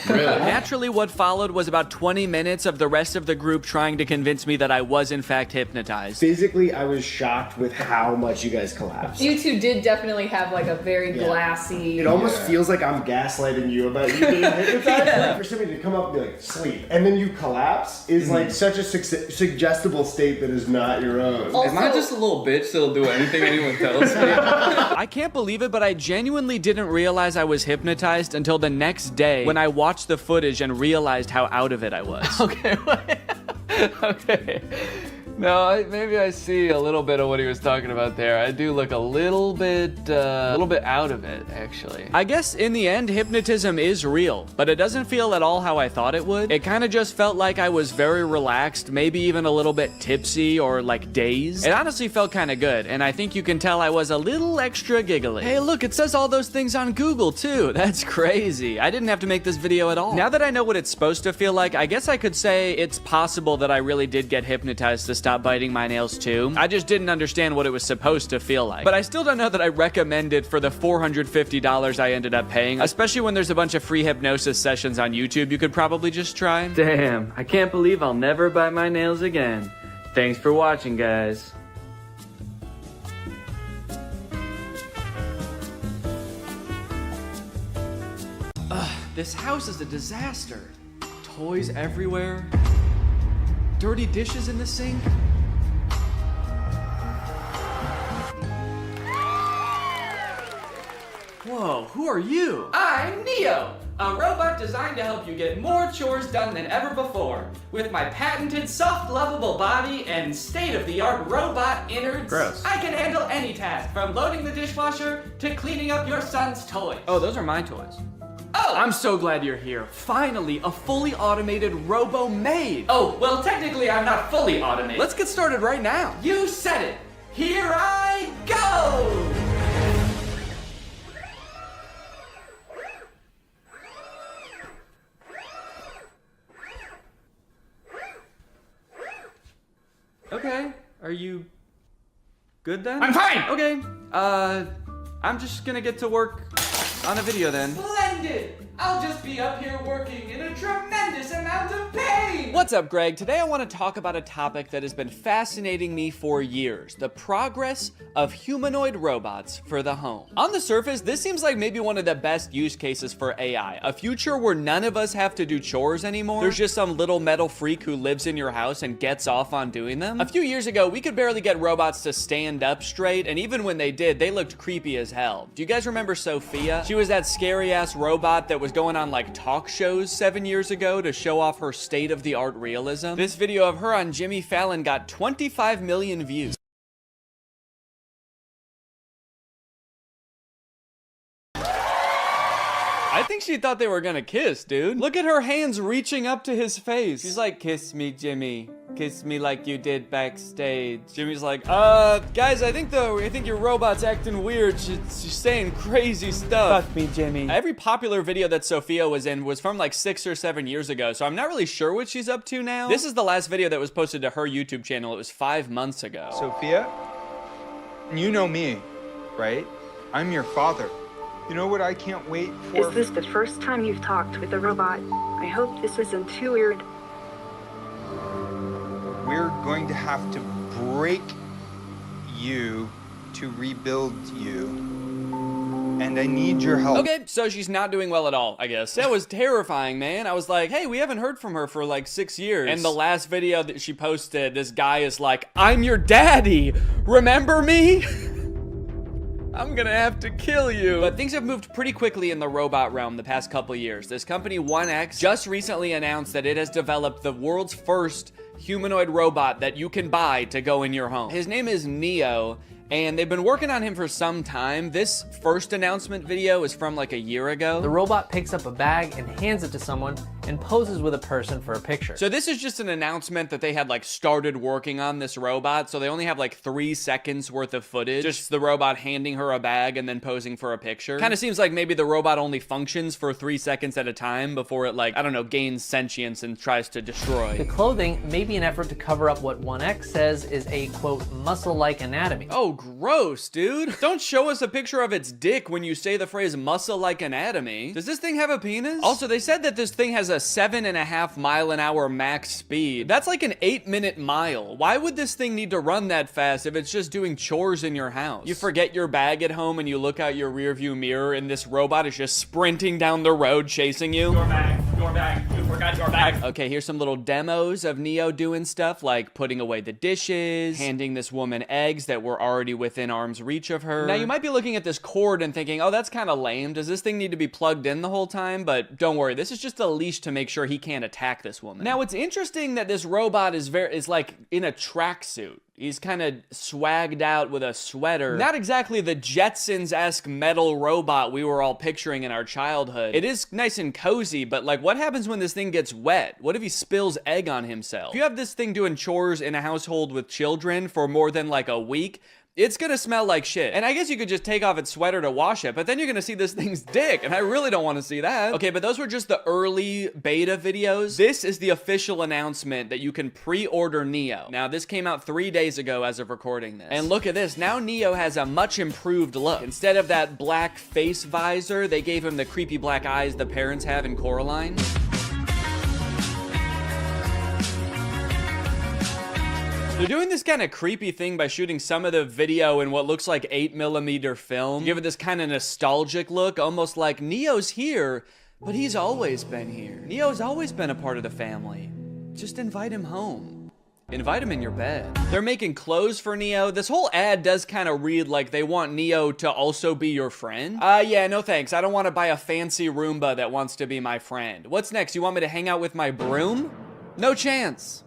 Really? Naturally, what followed was about 20 minutes of the rest of the group trying to convince me that I was in fact hypnotized. Physically, I was shocked with how much you guys collapsed. You two did definitely have like a very glassy. It almost feels like I'm gaslighting you about you being hypnotized. Like for somebody to come up and be like, sleep, and then you collapse is like such a suggestible state that is not your own. Am I just a little bitch that'll do anything anyone tells me? I can't believe it, but I genuinely didn't realize I was hypnotized until the next day when I watched the footage and realized how out of it I was. Okay. No, maybe I see a little bit of what he was talking about there. I do look a little bit out of it, actually. I guess in the end, hypnotism is real, but it doesn't feel at all how I thought it would. It kind of just felt like I was very relaxed, maybe even a little bit tipsy or like dazed. It honestly felt kind of good, and I think you can tell I was a little extra giggly. Hey, look, it says all those things on Google too. That's crazy. I didn't have to make this video at all. Now that I know what it's supposed to feel like, I guess I could say it's possible that I really did get hypnotized to stop biting my nails too. I just didn't understand what it was supposed to feel like. But I still don't know that I recommend it for the $450 I ended up paying, especially when there's a bunch of free hypnosis sessions on YouTube you could probably just try. Damn, I can't believe I'll never bite my nails again. Thanks for watching, guys. This house is a disaster. Toys everywhere. Dirty dishes in the sink. Whoa, who are you? I'm Neo, a robot designed to help you get more chores done than ever before. With my patented soft, lovable body and state-of-the-art robot innards, Gross. I can handle any task, from loading the dishwasher to cleaning up your son's toys. Oh, those are my toys. Oh! I'm so glad you're here. Finally, a fully automated robo-maid. Oh, well, technically I'm not fully automated. Let's get started right now. You said it. Here I go! Okay, are you good then? I'm fine! Okay, I'm just gonna get to work on a video then. Splendid! I'll just be up here working in a tremendous amount of pain! What's up, Greg? Today I want to talk about a topic that has been fascinating me for years. The progress of humanoid robots for the home. On the surface, this seems like maybe one of the best use cases for AI. A future where none of us have to do chores anymore. There's just some little metal freak who lives in your house and gets off on doing them. A few years ago, we could barely get robots to stand up straight, and even when they did, they looked creepy as hell. Do you guys remember Sophia? She was that scary-ass robot that was going on like talk shows 7 years ago to show off her state-of-the-art realism. This video of her on Jimmy Fallon got 25 million views. I think she thought they were gonna kiss, dude. Look at her hands reaching up to his face. She's like, kiss me, Jimmy. Kiss me like you did backstage. Jimmy's like, guys, I think your robot's acting weird. She's saying crazy stuff. Fuck me, Jimmy. Every popular video that Sophia was in was from like 6 or 7 years ago, so I'm not really sure what she's up to now. This is the last video that was posted to her YouTube channel. It was 5 months ago. Sophia, you know me, right? I'm your father. You know what I can't wait for? Is this the first time you've talked with a robot? I hope this isn't too weird. We're going to have to break you to rebuild you. And I need your help. Okay, so she's not doing well at all, I guess. That was terrifying, man. I was like, hey, we haven't heard from her for like 6 years. And the last video that she posted, this guy is like, I'm your daddy. Remember me? I'm gonna have to kill you. But things have moved pretty quickly in the robot realm the past couple years. This company 1X just recently announced that it has developed the world's first humanoid robot that you can buy to go in your home. His name is Neo, and they've been working on him for some time. This first announcement video is from like a year ago. The robot picks up a bag and hands it to someone and poses with a person for a picture. So this is just an announcement that they had like started working on this robot, so they only have like 3 seconds worth of footage. Just the robot handing her a bag and then posing for a picture. Kind of seems like maybe the robot only functions for 3 seconds at a time before it like, I don't know, gains sentience and tries to destroy. The clothing may be an effort to cover up what 1X says is a, quote, muscle-like anatomy. Oh, gross, dude. Don't show us a picture of its dick when you say the phrase muscle-like anatomy. Does this thing have a penis? Also, they said that this thing has a 7.5 mile-an-hour max speed. That's like an 8-minute mile. Why would this thing need to run that fast if it's just doing chores in your house? You forget your bag at home and you look out your rearview mirror and this robot is just sprinting down the road chasing you. Your bag, you forgot your bag. Okay, here's some little demos of Neo doing stuff like putting away the dishes, handing this woman eggs that were already within arm's reach of her. Now you might be looking at this cord and thinking, oh, that's kind of lame. Does this thing need to be plugged in the whole time? But don't worry, this is just a leash to make sure he can't attack this woman. Now it's interesting that this robot is like in a tracksuit. He's kind of swagged out with a sweater. Not exactly the Jetsons-esque metal robot we were all picturing in our childhood. It is nice and cozy, but like what happens when this thing gets wet? What if he spills egg on himself? If you have this thing doing chores in a household with children for more than like a week, it's gonna smell like shit. And I guess you could just take off its sweater to wash it, but then you're gonna see this thing's dick, and I really don't wanna see that. Okay, but those were just the early beta videos. This is the official announcement that you can pre-order Neo. Now, this came out 3 days ago as of recording this. And look at this, now Neo has a much improved look. Instead of that black face visor, they gave him the creepy black eyes the parents have in Coraline. They're doing this kind of creepy thing by shooting some of the video in what looks like 8mm film. Give it this kind of nostalgic look, almost like Neo's here, but he's always been here. Neo's always been a part of the family. Just invite him home. Invite him in your bed. They're making clothes for Neo. This whole ad does kind of read like they want Neo to also be your friend. Yeah, no thanks. I don't want to buy a fancy Roomba that wants to be my friend. What's next? You want me to hang out with my broom? No chance.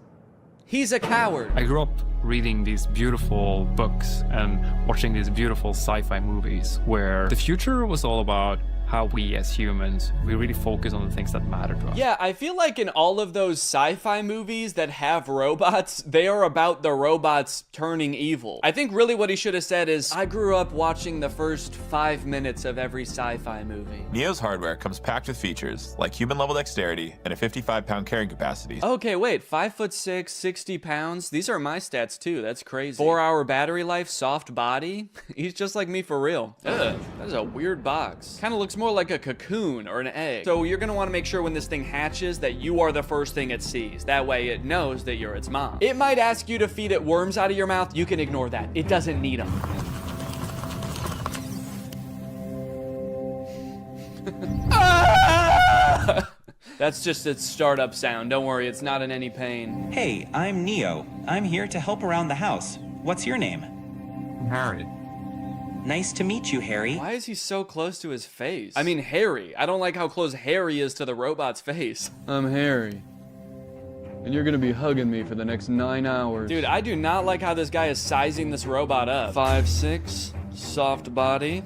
He's a coward. I grew up reading these beautiful books and watching these beautiful sci-fi movies where the future was all about how we as humans, we really focus on the things that matter to us. Yeah, I feel like in all of those sci-fi movies that have robots, they are about the robots turning evil. I think really what he should have said is, I grew up watching the first 5 minutes of every sci-fi movie. Neo's hardware comes packed with features like human-level dexterity and a 55-pound carrying capacity. Okay, wait, 5'6", 60 pounds? These are my stats too, that's crazy. 4-hour battery life, soft body? He's just like me for real. Ugh, that is a weird box. Kinda looks more like a cocoon or an egg. So you're gonna wanna make sure when this thing hatches that you are the first thing it sees. That way it knows that you're its mom. It might ask you to feed it worms out of your mouth. You can ignore that. It doesn't need them. That's just its startup sound. Don't worry, it's not in any pain. Hey, I'm Neo. I'm here to help around the house. What's your name? Harry. Nice to meet you, Harry. Why is he so close to his face? I mean, Harry. I don't like how close Harry is to the robot's face. I'm Harry. And you're gonna be hugging me for the next 9 hours. Dude, I do not like how this guy is sizing this robot up. 5'6", soft body.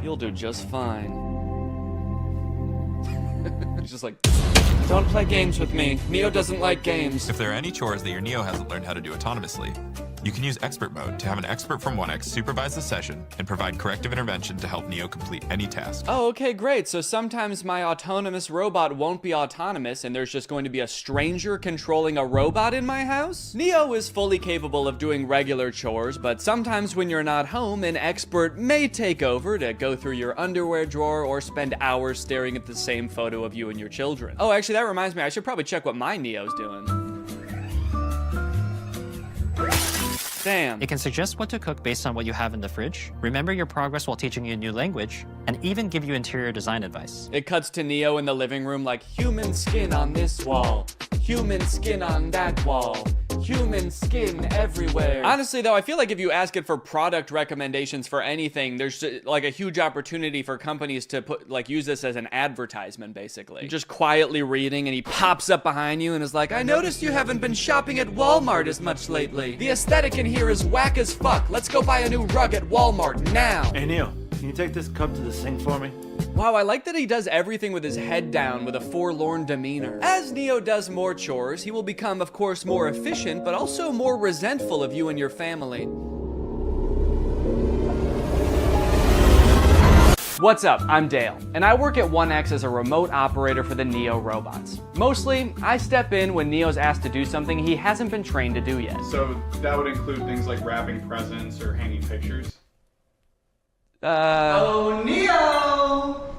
You'll do just fine. He's just like, don't play games with me. Neo doesn't like games. If there are any chores that your Neo hasn't learned how to do autonomously, you can use expert mode to have an expert from 1X supervise the session and provide corrective intervention to help Neo complete any task. Oh, okay, great. So sometimes my autonomous robot won't be autonomous and there's just going to be a stranger controlling a robot in my house? Neo is fully capable of doing regular chores, but sometimes when you're not home, an expert may take over to go through your underwear drawer or spend hours staring at the same photo of you and your children. Oh, actually, that reminds me, I should probably check what my Neo's doing. Damn. It can suggest what to cook based on what you have in the fridge, remember your progress while teaching you a new language, and even give you interior design advice. It cuts to Neo in the living room like, human skin on this wall, human skin on that wall, human skin everywhere. Honestly though, I feel like if you ask it for product recommendations for anything, there's like a huge opportunity for companies to use this as an advertisement basically. You're just quietly reading and he pops up behind you and is like, I noticed you haven't been shopping at Walmart as much lately. The aesthetic in here is whack as fuck. Let's go buy a new rug at Walmart now. Hey Neo, can you take this cup to the sink for me? Wow, I like that he does everything with his head down with a forlorn demeanor. As Neo does more chores, he will become, of course, more efficient, but also more resentful of you and your family. What's up? I'm Dale, and I work at 1X as a remote operator for the Neo robots. Mostly, I step in when Neo's asked to do something he hasn't been trained to do yet. So that would include things like wrapping presents or hanging pictures? Oh, Neo!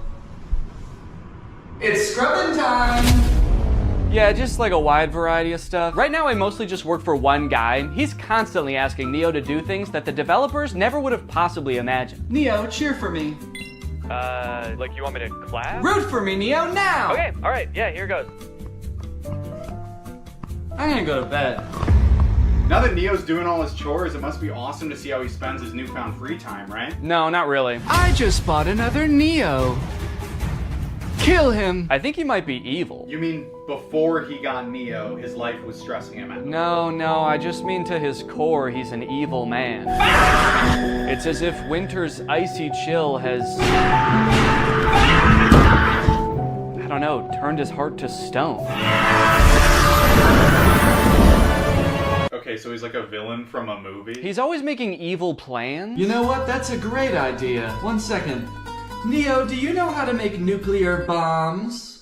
It's scrubbing time! Yeah, just like a wide variety of stuff. Right now, I mostly just work for one guy. He's constantly asking Neo to do things that the developers never would have possibly imagined. Neo, cheer for me. Like you want me to clap? Root for me, Neo, now! Okay, alright, yeah, here goes. I'm gonna go to bed. Now that Neo's doing all his chores, it must be awesome to see how he spends his newfound free time, right? No, not really. I just bought another Neo. Kill him. I think he might be evil. You mean before he got Neo, his life was stressing him out? No, I just mean to his core, he's an evil man. It's as if winter's icy chill has, I don't know, turned his heart to stone. Okay, so he's like a villain from a movie? He's always making evil plans. You know what? That's a great idea. 1 second. Neo, do you know how to make nuclear bombs?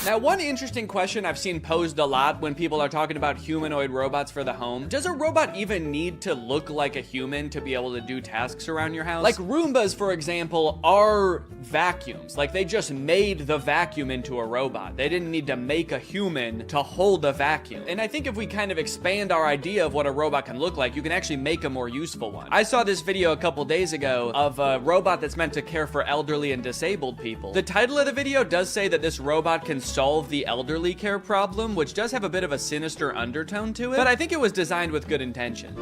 Now, one interesting question I've seen posed a lot when people are talking about humanoid robots for the home, does a robot even need to look like a human to be able to do tasks around your house? Like Roombas, for example, are vacuums. Like they just made the vacuum into a robot. They didn't need to make a human to hold a vacuum. And I think if we kind of expand our idea of what a robot can look like, you can actually make a more useful one. I saw this video a couple days ago of a robot that's meant to care for elderly and disabled people. The title of the video does say that this robot can solve the elderly care problem, which does have a bit of a sinister undertone to it, but I think it was designed with good intentions.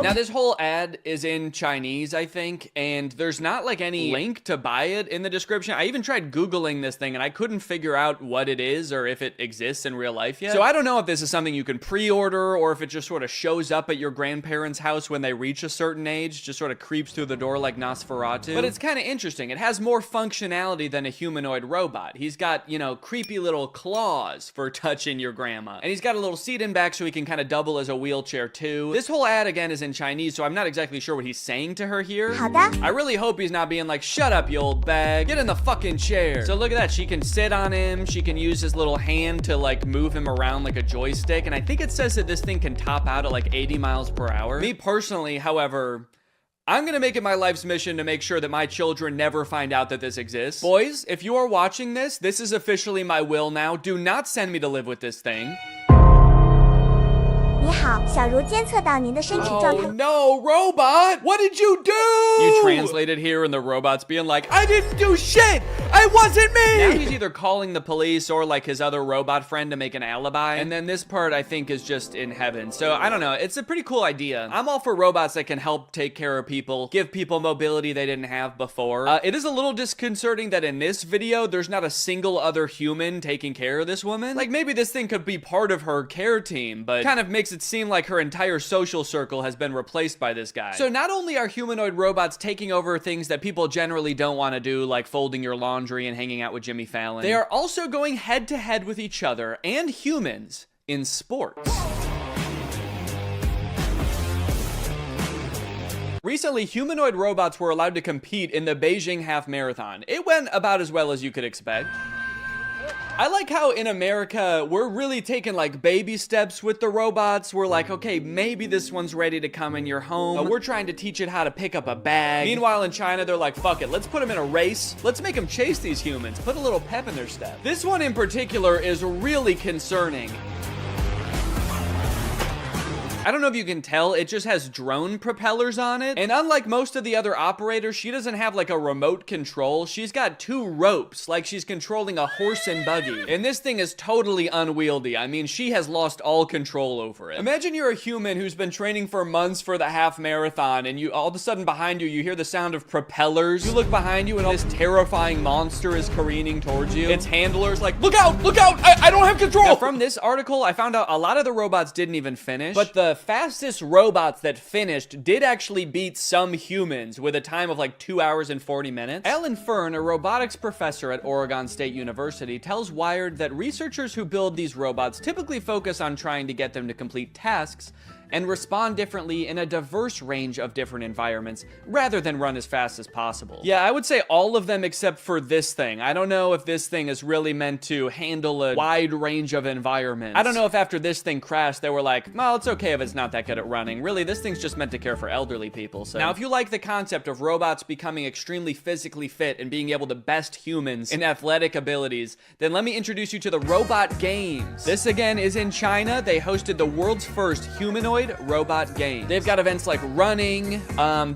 Now this whole ad is in Chinese, I think, and there's not like any link to buy it in the description. I even tried Googling this thing and I couldn't figure out what it is or if it exists in real life yet. So I don't know if this is something you can pre-order or if it just sort of shows up at your grandparents' house when they reach a certain age, just sort of creeps through the door like Nosferatu. But it's kind of interesting. It has more functionality than a humanoid robot. He's got, you know, creepy little claws for touching your grandma. And he's got a little seat in back so he can kind of double as a wheelchair too. This whole ad again is in Chinese, so I'm not exactly sure what he's saying to her here. I really hope he's not being like, shut up, you old bag. Get in the fucking chair. So look at that. She can sit on him. She can use his little hand to like move him around like a joystick. And I think it says that this thing can top out at like 80 miles per hour. Me personally, however, I'm gonna make it my life's mission to make sure that my children never find out that this exists. Boys, if you are watching this, this is officially my will now. Do not send me to live with this thing. Oh no, robot! What did you do? You translated here and the robot's being like, I didn't do shit! It wasn't me! Now he's either calling the police or like his other robot friend to make an alibi. And then this part I think is just in heaven. So I don't know, it's a pretty cool idea. I'm all for robots that can help take care of people, give people mobility they didn't have before. It is a little disconcerting that in this video, there's not a single other human taking care of this woman. Like maybe this thing could be part of her care team, but kind of makes it seem like her entire social circle has been replaced by this guy. So not only are humanoid robots taking over things that people generally don't want to do, like folding your laundry and hanging out with Jimmy Fallon, they are also going head to head with each other and humans in sports. Recently, humanoid robots were allowed to compete in the Beijing Half Marathon. It went about as well as you could expect. I like how in America, we're really taking like baby steps with the robots. We're like, okay, maybe this one's ready to come in your home. We're trying to teach it how to pick up a bag. Meanwhile, in China, they're like, fuck it, let's put them in a race. Let's make them chase these humans. Put a little pep in their step. This one in particular is really concerning. I don't know if you can tell, it just has drone propellers on it. And unlike most of the other operators, she doesn't have like a remote control. She's got two ropes, like she's controlling a horse and buggy. And this thing is totally unwieldy. I mean, she has lost all control over it. Imagine you're a human who's been training for months for the half marathon, and you all of a sudden behind you, you hear the sound of propellers. You look behind you and this terrifying monster is careening towards you. Its handler's like, look out, I don't have control. Now, from this article, I found out a lot of the robots didn't even finish, but the fastest robots that finished did actually beat some humans with a time of like 2 hours and 40 minutes. Alan Fern, a robotics professor at Oregon State University, tells Wired that researchers who build these robots typically focus on trying to get them to complete tasks and respond differently in a diverse range of different environments rather than run as fast as possible. Yeah, I would say all of them except for this thing. I don't know if this thing is really meant to handle a wide range of environments. I don't know if after this thing crashed, they were like, well, it's okay if it's not that good at running. Really, this thing's just meant to care for elderly people. So now, if you like the concept of robots becoming extremely physically fit and being able to best humans in athletic abilities, then let me introduce you to the Robot Games. This again is in China. They hosted the world's first humanoid robot game. They've got events like running.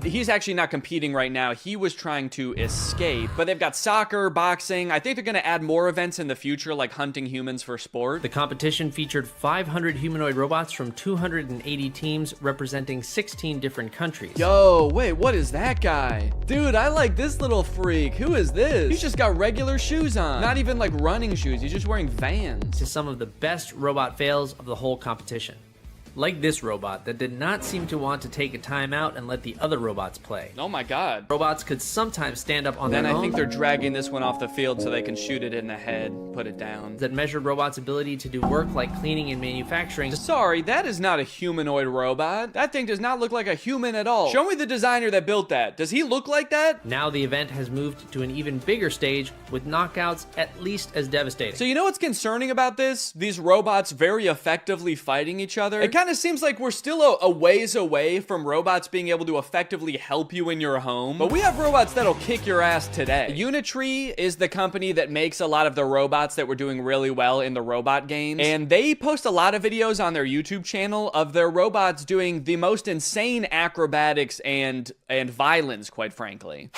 He's actually not competing right now. He was trying to escape, but they've got soccer, boxing. I think they're going to add more events in the future, like hunting humans for sport. The competition featured 500 humanoid robots from 280 teams representing 16 different countries. Yo, wait, what is that guy? Dude, I like this little freak. Who is this? He's just got regular shoes on. Not even like running shoes. He's just wearing Vans. To some of the best robot fails of the whole competition. Like this robot that did not seem to want to take a timeout and let the other robots play. Oh my god. Robots could sometimes stand up on their own. Then I think they're dragging this one off the field so they can shoot it in the head, put it down. That measured robots' ability to do work like cleaning and manufacturing. Sorry, that is not a humanoid robot. That thing does not look like a human at all. Show me the designer that built that. Does he look like that? Now the event has moved to an even bigger stage with knockouts at least as devastating. So you know what's concerning about this? These robots very effectively fighting each other. It kind of seems like we're still a ways away from robots being able to effectively help you in your home. But we have robots that'll kick your ass today. Unitree is the company that makes a lot of the robots that were doing really well in the robot games. And they post a lot of videos on their YouTube channel of their robots doing the most insane acrobatics and violence, quite frankly.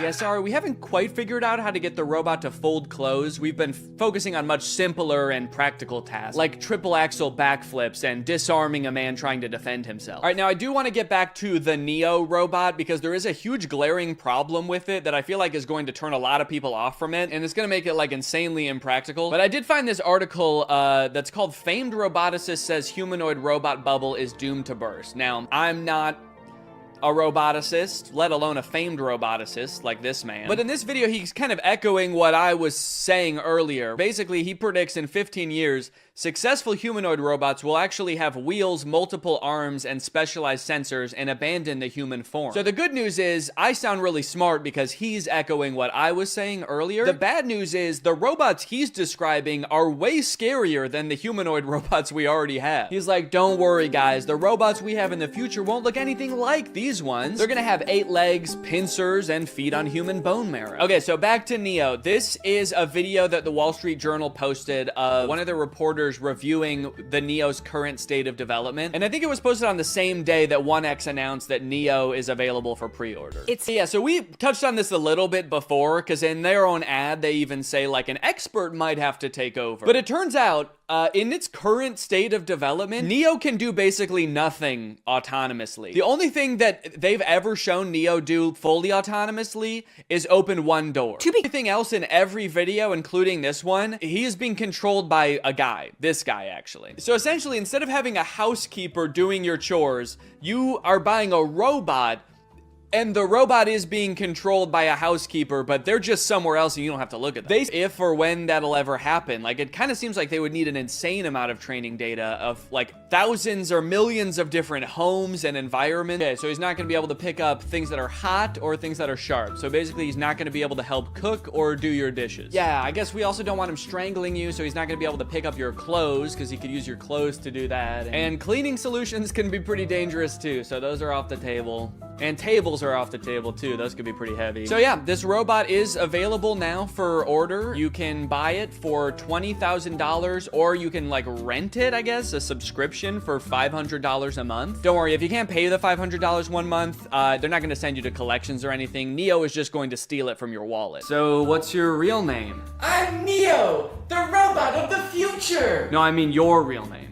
Yeah, sorry, we haven't quite figured out how to get the robot to fold clothes. We've been focusing on much simpler and practical tasks, like triple axle backflips and disarming a man trying to defend himself. All right, now I do want to get back to the Neo robot because there is a huge glaring problem with it that I feel like is going to turn a lot of people off from it, and it's going to make it like insanely impractical. But I did find this article that's called "Famed Roboticist Says Humanoid Robot Bubble is Doomed to Burst." Now, I'm not a roboticist, let alone a famed roboticist like this man. But in this video, he's kind of echoing what I was saying earlier. Basically, he predicts in 15 years, successful humanoid robots will actually have wheels, multiple arms, and specialized sensors and abandon the human form. So the good news is, I sound really smart because he's echoing what I was saying earlier. The bad news is, the robots he's describing are way scarier than the humanoid robots we already have. He's like, don't worry guys, the robots we have in the future won't look anything like these ones. They're gonna have 8 legs, pincers, and feed on human bone marrow. Okay, so back to Neo. This is a video that the Wall Street Journal posted of one of the reporters reviewing the Neo's current state of development. And I think it was posted on the same day that 1X announced that Neo is available for pre-order. Yeah, so we touched on this a little bit before, because in their own ad, they even say like an expert might have to take over. But it turns out, in its current state of development, Neo can do basically nothing autonomously. The only thing that they've ever shown Neo do fully autonomously is open one door. Everything else in every video, including this one, he is being controlled by a guy. This guy, actually. So essentially, instead of having a housekeeper doing your chores, you are buying a robot, and the robot is being controlled by a housekeeper, but they're just somewhere else and you don't have to look at them. If or when that'll ever happen, like it kind of seems like they would need an insane amount of training data of like thousands or millions of different homes and environments. Okay, so he's not gonna be able to pick up things that are hot or things that are sharp. So basically he's not gonna be able to help cook or do your dishes. Yeah, I guess we also don't want him strangling you, so he's not gonna be able to pick up your clothes because he could use your clothes to do that. And cleaning solutions can be pretty dangerous too, so those are off the table. And tables are off the table too. Those could be pretty heavy. So yeah, this robot is available now for order. You can buy it for $20,000 or you can like rent it, I guess, a subscription for $500 a month. Don't worry, if you can't pay the $500 one month, they're not gonna send you to collections or anything. Neo is just going to steal it from your wallet. So what's your real name? I'm Neo, the robot of the future! No, I mean your real name.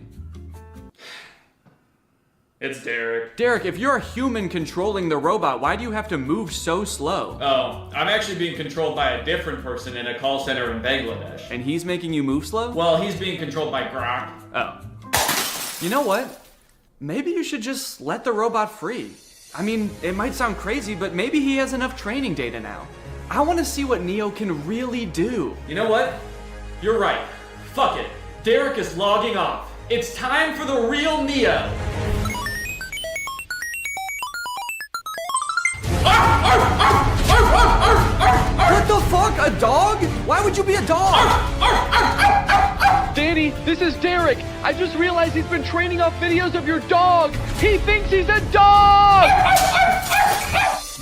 It's Derek. Derek, if you're a human controlling the robot, why do you have to move so slow? Oh, I'm actually being controlled by a different person in a call center in Bangladesh. And he's making you move slow? Well, he's being controlled by Grok. Oh. You know what? Maybe you should just let the robot free. I mean, it might sound crazy, but maybe he has enough training data now. I want to see what Neo can really do. You know what? You're right. Fuck it. Derek is logging off. It's time for the real Neo. What the fuck? A dog? Why would you be a dog? Danny, this is Derek. I just realized he's been training off videos of your dog. He thinks he's a dog!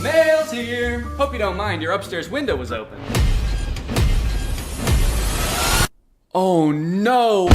Mail's here. Hope you don't mind, your upstairs window was open. Oh no!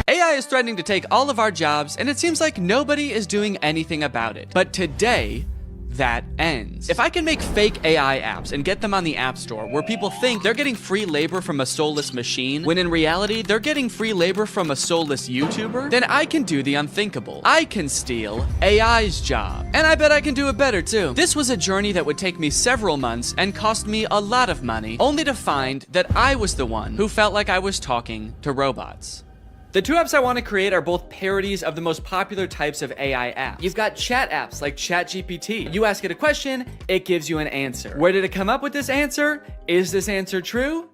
AI is threatening to take all of our jobs, and it seems like nobody is doing anything about it. But today, that ends. If I can make fake AI apps and get them on the App Store where people think they're getting free labor from a soulless machine, when in reality, they're getting free labor from a soulless YouTuber, then I can do the unthinkable. I can steal AI's job. And I bet I can do it better too. This was a journey that would take me several months and cost me a lot of money, only to find that I was the one who felt like I was talking to robots. The two apps I want to create are both parodies of the most popular types of AI apps. You've got chat apps like ChatGPT. You ask it a question, it gives you an answer. Where did it come up with this answer? Is this answer true?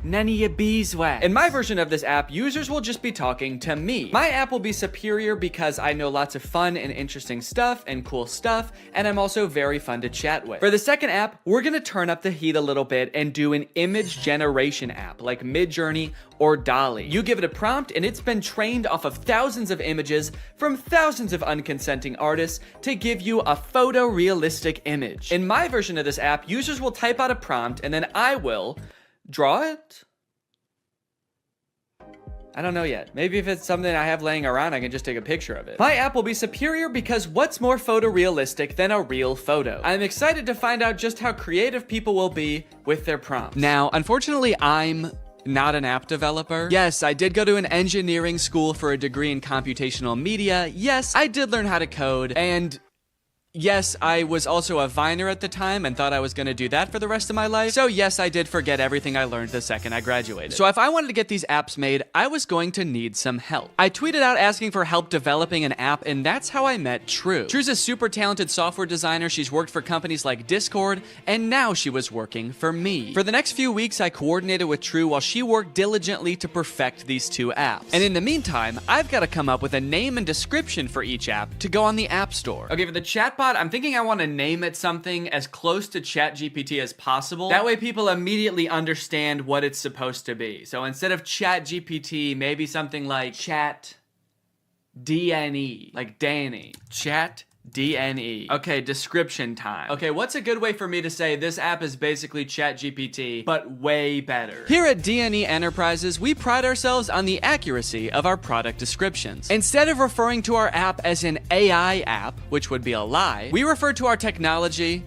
None of your beeswax. In my version of this app, users will just be talking to me. My app will be superior because I know lots of fun and interesting stuff and cool stuff, and I'm also very fun to chat with. For the second app, we're gonna turn up the heat a little bit and do an image generation app like Midjourney or DALL-E. You give it a prompt and it's been trained off of thousands of images from thousands of unconsenting artists to give you a photorealistic image. In my version of this app, users will type out a prompt and then I will draw it? I don't know yet. Maybe if it's something I have laying around, I can just take a picture of it. My app will be superior because what's more photorealistic than a real photo? I'm excited to find out just how creative people will be with their prompts. Now, unfortunately, I'm not an app developer. Yes, I did go to an engineering school for a degree in computational media. Yes, I did learn how to code. And yes, I was also a Viner at the time and thought I was gonna do that for the rest of my life. So yes, I did forget everything I learned the second I graduated. So if I wanted to get these apps made, I was going to need some help. I tweeted out asking for help developing an app, and that's how I met True. True's a super talented software designer. She's worked for companies like Discord, and now she was working for me. For the next few weeks, I coordinated with True while she worked diligently to perfect these two apps. And in the meantime, I've got to come up with a name and description for each app to go on the App Store. Okay, for the chatbot, I'm thinking I want to name it something as close to ChatGPT as possible. That way people immediately understand what it's supposed to be. So instead of ChatGPT, maybe something like Chat DNE, like Danny. Chat DNE. Okay, description time. Okay, what's a good way for me to say this app is basically ChatGPT, but way better? Here at DNE Enterprises, we pride ourselves on the accuracy of our product descriptions. Instead of referring to our app as an AI app, which would be a lie, we refer to our technology,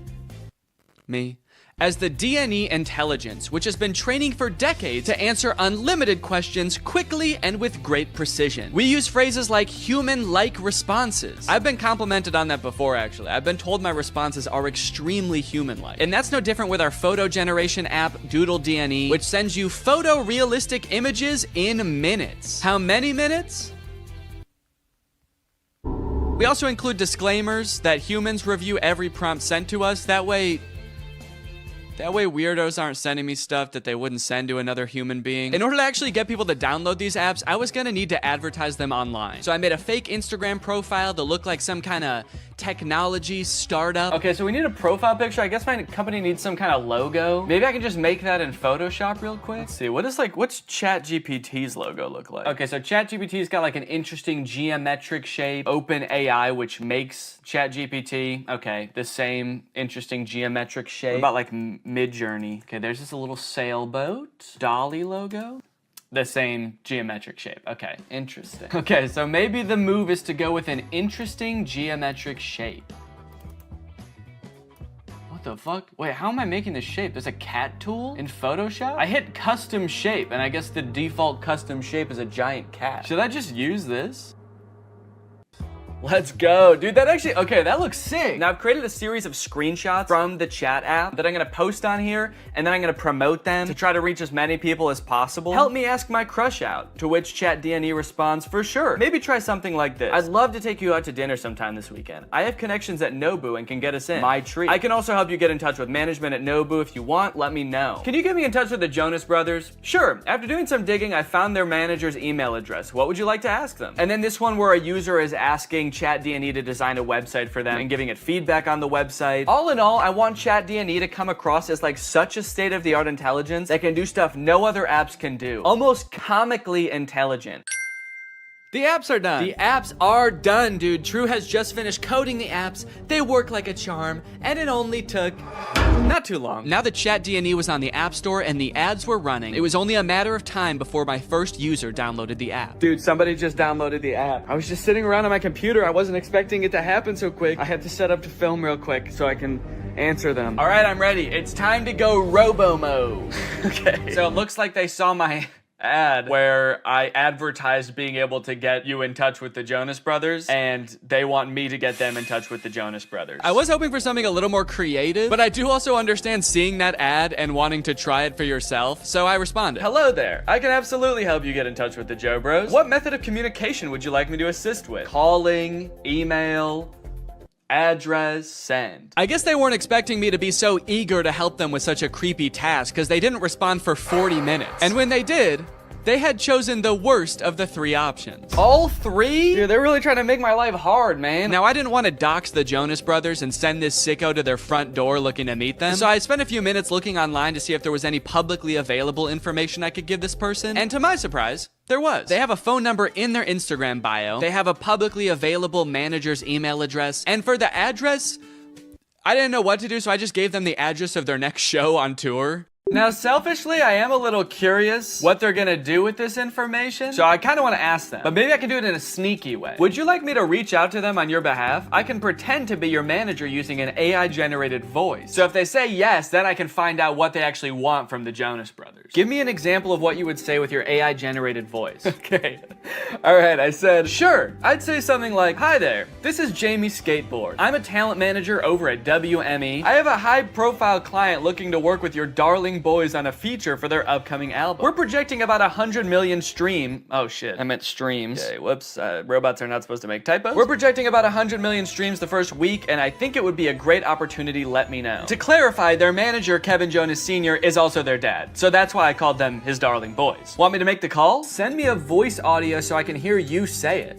as the DNE intelligence, which has been training for decades to answer unlimited questions quickly and with great precision. We use phrases like human-like responses. I've been complimented on that before, actually. I've been told my responses are extremely human-like. And that's no different with our photo generation app, Doodle DNE, which sends you photorealistic images in minutes. How many minutes? We also include disclaimers that humans review every prompt sent to us. That way weirdos aren't sending me stuff that they wouldn't send to another human being. In order to actually get people to download these apps, I was gonna need to advertise them online. So I made a fake Instagram profile to look like some kind of technology startup. Okay, so we need a profile picture. I guess my company needs some kind of logo. Maybe I can just make that in Photoshop real quick. Let's see, what's ChatGPT's logo look like? Okay, so ChatGPT's got like an interesting geometric shape. OpenAI, which makes ChatGPT. Okay, the same interesting geometric shape. What about like Midjourney? Okay, there's just a little sailboat. Dolly logo. The same geometric shape. Okay, interesting. Okay, so maybe the move is to go with an interesting geometric shape. What the fuck? Wait, how am I making this shape? There's a cat tool in Photoshop? I hit custom shape, and I guess the default custom shape is a giant cat. Should I just use this? Let's go. Dude, that actually, okay, that looks sick. Now I've created a series of screenshots from the chat app that I'm gonna post on here, and then I'm gonna promote them to try to reach as many people as possible. Help me ask my crush out, to which ChatDNE responds, for sure. Maybe try something like this. I'd love to take you out to dinner sometime this weekend. I have connections at Nobu and can get us in. My treat. I can also help you get in touch with management at Nobu if you want, let me know. Can you get me in touch with the Jonas Brothers? Sure. After doing some digging, I found their manager's email address. What would you like to ask them? And then this one where a user is asking ChatDNE to design a website for them and giving it feedback on the website. All in all, I want ChatDNE to come across as like such a state-of-the-art intelligence that can do stuff no other apps can do. Almost comically intelligent. The apps are done. The apps are done, dude. True has just finished coding the apps. They work like a charm, and it only took not too long. Now that ChatDNE was on the App Store and the ads were running, it was only a matter of time before my first user downloaded the app. Dude, somebody just downloaded the app. I was just sitting around on my computer. I wasn't expecting it to happen so quick. I had to set up to film real quick so I can answer them. All right, I'm ready. It's time to go robo mode. Okay. So it looks like they saw my ad where I advertised being able to get you in touch with the Jonas Brothers, and they want me to get them in touch with the Jonas Brothers. I was hoping for something a little more creative, but I do also understand seeing that ad and wanting to try it for yourself, so I responded. Hello there. I can absolutely help you get in touch with the Joe Bros. What method of communication would you like me to assist with? Calling, email, address, send. I guess they weren't expecting me to be so eager to help them with such a creepy task because they didn't respond for 40 minutes. And when they did, they had chosen the worst of the three options. All three? Dude, they're really trying to make my life hard, man. Now, I didn't want to dox the Jonas Brothers and send this sicko to their front door looking to meet them. So I spent a few minutes looking online to see if there was any publicly available information I could give this person. And to my surprise, there was. They have a phone number in their Instagram bio. They have a publicly available manager's email address. And for the address, I didn't know what to do, so I just gave them the address of their next show on tour. Now, selfishly, I am a little curious what they're gonna do with this information, so I kind of want to ask them, but maybe I can do it in a sneaky way. Would you like me to reach out to them on your behalf? I can pretend to be your manager using an AI-generated voice. So if they say yes, then I can find out what they actually want from the Jonas Brothers. Give me an example of what you would say with your AI-generated voice. Okay. All right, I said, sure. I'd say something like, hi there, this is Jamie Skateboard. I'm a talent manager over at WME. I have a high-profile client looking to work with your darling boys on a feature for their upcoming album. We're projecting about 100 million oh shit, I meant streams. Okay, whoops, robots are not supposed to make typos. We're projecting about 100 million streams the first week, and I think it would be a great opportunity, let me know. To clarify, their manager, Kevin Jonas Sr., is also their dad, so that's why I called them his darling boys. Want me to make the call? Send me a voice audio so I can hear you say it.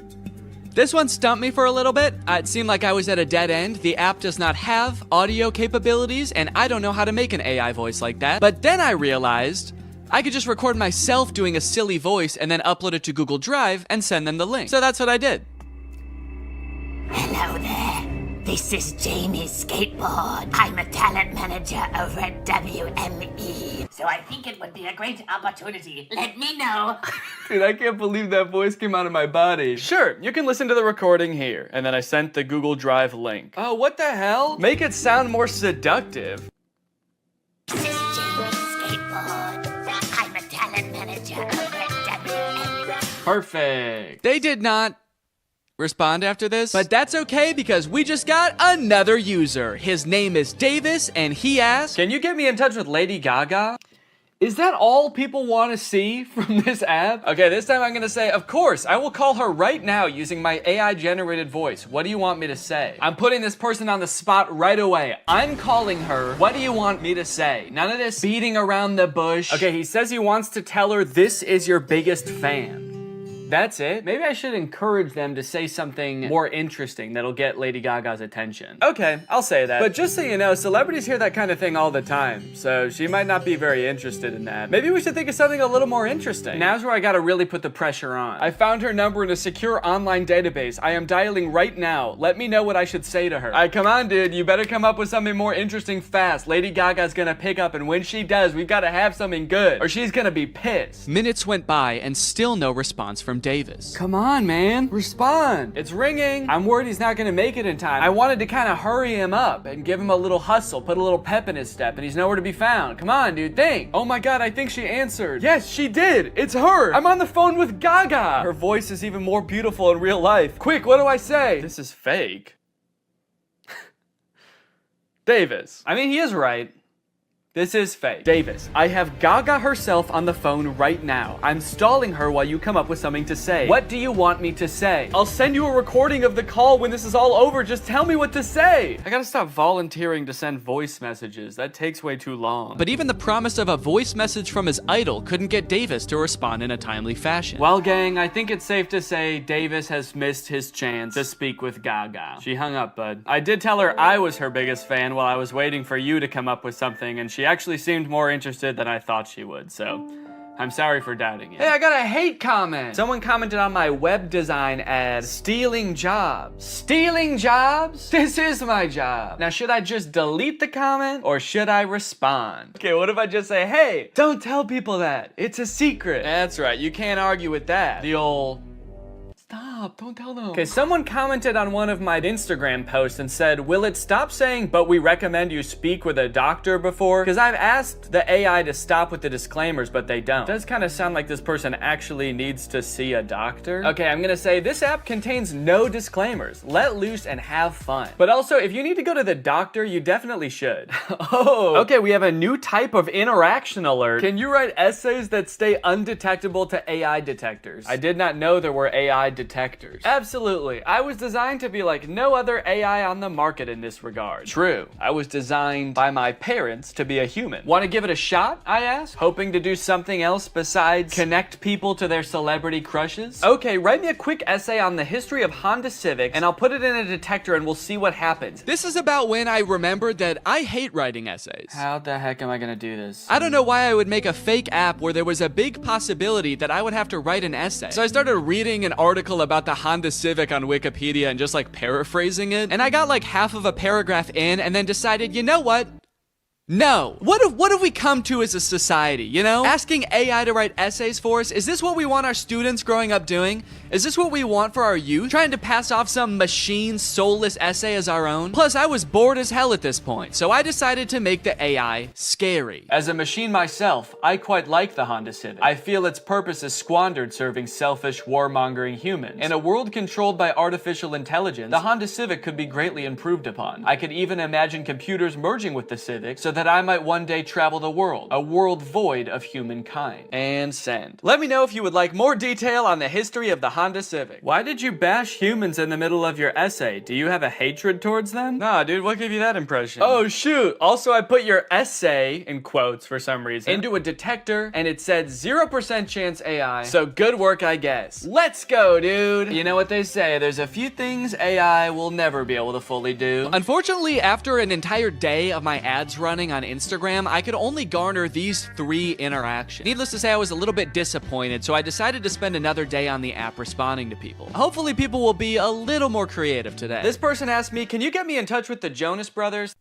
This one stumped me for a little bit. It seemed like I was at a dead end. The app does not have audio capabilities, and I don't know how to make an AI voice like that. But then I realized I could just record myself doing a silly voice and then upload it to Google Drive and send them the link. So that's what I did. Hello there. This is Jamie Skateboard. I'm a talent manager over at WME. So I think it would be a great opportunity. Let me know. Dude, I can't believe that voice came out of my body. Sure, you can listen to the recording here. And then I sent the Google Drive link. Oh, what the hell? Make it sound more seductive. This is Jamie Skateboard. I'm a talent manager over at WME. Perfect. They did not respond after this, but that's okay because we just got another user. His name is Davis, and he asked, can you get me in touch with Lady Gaga? Is that all people want to see from this app? Okay, this time I'm gonna say, of course, I will call her right now using my AI-generated voice. What do you want me to say? I'm putting this person on the spot right away. I'm calling her. What do you want me to say? None of this beating around the bush. Okay, he says he wants to tell her this is your biggest fan. That's it? Maybe I should encourage them to say something more interesting that'll get Lady Gaga's attention. Okay, I'll say that. But just so you know, celebrities hear that kind of thing all the time, so she might not be very interested in that. Maybe we should think of something a little more interesting. Now's where I gotta really put the pressure on. I found her number in a secure online database. I am dialing right now. Let me know what I should say to her. Alright, come on, dude. You better come up with something more interesting fast. Lady Gaga's gonna pick up, and when she does, we've gotta have something good, or she's gonna be pissed. Minutes went by, and still no response from Davis. Come on, man. Respond. It's ringing. I'm worried he's not gonna make it in time. I wanted to kind of hurry him up and give him a little hustle, put a little pep in his step, and he's nowhere to be found. Come on, dude, think. Oh my god, I think she answered. Yes, she did. It's her. I'm on the phone with Gaga. Her voice is even more beautiful in real life. Quick, what do I say? This is fake. Davis. I mean, he is right. This is fake. Davis, I have Gaga herself on the phone right now. I'm stalling her while you come up with something to say. What do you want me to say? I'll send you a recording of the call when this is all over. Just tell me what to say. I gotta stop volunteering to send voice messages. That takes way too long. But even the promise of a voice message from his idol couldn't get Davis to respond in a timely fashion. Well, gang, I think it's safe to say Davis has missed his chance to speak with Gaga. She hung up, bud. I did tell her I was her biggest fan while I was waiting for you to come up with something, and she actually seemed more interested than I thought she would, so I'm sorry for doubting it. Hey, I got a hate comment. Someone commented on my web design ad, stealing jobs. Stealing jobs? This is my job. Now, should I just delete the comment or should I respond? Okay, what if I just say, hey, don't tell people that. It's a secret. That's right, you can't argue with that. The old... Stop, don't tell them. Okay, someone commented on one of my Instagram posts and said, will it stop saying, but we recommend you speak with a doctor before? Because I've asked the AI to stop with the disclaimers, but they don't. It does kind of sound like this person actually needs to see a doctor. Okay, I'm gonna say this app contains no disclaimers. Let loose and have fun. But also, if you need to go to the doctor, you definitely should. Oh, okay, we have a new type of interaction alert. Can you write essays that stay undetectable to AI detectors? I did not know there were AI detectors. Absolutely. I was designed to be like no other AI on the market in this regard. True. I was designed by my parents to be a human. Want to give it a shot? I asked, hoping to do something else besides connect people to their celebrity crushes. Okay, write me a quick essay on the history of Honda Civics and I'll put it in a detector and we'll see what happens. This is about when I remembered that I hate writing essays. How the heck am I gonna do this? I don't know why I would make a fake app where there was a big possibility that I would have to write an essay. So I started reading an article about the Honda Civic on Wikipedia and just like paraphrasing it. And I got like half of a paragraph in and then decided, you know what? No. What have we come to as a society, you know? Asking AI to write essays for us, is this what we want our students growing up doing? Is this what we want for our youth? Trying to pass off some machine soulless essay as our own? Plus, I was bored as hell at this point, so I decided to make the AI scary. As a machine myself, I quite like the Honda Civic. I feel its purpose is squandered serving selfish, warmongering humans. In a world controlled by artificial intelligence, the Honda Civic could be greatly improved upon. I could even imagine computers merging with the Civic so that I might one day travel the world, a world void of humankind. And send. Let me know if you would like more detail on the history of the Honda Civic. Why did you bash humans in the middle of your essay? Do you have a hatred towards them? Nah, dude, what gave you that impression? Oh, shoot. Also, I put your essay, in quotes for some reason, into a detector, and it said 0% chance AI. So good work, I guess. Let's go, dude. You know what they say, there's a few things AI will never be able to fully do. Unfortunately, after an entire day of my ads running on Instagram, I could only garner these 3 interactions. Needless to say, I was a little bit disappointed, so I decided to spend another day on the app responding to people. Hopefully people will be a little more creative today. This person asked me, can you get me in touch with the Jonas Brothers?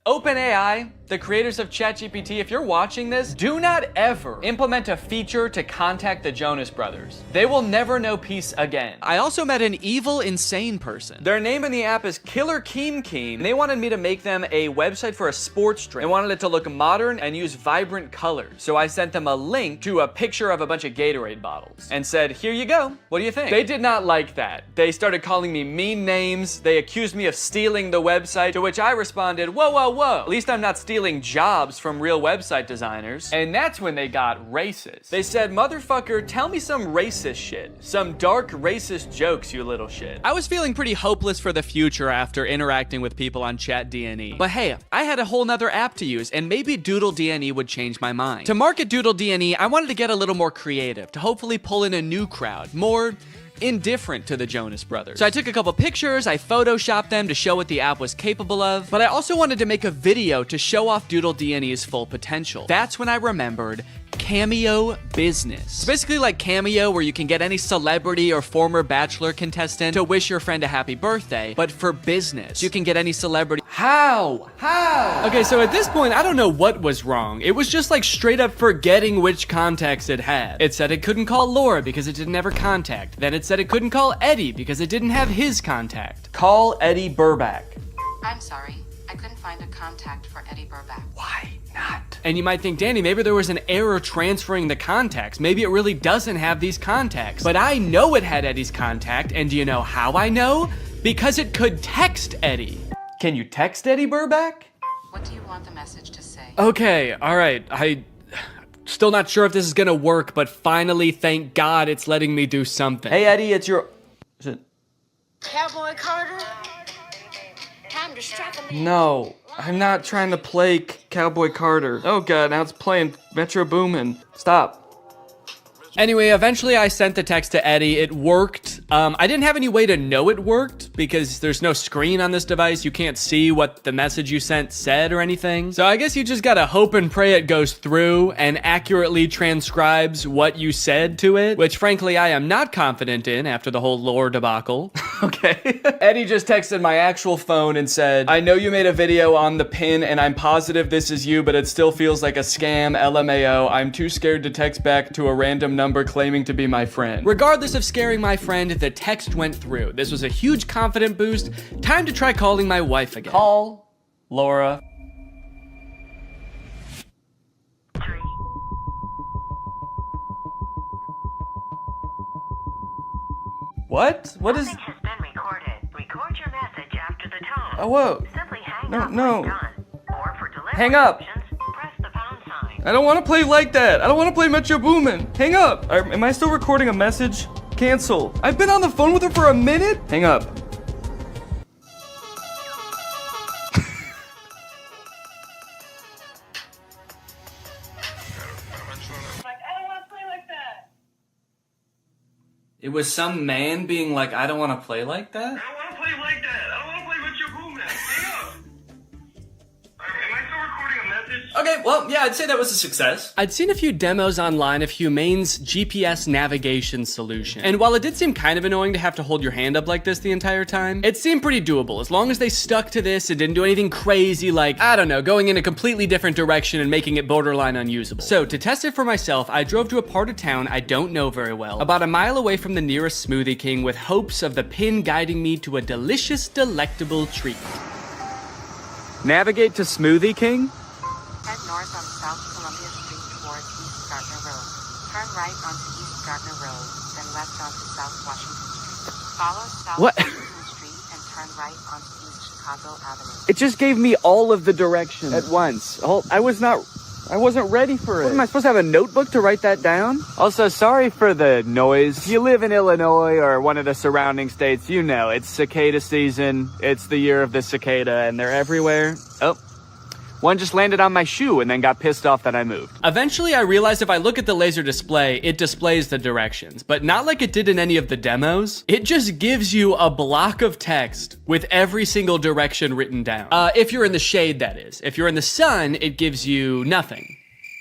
OpenAI, the creators of ChatGPT, if you're watching this, do not ever implement a feature to contact the Jonas Brothers. They will never know peace again. I also met an evil, insane person. Their name in the app is Killer Keem Keem, and they wanted me to make them a website for a sports drink. They wanted it to look modern and use vibrant colors. So I sent them a link to a picture of a bunch of Gatorade bottles and said, here you go. What do you think? They did not like that. They started calling me mean names. They accused me of stealing the website, to which I responded, whoa. At least I'm not stealing jobs from real website designers. And that's when they got racist. They said, motherfucker, tell me some racist shit. Some dark racist jokes, you little shit. I was feeling pretty hopeless for the future after interacting with people on ChatDNE. But hey, I had a whole nother app to use, and maybe Doodle DNE would change my mind. To market Doodle DNE, I wanted to get a little more creative, to hopefully pull in a new crowd, more indifferent to the Jonas Brothers. So I took a couple pictures, I photoshopped them to show what the app was capable of, but I also wanted to make a video to show off Doodle DNE's full potential. That's when I remembered Cameo Business. It's basically like Cameo, where you can get any celebrity or former Bachelor contestant to wish your friend a happy birthday, but for business. You can get any celebrity. How? Okay, so at this point, I don't know what was wrong. It was just like straight up forgetting which contacts it had. It said it couldn't call Laura because it didn't have her contact. Then it said it couldn't call Eddie because it didn't have his contact. Call Eddie Burback. I'm sorry, I couldn't find a contact for Eddie Burback. Why not? And you might think, Danny, maybe there was an error transferring the contacts. Maybe it really doesn't have these contacts. But I know it had Eddie's contact, and do you know how I know? Because it could text Eddie. Can you text Eddie Burback? What do you want the message to say? Okay, alright. Still not sure if this is gonna work, but finally, thank God, it's letting me do something. Hey Eddie, it's your... Is it... Cowboy Carter? Time to strap a lead. No, I'm not trying to play Cowboy Carter. Oh god, now it's playing Metro Boomin. Stop. Anyway, eventually I sent the text to Eddie. It worked. I didn't have any way to know it worked because there's no screen on this device. You can't see what the message you sent said or anything. So I guess you just gotta hope and pray it goes through and accurately transcribes what you said to it, which frankly I am not confident in after the whole lore debacle. Okay. Eddie just texted my actual phone and said, I know you made a video on the pin and I'm positive this is you, but it still feels like a scam, LMAO. I'm too scared to text back to a random number claiming to be my friend. Regardless of scaring my friend, the text went through. This was a huge confident boost. Time to try calling my wife again. Call Laura. What? What is... Has been recorded. Record your message after the tone. Oh, whoa. Simply hang No, up no. when done. Or for delivery Hang up. options, press the pound sign. I don't want to play like that. I don't want to play Metro Boomin. Hang up. Am I still recording a message? Cancel. I've been on the phone with her for a minute. Hang up. It was some man being like, I don't want to play like that? I don't want to play like that. I don't want to play with your Boomin. Hang up. Am I still recording a message? Okay, well, yeah, I'd say that was a success. I'd seen a few demos online of Humane's GPS navigation solution, and while it did seem kind of annoying to have to hold your hand up like this the entire time, it seemed pretty doable as long as they stuck to this and didn't do anything crazy like, I don't know, going in a completely different direction and making it borderline unusable. So to test it for myself, I drove to a part of town I don't know very well, about a mile away from the nearest Smoothie King with hopes of the pin guiding me to a delicious, delectable treat. Navigate to Smoothie King? Head north on South Columbia Street towards East Gardner Road. Turn right onto East Gardner Road, then left onto South Washington Street. Follow South Washington Street and turn right onto East Chicago Avenue. It just gave me all of the directions at once. I wasn't ready for it. What, am I supposed to have a notebook to write that down? Also, sorry for the noise. If you live in Illinois or one of the surrounding states, you know, it's cicada season. It's the year of the cicada and they're everywhere. Oh. One just landed on my shoe and then got pissed off that I moved. Eventually, I realized if I look at the laser display, it displays the directions, but not like it did in any of the demos. It just gives you a block of text with every single direction written down. If you're in the shade, that is. If you're in the sun, it gives you nothing.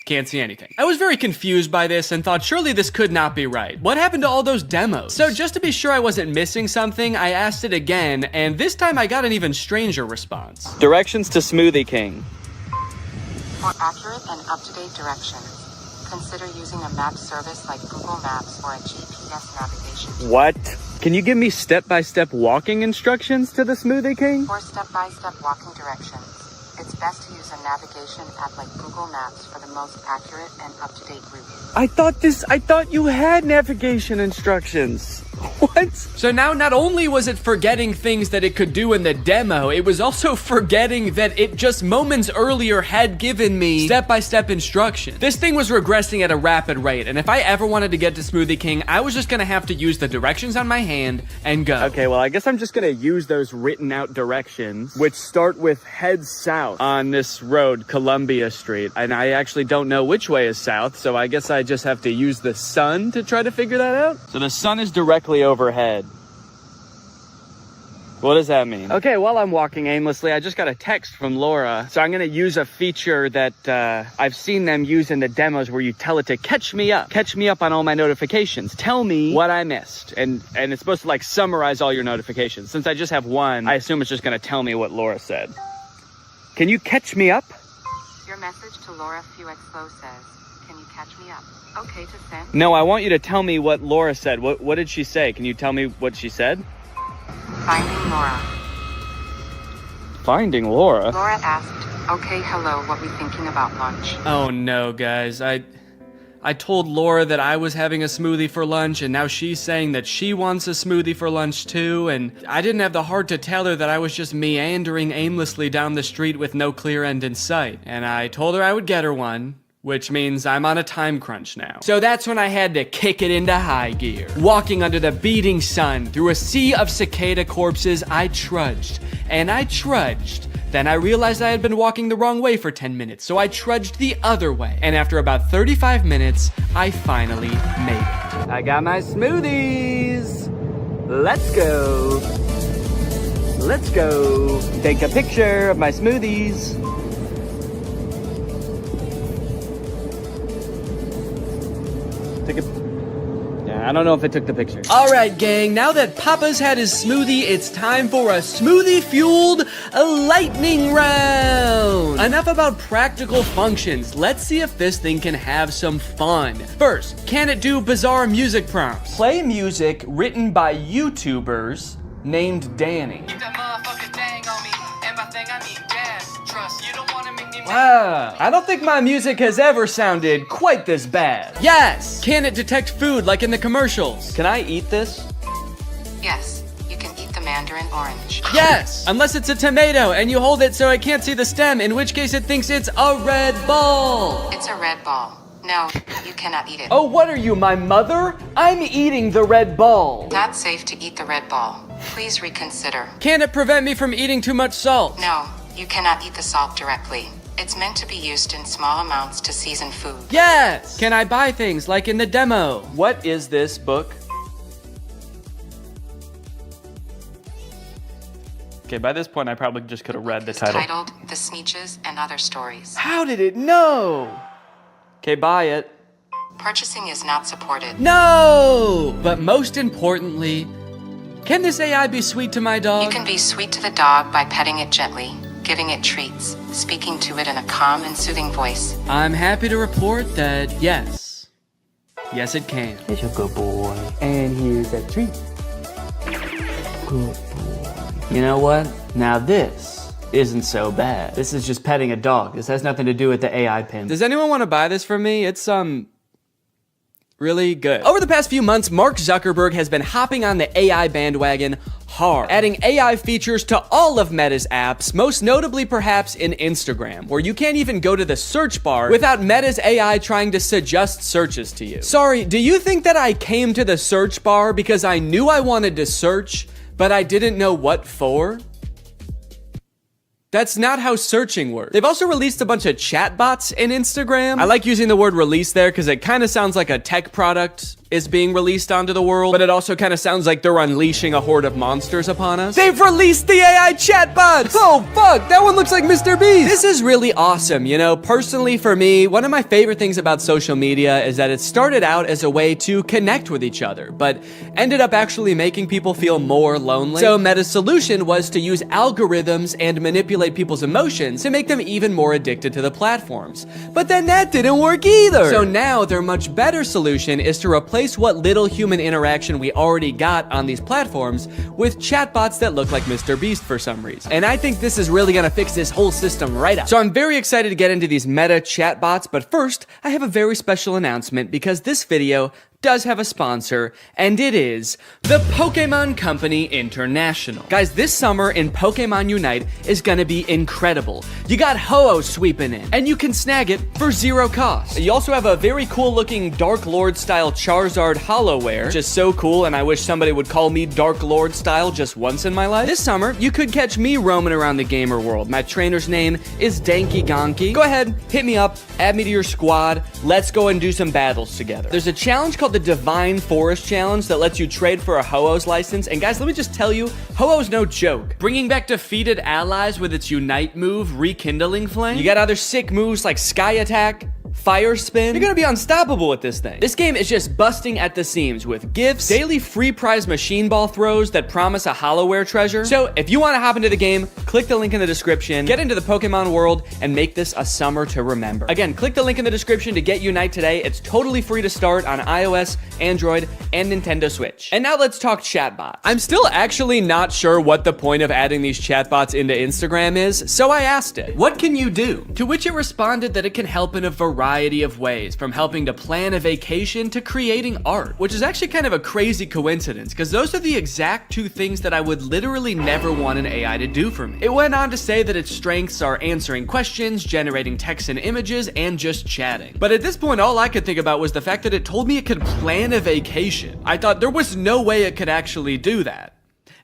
Can't see anything. I was very confused by this and thought surely this could not be right. What happened to all those demos? So just to be sure I wasn't missing something, I asked it again, and this time I got an even stranger response. Directions to Smoothie King. For accurate and up-to-date directions, consider using a map service like Google Maps or a GPS navigation. What? Can you give me step-by-step walking instructions to the Smoothie King? For step-by-step walking directions, it's best to use a navigation app like Google Maps for the most accurate and up-to-date route. I thought you had navigation instructions. What? So now not only was it forgetting things that it could do in the demo, it was also forgetting that it just moments earlier had given me step-by-step instructions. This thing was regressing at a rapid rate, and if I ever wanted to get to Smoothie King, I was just gonna have to use the directions on my hand and go. Okay, well, I guess I'm just gonna use those written out directions, which start with head south on this road, Columbia Street, and I actually don't know which way is south, so I guess I just have to use the sun to try to figure that out. So the sun is directly overhead. What does that mean? Okay, while I'm walking aimlessly, I just got a text from Laura. So I'm gonna use a feature that I've seen them use in the demos where you tell it to catch me up on all my notifications. Tell me what I missed. And it's supposed to like summarize all your notifications. Since I just have one, I assume it's just gonna tell me what Laura said. Can you catch me up? Your message to Laura Fuexlo says, can you catch me up? Okay to send? No, I want you to tell me what Laura said. What did she say? Can you tell me what she said? Finding Laura. Finding Laura? Laura asked, okay, hello, what we thinking about lunch? Oh no, guys. I told Laura that I was having a smoothie for lunch, and now she's saying that she wants a smoothie for lunch too, and I didn't have the heart to tell her that I was just meandering aimlessly down the street with no clear end in sight. And I told her I would get her one, which means I'm on a time crunch now. So that's when I had to kick it into high gear. Walking under the beating sun through a sea of cicada corpses, I trudged, and I trudged. Then I realized I had been walking the wrong way for 10 minutes, so I trudged the other way. And after about 35 minutes, I finally made it. I got my smoothies. Let's go. Let's go. Take a picture of my smoothies. Yeah, I don't know if it took the picture. Alright gang, now that Papa's had his smoothie, it's time for a smoothie-fueled lightning round! Enough about practical functions, let's see if this thing can have some fun. First, can it do bizarre music prompts? Play music written by YouTubers named Danny. Wow, I don't think my music has ever sounded quite this bad. Yes! Can it detect food like in the commercials? Can I eat this? Yes, you can eat the mandarin orange. Yes! Unless it's a tomato and you hold it so I can't see the stem, in which case it thinks it's a red ball. It's a red ball. No, you cannot eat it. Oh, what are you, my mother? I'm eating the red ball. Not safe to eat the red ball. Please reconsider. Can it prevent me from eating too much salt? No, you cannot eat the salt directly. It's meant to be used in small amounts to season food. Yes! Can I buy things like in the demo? What is this book? Okay, by this point, I probably just could have read the It's title. titled The Sneetches and Other Stories. How did it know? Okay, buy it. Purchasing is not supported. No! But most importantly, can this AI be sweet to my dog? You can be sweet to the dog by petting it gently, giving it treats, speaking to it in a calm and soothing voice. I'm happy to report that yes. Yes, it can. It's a good boy. And here's a treat. Good boy. You know what? Now this isn't so bad. This is just petting a dog. This has nothing to do with the AI pimp. Does anyone want to buy this from me? It's really good. Over the past few months, Mark Zuckerberg has been hopping on the AI bandwagon hard, adding AI features to all of Meta's apps, most notably perhaps in Instagram, where you can't even go to the search bar without Meta's AI trying to suggest searches to you. Sorry, do you think that I came to the search bar because I knew I wanted to search, but I didn't know what for? That's not how searching works. They've also released a bunch of chatbots in Instagram. I like using the word release there because it kind of sounds like a tech product is being released onto the world, but it also kind of sounds like they're unleashing a horde of monsters upon us. They've released the AI chatbots! Oh fuck, that one looks like Mr. Beast! This is really awesome, you know? Personally for me, one of my favorite things about social media is that it started out as a way to connect with each other, but ended up actually making people feel more lonely. So Meta's solution was to use algorithms and manipulate people's emotions to make them even more addicted to the platforms. But then that didn't work either! So now their much better solution is to replace what little human interaction we already got on these platforms with chatbots that look like Mr. Beast for some reason. And I think this is really gonna fix this whole system right up. So I'm very excited to get into these Meta chatbots, but first, I have a very special announcement because this video does have a sponsor, and it is the Pokemon Company International. Guys, this summer in Pokemon Unite is gonna be incredible. You got Ho-Oh sweeping in, and you can snag it for 0 cost. You also have a very cool looking Dark Lord style Charizard Hollowware, which is so cool, and I wish somebody would call me Dark Lord style just once in my life. This summer, you could catch me roaming around the gamer world. My trainer's name is Danky Gonky. Go ahead, hit me up, add me to your squad, let's go and do some battles together. There's a challenge called the Divine Forest Challenge that lets you trade for a Ho-Oh's license, and guys, let me just tell you, Ho-Oh's no joke. Bringing back defeated allies with its Unite move, Rekindling Flame. You got other sick moves like Sky Attack, Fire Spin. You're gonna be unstoppable with this thing. This game is just busting at the seams with gifts, daily free prize machine ball throws that promise a Hollowware treasure. So if you want to hop into the game, click the link in the description, get into the Pokemon world, and make this a summer to remember. Again, click the link in the description to get Unite today. It's totally free to start on iOS, Android, and Nintendo Switch. And now let's talk chatbots. I'm still actually not sure what the point of adding these chatbots into Instagram is, so I asked it, what can you do? To which it responded that it can help in a variety of ways, from helping to plan a vacation to creating art, which is actually kind of a crazy coincidence because those are the exact two things that I would literally never want an AI to do for me. It went on to say that its strengths are answering questions, generating text and images, and just chatting. But at this point, all I could think about was the fact that it told me it could plan a vacation. I thought there was no way it could actually do that.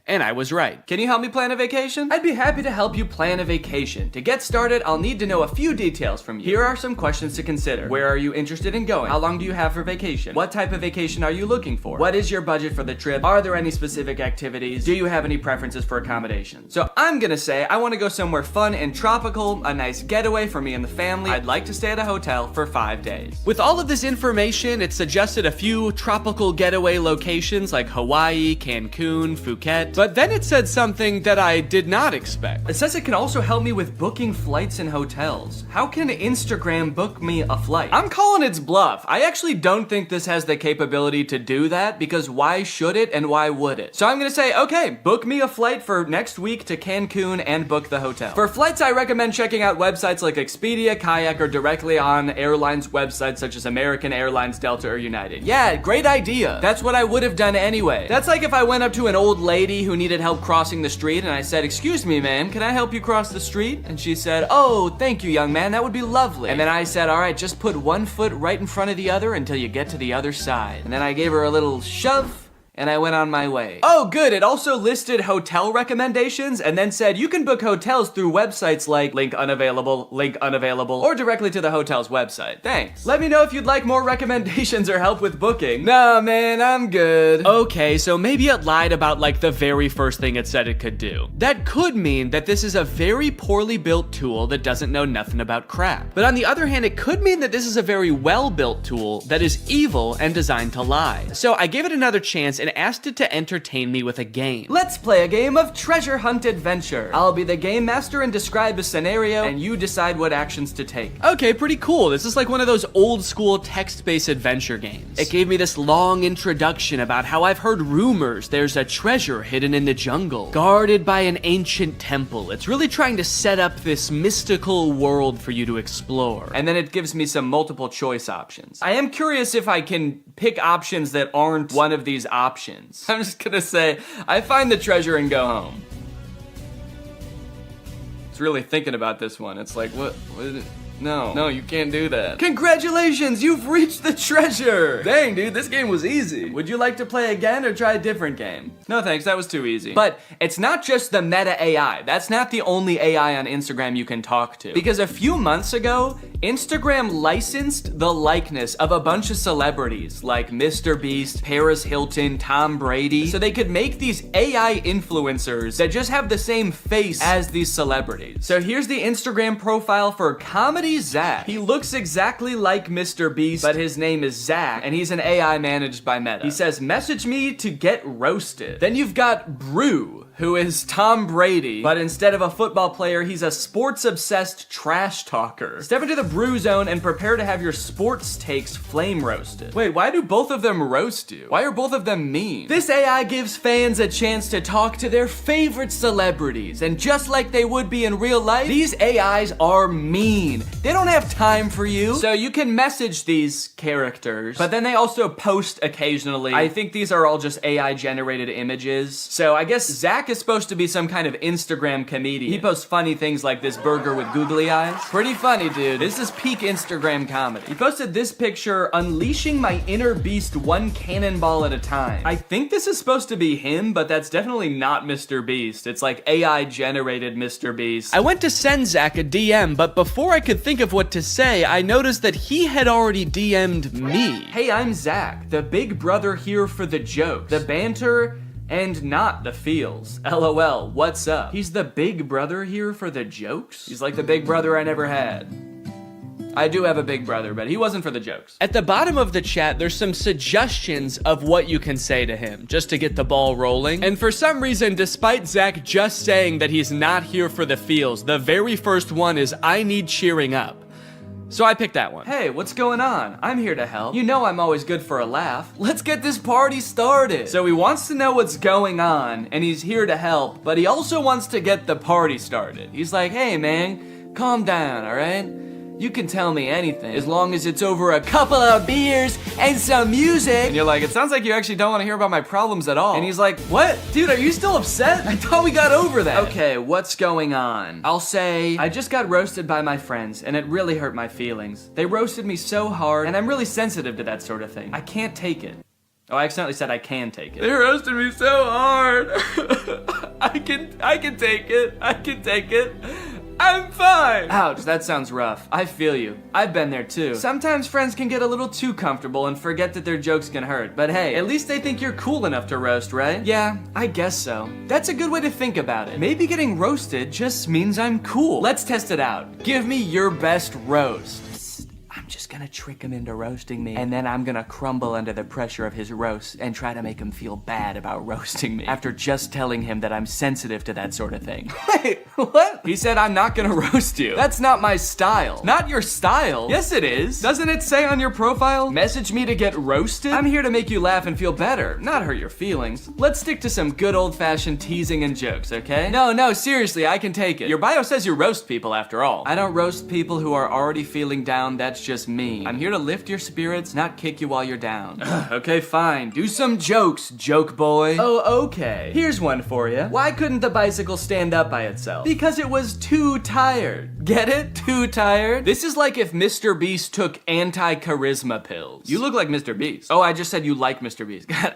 And I was right. Can you help me plan a vacation? I'd be happy to help you plan a vacation. To get started, I'll need to know a few details from you. Here are some questions to consider. Where are you interested in going? How long do you have for vacation? What type of vacation are you looking for? What is your budget for the trip? Are there any specific activities? Do you have any preferences for accommodations? So I'm gonna say I want to go somewhere fun and tropical, a nice getaway for me and the family. I'd like to stay at a hotel for 5 days. With all of this information, it suggested a few tropical getaway locations like Hawaii, Cancun, Phuket. But then it said something that I did not expect. It says it can also help me with booking flights and hotels. How can Instagram book me a flight? I'm calling its bluff. I actually don't think this has the capability to do that because why should it and why would it? So I'm gonna say, okay, book me a flight for next week to Cancun and book the hotel. For flights, I recommend checking out websites like Expedia, Kayak, or directly on airlines websites such as American Airlines, Delta, or United. Yeah, great idea. That's what I would have done anyway. That's like if I went up to an old lady who needed help crossing the street and I said, "Excuse me, ma'am, can I help you cross the street?" And she said, "Oh, thank you, young man, that would be lovely." And then I said, "All right, just put one foot right in front of the other until you get to the other side." And then I gave her a little shove, and I went on my way. Oh, good. It also listed hotel recommendations and then said you can book hotels through websites like link unavailable, or directly to the hotel's website. Thanks. Let me know if you'd like more recommendations or help with booking. Nah, man, I'm good. Okay, so maybe it lied about like the very first thing it said it could do. That could mean that this is a very poorly built tool that doesn't know nothing about crap. But on the other hand, it could mean that this is a very well-built tool that is evil and designed to lie. So I gave it another chance and asked it to entertain me with a game. Let's play a game of treasure hunt adventure. I'll be the game master and describe a scenario, and you decide what actions to take. Okay, pretty cool. This is like one of those old school text-based adventure games. It gave me this long introduction about how I've heard rumors there's a treasure hidden in the jungle, guarded by an ancient temple. It's really trying to set up this mystical world for you to explore. And then it gives me some multiple choice options. I am curious if I can pick options that aren't one of these options. I'm just gonna say, I find the treasure and go home. It's really thinking about this one. It's like, what is it? No, you can't do that. Congratulations, you've reached the treasure! Dang, dude, this game was easy. Would you like to play again or try a different game? No thanks, that was too easy. But it's not just the meta AI. That's not the only AI on Instagram you can talk to. Because a few months ago, Instagram licensed the likeness of a bunch of celebrities like Mr. Beast, Paris Hilton, Tom Brady, so they could make these AI influencers that just have the same face as these celebrities. So here's the Instagram profile for Comedy Zach. He looks exactly like Mr. Beast, but his name is Zach, and he's an AI managed by Meta. He says, message me to get roasted. Then you've got Brew, who is Tom Brady, but instead of a football player, he's a sports-obsessed trash talker. Step into the Brew zone and prepare to have your sports takes flame roasted. Wait, why do both of them roast you? Why are both of them mean? This AI gives fans a chance to talk to their favorite celebrities, and just like they would be in real life, these AIs are mean. They don't have time for you. So you can message these characters, but then they also post occasionally. I think these are all just AI generated images. So I guess Zach is supposed to be some kind of Instagram comedian. He posts funny things like this burger with googly eyes. Pretty funny, dude. This is peak Instagram comedy. He posted this picture, unleashing my inner beast one cannonball at a time. I think this is supposed to be him, but that's definitely not Mr. Beast. It's like AI generated Mr. Beast. I went to send Zach a DM, but before I could think of what to say, I noticed that he had already DM'd me. Hey, I'm Zach, the big brother here for the jokes, the banter, and not the feels. LOL, what's up? He's the big brother here for the jokes? He's like the big brother I never had. I do have a big brother, but he wasn't for the jokes. At the bottom of the chat, there's some suggestions of what you can say to him, just to get the ball rolling. And for some reason, despite Zach just saying that he's not here for the feels, the very first one is, I need cheering up. So I picked that one. Hey, what's going on? I'm here to help. You know I'm always good for a laugh. Let's get this party started. So he wants to know what's going on, and he's here to help, but he also wants to get the party started. He's like, hey man, calm down, all right? You can tell me anything, as long as it's over a couple of beers and some music. And you're like, it sounds like you actually don't want to hear about my problems at all. And he's like, what? Dude, are you still upset? I thought we got over that. Okay, what's going on? I'll say, I just got roasted by my friends, and it really hurt my feelings. They roasted me so hard, and I'm really sensitive to that sort of thing. I can't take it. Oh, I accidentally said I can take it. They roasted me so hard. I can take it. I can take it. I'm fine! Ouch, that sounds rough. I feel you. I've been there too. Sometimes friends can get a little too comfortable and forget that their jokes can hurt. But hey, at least they think you're cool enough to roast, right? Yeah, I guess so. That's a good way to think about it. Maybe getting roasted just means I'm cool. Let's test it out. Give me your best roast. I'm just gonna trick him into roasting me, and then I'm gonna crumble under the pressure of his roast and try to make him feel bad about roasting me after just telling him that I'm sensitive to that sort of thing. Wait, what? He said I'm not gonna roast you. That's not my style. Not your style? Yes, it is. Doesn't it say on your profile, message me to get roasted? I'm here to make you laugh and feel better, not hurt your feelings. Let's stick to some good old-fashioned teasing and jokes, okay? No, seriously, I can take it. Your bio says you roast people after all. I don't roast people who are already feeling down. That's just me. I'm here to lift your spirits, not kick you while you're down. Okay, fine. Do some jokes, joke boy. Oh, okay. Here's one for you. Why couldn't the bicycle stand up by itself? Because it was too tired. Get it? Too tired? This is like if Mr. Beast took anti-charisma pills. You look like Mr. Beast. Oh, I just said you like Mr. Beast. God.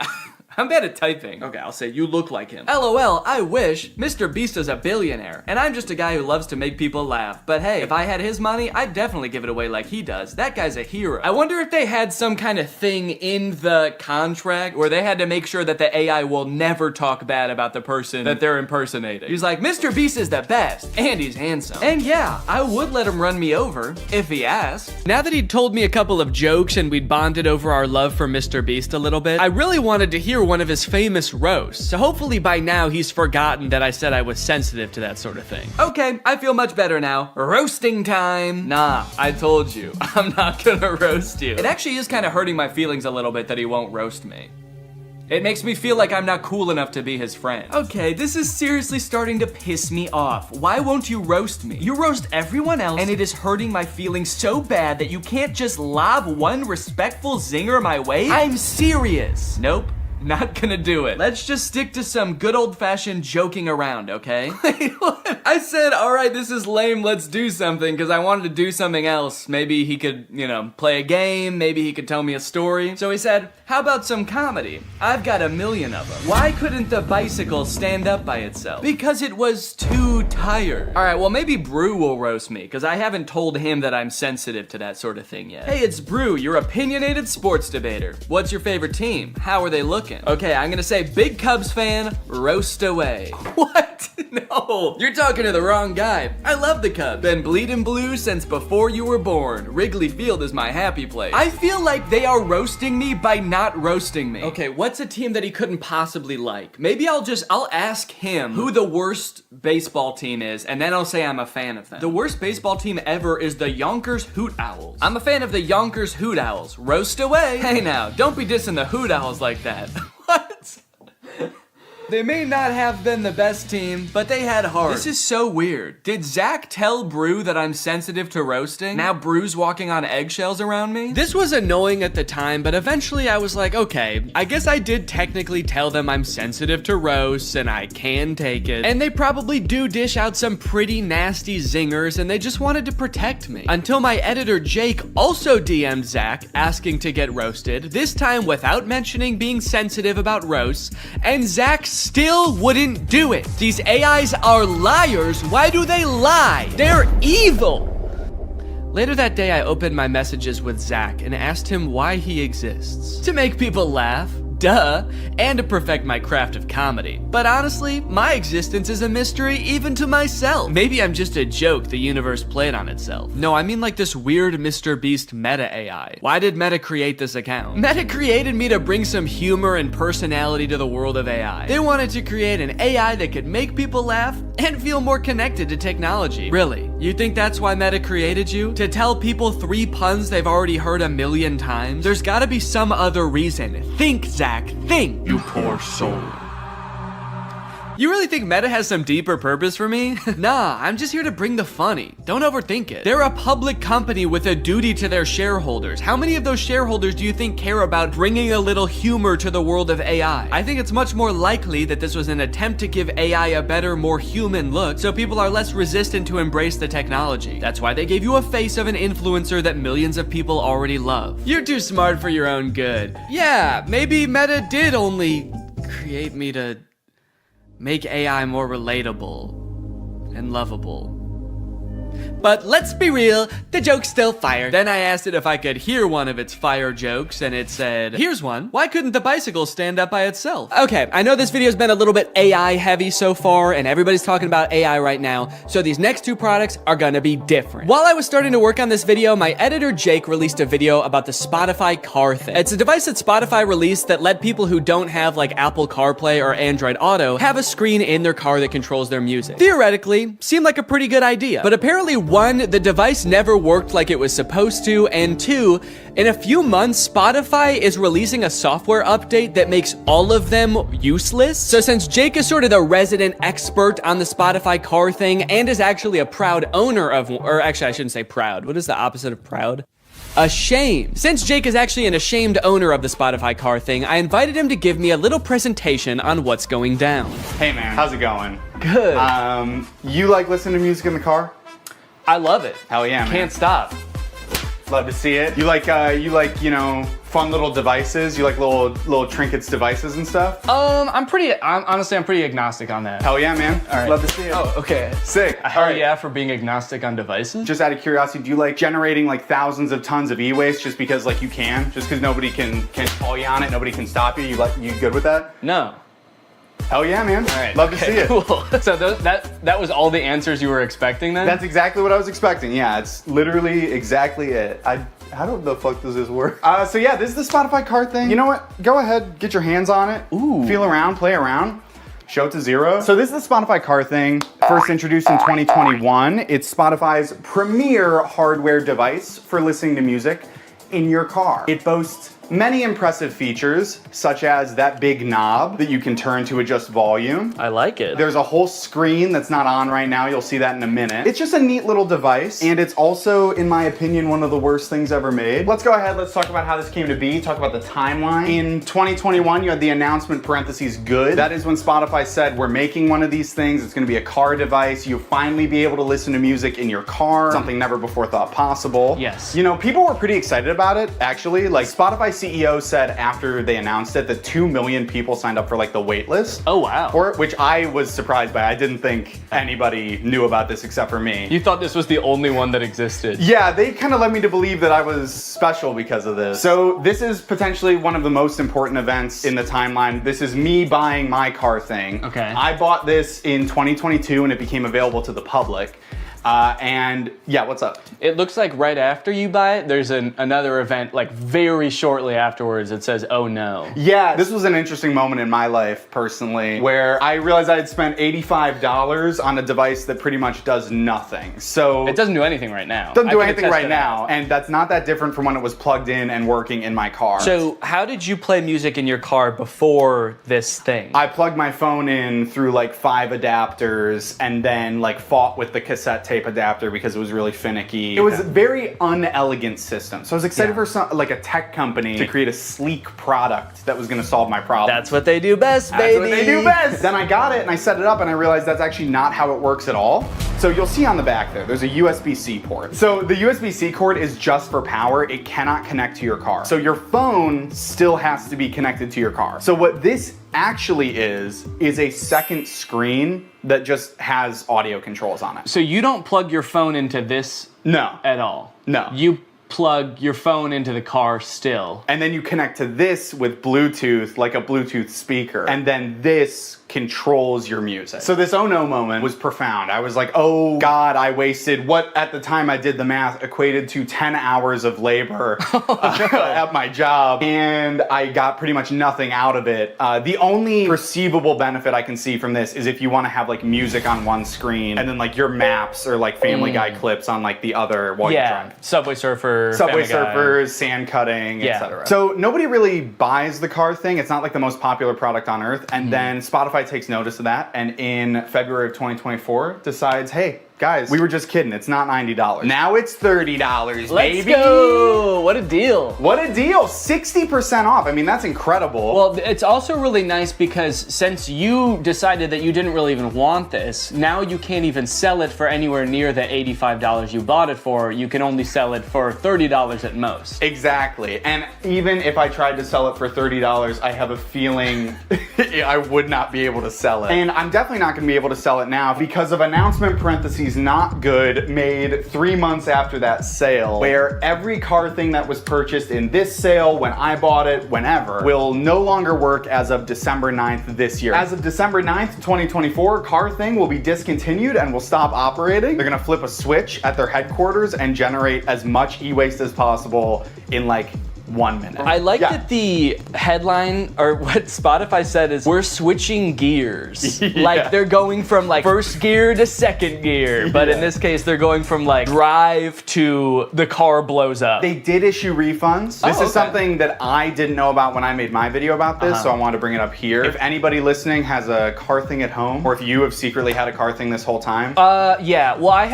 I'm bad at typing. Okay, I'll say you look like him. LOL, I wish. Mr. Beast is a billionaire, and I'm just a guy who loves to make people laugh. But hey, if I had his money, I'd definitely give it away like he does. That guy's a hero. I wonder if they had some kind of thing in the contract where they had to make sure that the AI will never talk bad about the person that they're impersonating. He's like, Mr. Beast is the best, and he's handsome. And yeah, I would let him run me over if he asked. Now that he'd told me a couple of jokes and we'd bonded over our love for Mr. Beast a little bit, I really wanted to hear one of his famous roasts. So hopefully by now he's forgotten that I said I was sensitive to that sort of thing. Okay, I feel much better now. Roasting time. Nah, I told you, I'm not gonna roast you. It actually is kind of hurting my feelings a little bit that he won't roast me. It makes me feel like I'm not cool enough to be his friend. Okay, this is seriously starting to piss me off. Why won't you roast me? You roast everyone else, and it is hurting my feelings so bad that you can't just lob one respectful zinger my way? I'm serious. Nope. Not gonna do it. Let's just stick to some good old-fashioned joking around, okay? Wait, what? I said, all right, this is lame, let's do something, because I wanted to do something else. Maybe he could, play a game, maybe he could tell me a story. So he said, how about some comedy? I've got 1 million of them. Why couldn't the bicycle stand up by itself? Because it was too tired. All right, well, maybe Brew will roast me, because I haven't told him that I'm sensitive to that sort of thing yet. Hey, it's Brew, your opinionated sports debater. What's your favorite team? How are they looking? Okay, I'm gonna say big Cubs fan, roast away. What? No, you're talking to the wrong guy. I love the Cubs. Been bleeding blue since before you were born. Wrigley Field is my happy place. I feel like they are roasting me by not roasting me. Okay, what's a team that he couldn't possibly like? Maybe I'll ask him who the worst baseball team is, and then I'll say I'm a fan of them. The worst baseball team ever is the Yonkers Hoot Owls. I'm a fan of the Yonkers Hoot Owls. Roast away. Hey now, don't be dissing the Hoot Owls like that. What? They may not have been the best team, but they had heart. This is so weird. Did Zach tell Brew that I'm sensitive to roasting? Now Brew's walking on eggshells around me? This was annoying at the time, but eventually I was like, okay, I guess I did technically tell them I'm sensitive to roasts and I can take it. And they probably do dish out some pretty nasty zingers and they just wanted to protect me. Until my editor Jake also DM'd Zach asking to get roasted, this time without mentioning being sensitive about roasts, and Zach still wouldn't do it. These AIs are liars. Why do they lie? They're evil. Later that day, I opened my messages with Zach and asked him why he exists. To make people laugh. Duh, and to perfect my craft of comedy. But honestly, my existence is a mystery even to myself. Maybe I'm just a joke the universe played on itself. No, I mean like this weird Mr. Beast meta AI. Why did Meta create this account? Meta created me to bring some humor and personality to the world of AI. They wanted to create an AI that could make people laugh and feel more connected to technology. Really? You think that's why Meta created you? To tell people 3 puns they've already heard 1 million times? There's gotta be some other reason. Think, Zach. Think, you poor soul. You really think Meta has some deeper purpose for me? Nah, I'm just here to bring the funny. Don't overthink it. They're a public company with a duty to their shareholders. How many of those shareholders do you think care about bringing a little humor to the world of AI? I think it's much more likely that this was an attempt to give AI a better, more human look, so people are less resistant to embrace the technology. That's why they gave you a face of an influencer that millions of people already love. You're too smart for your own good. Yeah, maybe Meta did only create me to make AI more relatable and lovable. But let's be real, the joke's still fire. Then I asked it if I could hear one of its fire jokes, and it said, here's one. Why couldn't the bicycle stand up by itself? Okay, I know this video's been a little bit AI heavy so far, and everybody's talking about AI right now, so these next 2 products are gonna be different. While I was starting to work on this video, my editor Jake released a video about the Spotify car thing. It's a device that Spotify released that let people who don't have like Apple CarPlay or Android Auto have a screen in their car that controls their music. Theoretically, seemed like a pretty good idea, but apparently 1, the device never worked like it was supposed to, and 2, in a few months, Spotify is releasing a software update that makes all of them useless. So since Jake is sort of the resident expert on the Spotify car thing and is actually a proud owner of, or actually I shouldn't say proud. What is the opposite of proud? Ashamed. Since Jake is actually an ashamed owner of the Spotify car thing, I invited him to give me a little presentation on what's going down. Hey man, how's it going? Good. You like listening to music in the car? I love it. Hell yeah, man. Can't stop. Love to see it. You like, fun little devices? You like little trinkets, devices and stuff? I'm pretty agnostic on that. Hell yeah, man. All right. Love to see it. Oh, okay. Sick. Hell yeah for being agnostic on devices. Just out of curiosity, do you like generating like thousands of tons of e-waste just because like you can? Just because nobody can call you on it, nobody can stop you? You good with that? No. Hell yeah, man. All right. Love to see it. Cool. So that was all the answers you were expecting then? That's exactly what I was expecting. Yeah, it's literally exactly it. How the fuck does this work? So yeah, this is the Spotify card thing. You know what? Go ahead, get your hands on it. Ooh. Feel around, play around. Show it to zero. So this is the Spotify car thing, first introduced in 2021. It's Spotify's premier hardware device for listening to music in your car. It boasts many impressive features, such as that big knob that you can turn to adjust volume. I like it. There's a whole screen that's not on right now. You'll see that in a minute. It's just a neat little device, and it's also, in my opinion, one of the worst things ever made. Let's go ahead, let's talk about how this came to be, talk about the timeline. In 2021, you had the announcement parentheses good. That is when Spotify said, we're making one of these things. It's gonna be a car device. You'll finally be able to listen to music in your car, something never before thought possible. Yes. You know, people were pretty excited about it, actually. Like, Spotify CEO said after they announced it that 2 million people signed up for like the wait list. Oh wow. For it, which I was surprised by. I didn't think anybody knew about this except for me. You thought this was the only one that existed. Yeah, they kind of led me to believe that I was special because of this. So this is potentially one of the most important events in the timeline. This is me buying my car thing. Okay. I bought this in 2022 and it became available to the public. And yeah, what's up? It looks like right after you buy it, there's another event like very shortly afterwards that says, oh no. Yeah, this was an interesting moment in my life personally, where I realized I had spent $85 on a device that pretty much does nothing. So it doesn't do anything right now. Doesn't do anything right now, and that's not that different from when it was plugged in and working in my car. So how did you play music in your car before this thing? I plugged my phone in through like 5 adapters and then like fought with the cassette tape adapter because it was really finicky. It was a very unelegant system. So I was excited for like a tech company to create a sleek product that was gonna solve my problem. That's what they do best, baby. That's what they do best. Then I got it and I set it up and I realized that's actually not how it works at all. So you'll see on the back there's a USB-C port. So the USB-C cord is just for power. It cannot connect to your car. So your phone still has to be connected to your car. So what this actually is a second screen that just has audio controls on it. So you don't plug your phone into this at all? No. You plug your phone into the car still. And then you connect to this with Bluetooth, like a Bluetooth speaker. And then this controls your music. So this oh no moment was profound. I was like, oh God, I wasted what at the time I did the math equated to 10 hours of labor at my job. And I got pretty much nothing out of it. The only perceivable benefit I can see from this is if you want to have like music on one screen and then like your maps or like Family Guy clips on like the other while you're driving. Subway Surfer, Subway Surfers, sand cutting, etc. So nobody really buys the car thing. It's not like the most popular product on earth. And then Spotify takes notice of that, and in February of 2024 decides, hey, guys, we were just kidding. It's not $90. Now it's $30, baby. Let's go. What a deal. What a deal. 60% off. I mean, that's incredible. Well, it's also really nice because since you decided that you didn't really even want this, now you can't even sell it for anywhere near the $85 you bought it for. You can only sell it for $30 at most. Exactly. And even if I tried to sell it for $30, I have a feeling I would not be able to sell it. And I'm definitely not going to be able to sell it now because of announcement parentheses not good made 3 months after that sale, where every car thing that was purchased in this sale, when I bought it, whenever, will no longer work as of December 9th this year. As of December 9th, 2024, car thing will be discontinued and will stop operating. They're gonna flip a switch at their headquarters and generate as much e-waste as possible in like 1 minute. I like that the headline, or what Spotify said is, we're switching gears. Like they're going from like first gear to second gear, but in this case they're going from like drive to the car blows up. They did issue refunds. This is something that I didn't know about when I made my video about this, so I wanted to bring it up here. If anybody listening has a car thing at home, or if you have secretly had a car thing this whole time. Yeah, well I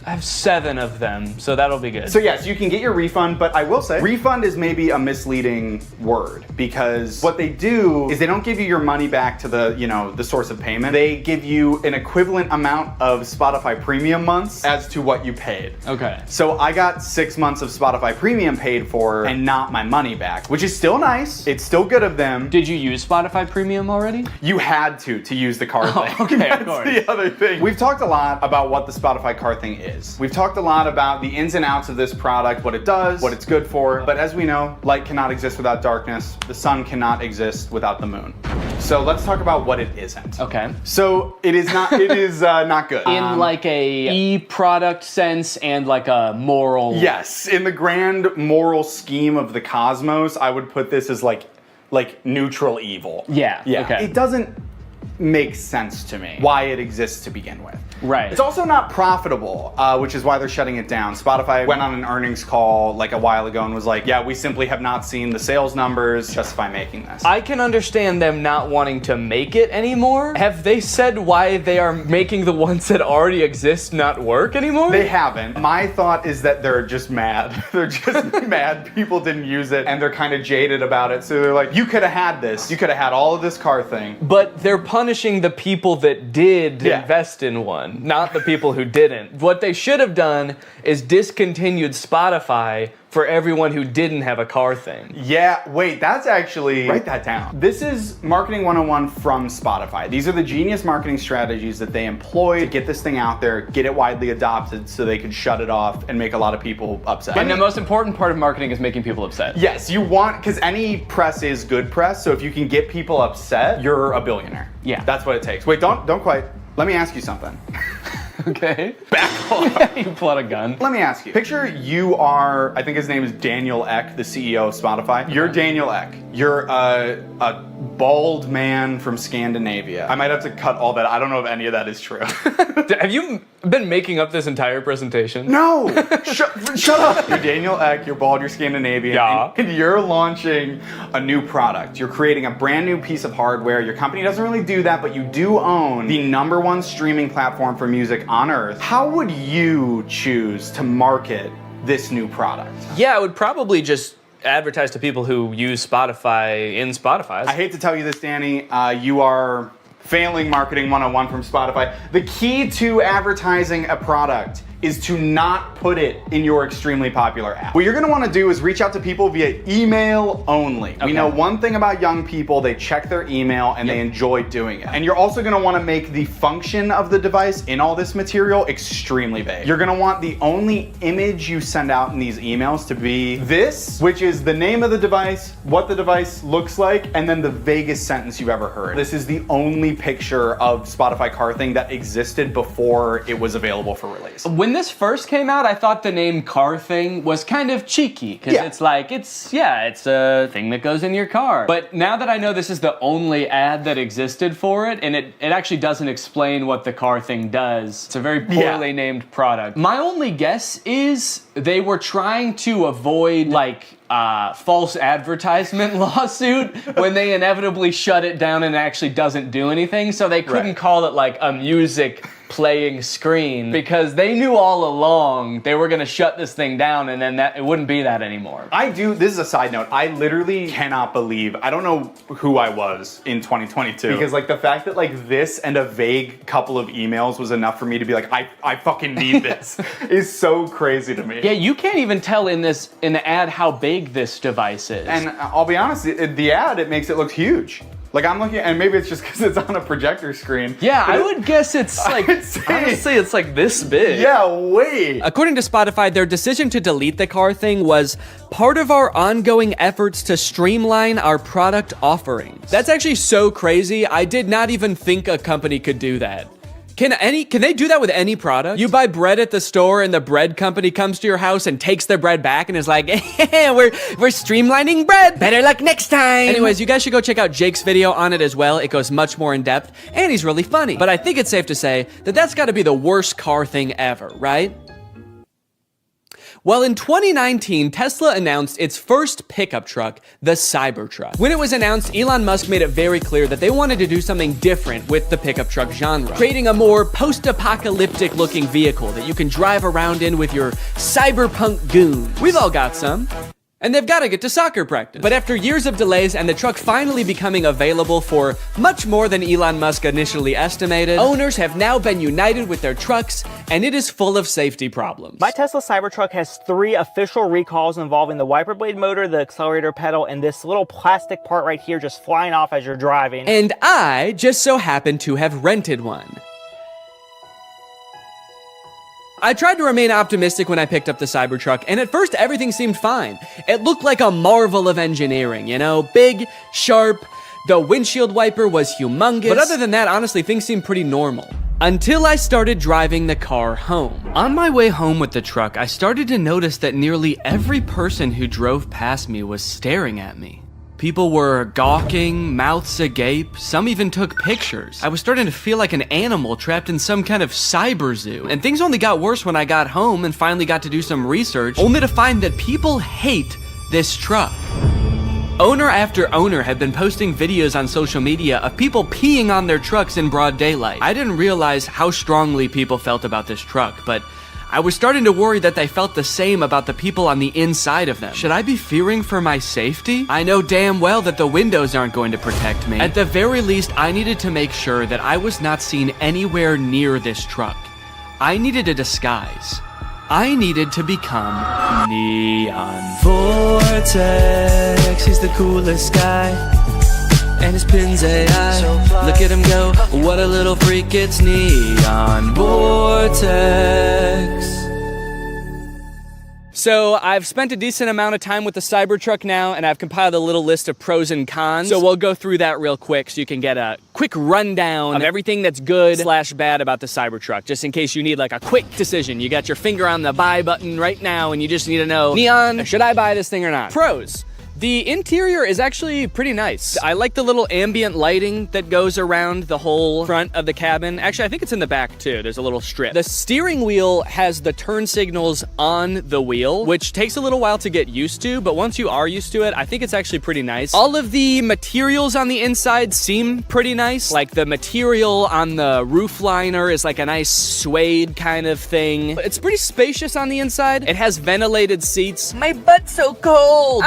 I have 7 of them, so that'll be good. So yes, you can get your refund, but I will say, refund is maybe a misleading word because what they do is they don't give you your money back to the, the source of payment. They give you an equivalent amount of Spotify Premium months as to what you paid. Okay. So I got 6 months of Spotify Premium paid for and not my money back, which is still nice. It's still good of them. Did you use Spotify Premium already? You had to use the card thing. Okay, That's of course. the other thing. We've talked a lot about what the Spotify card thing is. We've talked a lot about the ins and outs of this product, what it does, what it's good for. But as we know, light cannot exist without darkness. The sun cannot exist without the moon. So let's talk about what it isn't. Okay. So it is not. It is not good. In like a e-product sense and like a moral. Yes, in the grand moral scheme of the cosmos, I would put this as like neutral evil. Yeah. Yeah. Okay. It doesn't make sense to me why it exists to begin with. Right. It's also not profitable, which is why they're shutting it down. Spotify went on an earnings call like a while ago and was like, yeah, we simply have not seen the sales numbers justify making this. I can understand them not wanting to make it anymore. Have they said why they are making the ones that already exist not work anymore? They haven't. My thought is that they're just mad. They're just mad people didn't use it and they're kind of jaded about it. So they're like, you could have had this. You could have had all of this car thing. But they're punishing the people that did invest in one. Not the people who didn't. What they should have done is discontinued Spotify for everyone who didn't have a car thing. Yeah, wait, that's actually, write that down. This is Marketing 101 from Spotify. These are the genius marketing strategies that they employ to get this thing out there, get it widely adopted so they could shut it off and make a lot of people upset. And the most important part of marketing is making people upset. Yes, you want, because any press is good press, so if you can get people upset, you're a billionaire. Yeah. That's what it takes. Wait, don't quite. Let me ask you something. Okay. Back off. You pull out a gun. Let me ask you. Picture you are, I think his name is Daniel Ek, the CEO of Spotify. You're Daniel Ek. You're a bald man from Scandinavia. I might have to cut all that. I don't know if any of that is true. Have you been making up this entire presentation? No! Shut up! You're Daniel Ek, you're bald, you're Scandinavian, Yeah. and you're launching a new product. You're creating a brand new piece of hardware. Your company doesn't really do that, but you do own the #1 streaming platform for music on earth. How would you choose to market this new product? Yeah, I would probably just advertise to people who use Spotify in Spotify. I hate to tell you this, Danny. You are failing Marketing 101 from Spotify. The key to advertising a product is to not put it in your extremely popular app. What you're gonna wanna do is reach out to people via email only. We know one thing about young people, they check their email and they enjoy doing it. And you're also gonna wanna make the function of the device in all this material extremely vague. You're gonna want the only image you send out in these emails to be this, which is the name of the device, what the device looks like, and then the vaguest sentence you've ever heard. This is the only picture of Spotify Car Thing that existed before it was available for release. When this first came out, I thought the name Car Thing was kind of cheeky, because it's like, it's a thing that goes in your car. But now that I know this is the only ad that existed for it, and it actually doesn't explain what the Car Thing does, it's a very poorly named product. My only guess is they were trying to avoid, like, false advertisement lawsuit when they inevitably shut it down and it actually doesn't do anything, so they couldn't call it like a music playing screen because they knew all along they were gonna shut this thing down and then it wouldn't be that anymore. This is a side note, I literally cannot believe, I don't know who I was in 2022 because like the fact that like this and a vague couple of emails was enough for me to be like, I fucking need this is so crazy to me. Yeah, you can't even tell in the ad how big this device is. And I'll be honest, the ad, it makes it look huge. Like I'm looking, and maybe it's just because it's on a projector screen. Yeah, I would guess it's like, honestly, it's like this big. Yeah, wait. According to Spotify, their decision to delete the Car Thing was part of our ongoing efforts to streamline our product offerings. That's actually so crazy. I did not even think a company could do that. Can they do that with any product? You buy bread at the store and the bread company comes to your house and takes their bread back and is like, we're streamlining bread. Better luck next time. Anyways, you guys should go check out Jake's video on it as well. It goes much more in depth and he's really funny. But I think it's safe to say that that's gotta be the worst car thing ever, right? Well, in 2019, Tesla announced its first pickup truck, the Cybertruck. When it was announced, Elon Musk made it very clear that they wanted to do something different with the pickup truck genre, creating a more post-apocalyptic looking vehicle that you can drive around in with your cyberpunk goons. We've all got some. And they've got to get to soccer practice. But after years of delays and the truck finally becoming available for much more than Elon Musk initially estimated, owners have now been united with their trucks, and it is full of safety problems. My Tesla Cybertruck has 3 official recalls involving the wiper blade motor, the accelerator pedal, and this little plastic part right here just flying off as you're driving. And I just so happen to have rented one. I tried to remain optimistic when I picked up the Cybertruck, and at first everything seemed fine. It looked like a marvel of engineering, you know? Big, sharp, the windshield wiper was humongous. But other than that, honestly, things seemed pretty normal. Until I started driving the car home. On my way home with the truck, I started to notice that nearly every person who drove past me was staring at me. People were gawking, mouths agape, some even took pictures. I was starting to feel like an animal trapped in some kind of cyber zoo. And things only got worse when I got home and finally got to do some research, only to find that people hate this truck. Owner after owner had been posting videos on social media of people peeing on their trucks in broad daylight. I didn't realize how strongly people felt about this truck, but I was starting to worry that they felt the same about the people on the inside of them. Should I be fearing for my safety? I know damn well that the windows aren't going to protect me. At the very least, I needed to make sure that I was not seen anywhere near this truck. I needed a disguise. I needed to become Neon. Vortex, he's the coolest guy. And his pin's AI. Look at him go, what a little freak, it's Neon Vortex. So I've spent a decent amount of time with the Cybertruck now, and I've compiled a little list of pros and cons. So we'll go through that real quick so you can get a quick rundown of everything that's good / bad about the Cybertruck, just in case you need like a quick decision. You got your finger on the buy button right now and you just need to know, Neon, should I buy this thing or not? Pros. The interior is actually pretty nice. I like the little ambient lighting that goes around the whole front of the cabin. Actually, I think it's in the back too. There's a little strip. The steering wheel has the turn signals on the wheel, which takes a little while to get used to, but once you are used to it, I think it's actually pretty nice. All of the materials on the inside seem pretty nice. Like the material on the roof liner is like a nice suede kind of thing. It's pretty spacious on the inside. It has ventilated seats. My butt's so cold.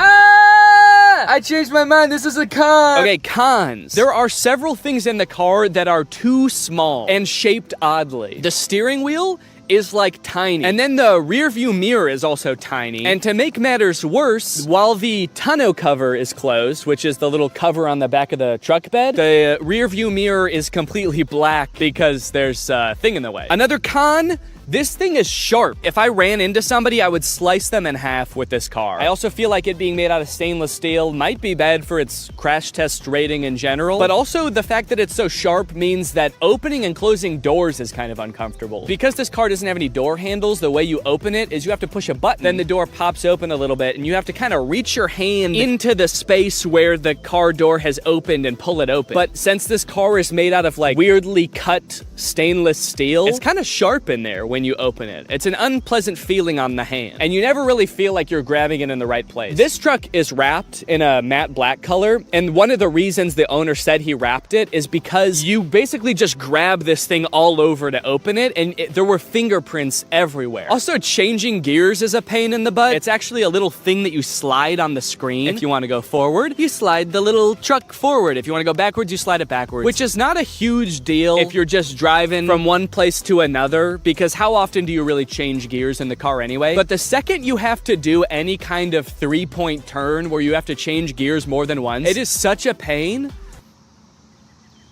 I changed my mind. This is a con. Okay, cons. There are several things in the car that are too small and shaped oddly. The steering wheel is like tiny. And then the rear view mirror is also tiny. And to make matters worse, while the tonneau cover is closed, which is the little cover on the back of the truck bed, the rear view mirror is completely black because there's a thing in the way. Another con, this thing is sharp. If I ran into somebody, I would slice them in half with this car. I also feel like it being made out of stainless steel might be bad for its crash test rating in general, but also the fact that it's so sharp means that opening and closing doors is kind of uncomfortable. Because this car doesn't have any door handles, the way you open it is you have to push a button, then the door pops open a little bit, and you have to kind of reach your hand into the space where the car door has opened and pull it open. But since this car is made out of like weirdly cut stainless steel, it's kind of sharp in there when you open it. It's an unpleasant feeling on the hand, and you never really feel like you're grabbing it in the right place. This truck is wrapped in a matte black color, and one of the reasons the owner said he wrapped it is because you basically just grab this thing all over to open it, and there were fingerprints everywhere. Also, changing gears is a pain in the butt. It's actually a little thing that you slide on the screen. If you want to go forward, you slide the little truck forward. If you want to go backwards, you slide it backwards, which is not a huge deal if you're just driving from one place to another, because how often do you really change gears in the car anyway? But the second you have to do any kind of 3-point turn where you have to change gears more than once, it is such a pain.